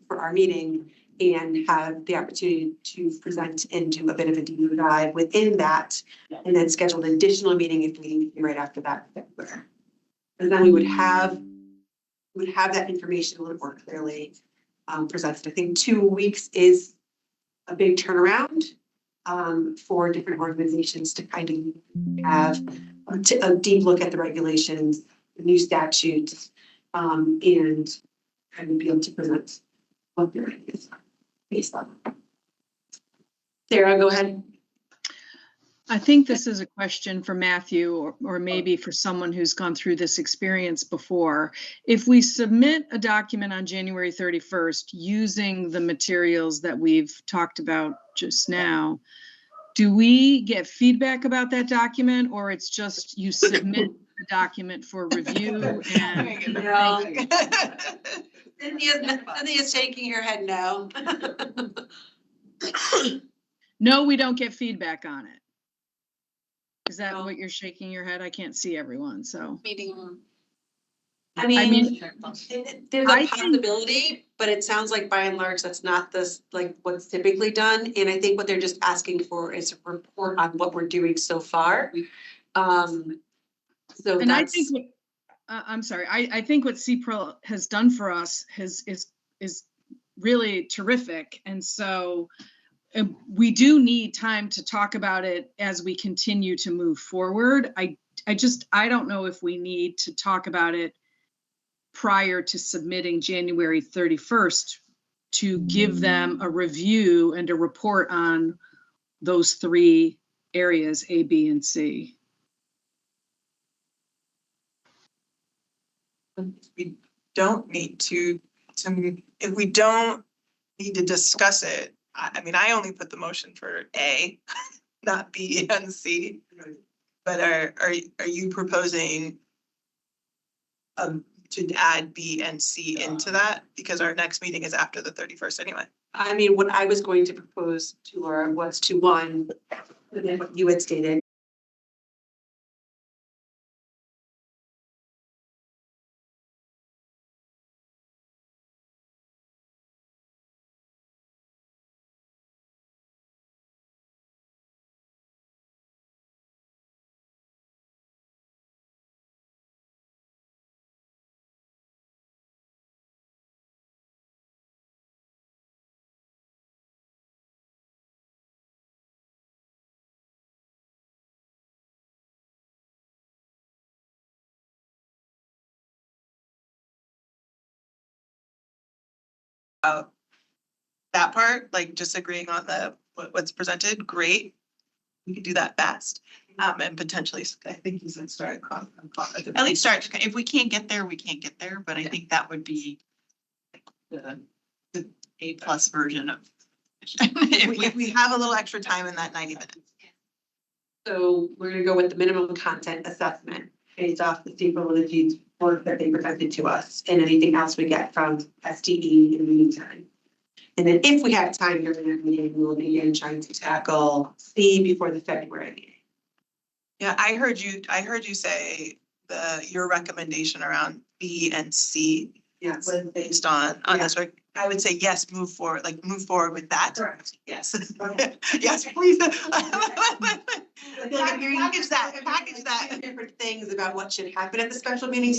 for our meeting, and have the opportunity to present and do a bit of a deeper dive within that. And then schedule an additional meeting if we need to right after that. And then we would have that information a little more clearly presented. I think 2 weeks is a big turnaround for different organizations to kind of have a deep look at the regulations, the new statutes, and kind of be able to present what their ideas are based on. Sarah, go ahead. I think this is a question for Matthew or maybe for someone who's gone through this experience before. If we submit a document on January 31st using the materials that we've talked about just now, do we get feedback about that document, or it's just you submit the document for review and No. Cynthia's shaking her head no. no, we don't get feedback on it? Is that what you're shaking your head? I can't see everyone, so. Meeting. I mean, there's a possibility, but it sounds like by and large, that's not what's typically done. And I think what they're just asking for is a report on what we're doing so far. So and I think, I'm sorry, I think what CPRL has done for us is really terrific. And so we do need time to talk about it as we continue to move forward. I don't know if we need to talk about it prior to submitting January 31st to give them a review and a report on those 3 areas, A, B, and C. We don't need to, if we don't need to discuss it, I mean, I only put the motion for A, not B and C. But are you proposing to add B and C into that? Because our next meeting is after the 31st anyway. I mean, what I was going to propose to Laura was to what you had stated. That part, like just agreeing on what's presented, great. We can do that fast. And potentially, I think you said start. At least start, if we can't get there, we can't get there, but I think that would be the A+ version of. If we have a little extra time in that 90 minutes. So we're gonna go with the minimum content assessment based off the CPRL work that they presented to us and anything else we get from SDE in the meantime. And then if we have time during that meeting, we will begin trying to tackle C before the February meeting. Yeah, I heard you say your recommendation around B and C. Yeah, was based on this work. I would say yes, move forward with that. Correct. Yes. Yes, please. Package that. Different things about what should happen at the special meeting.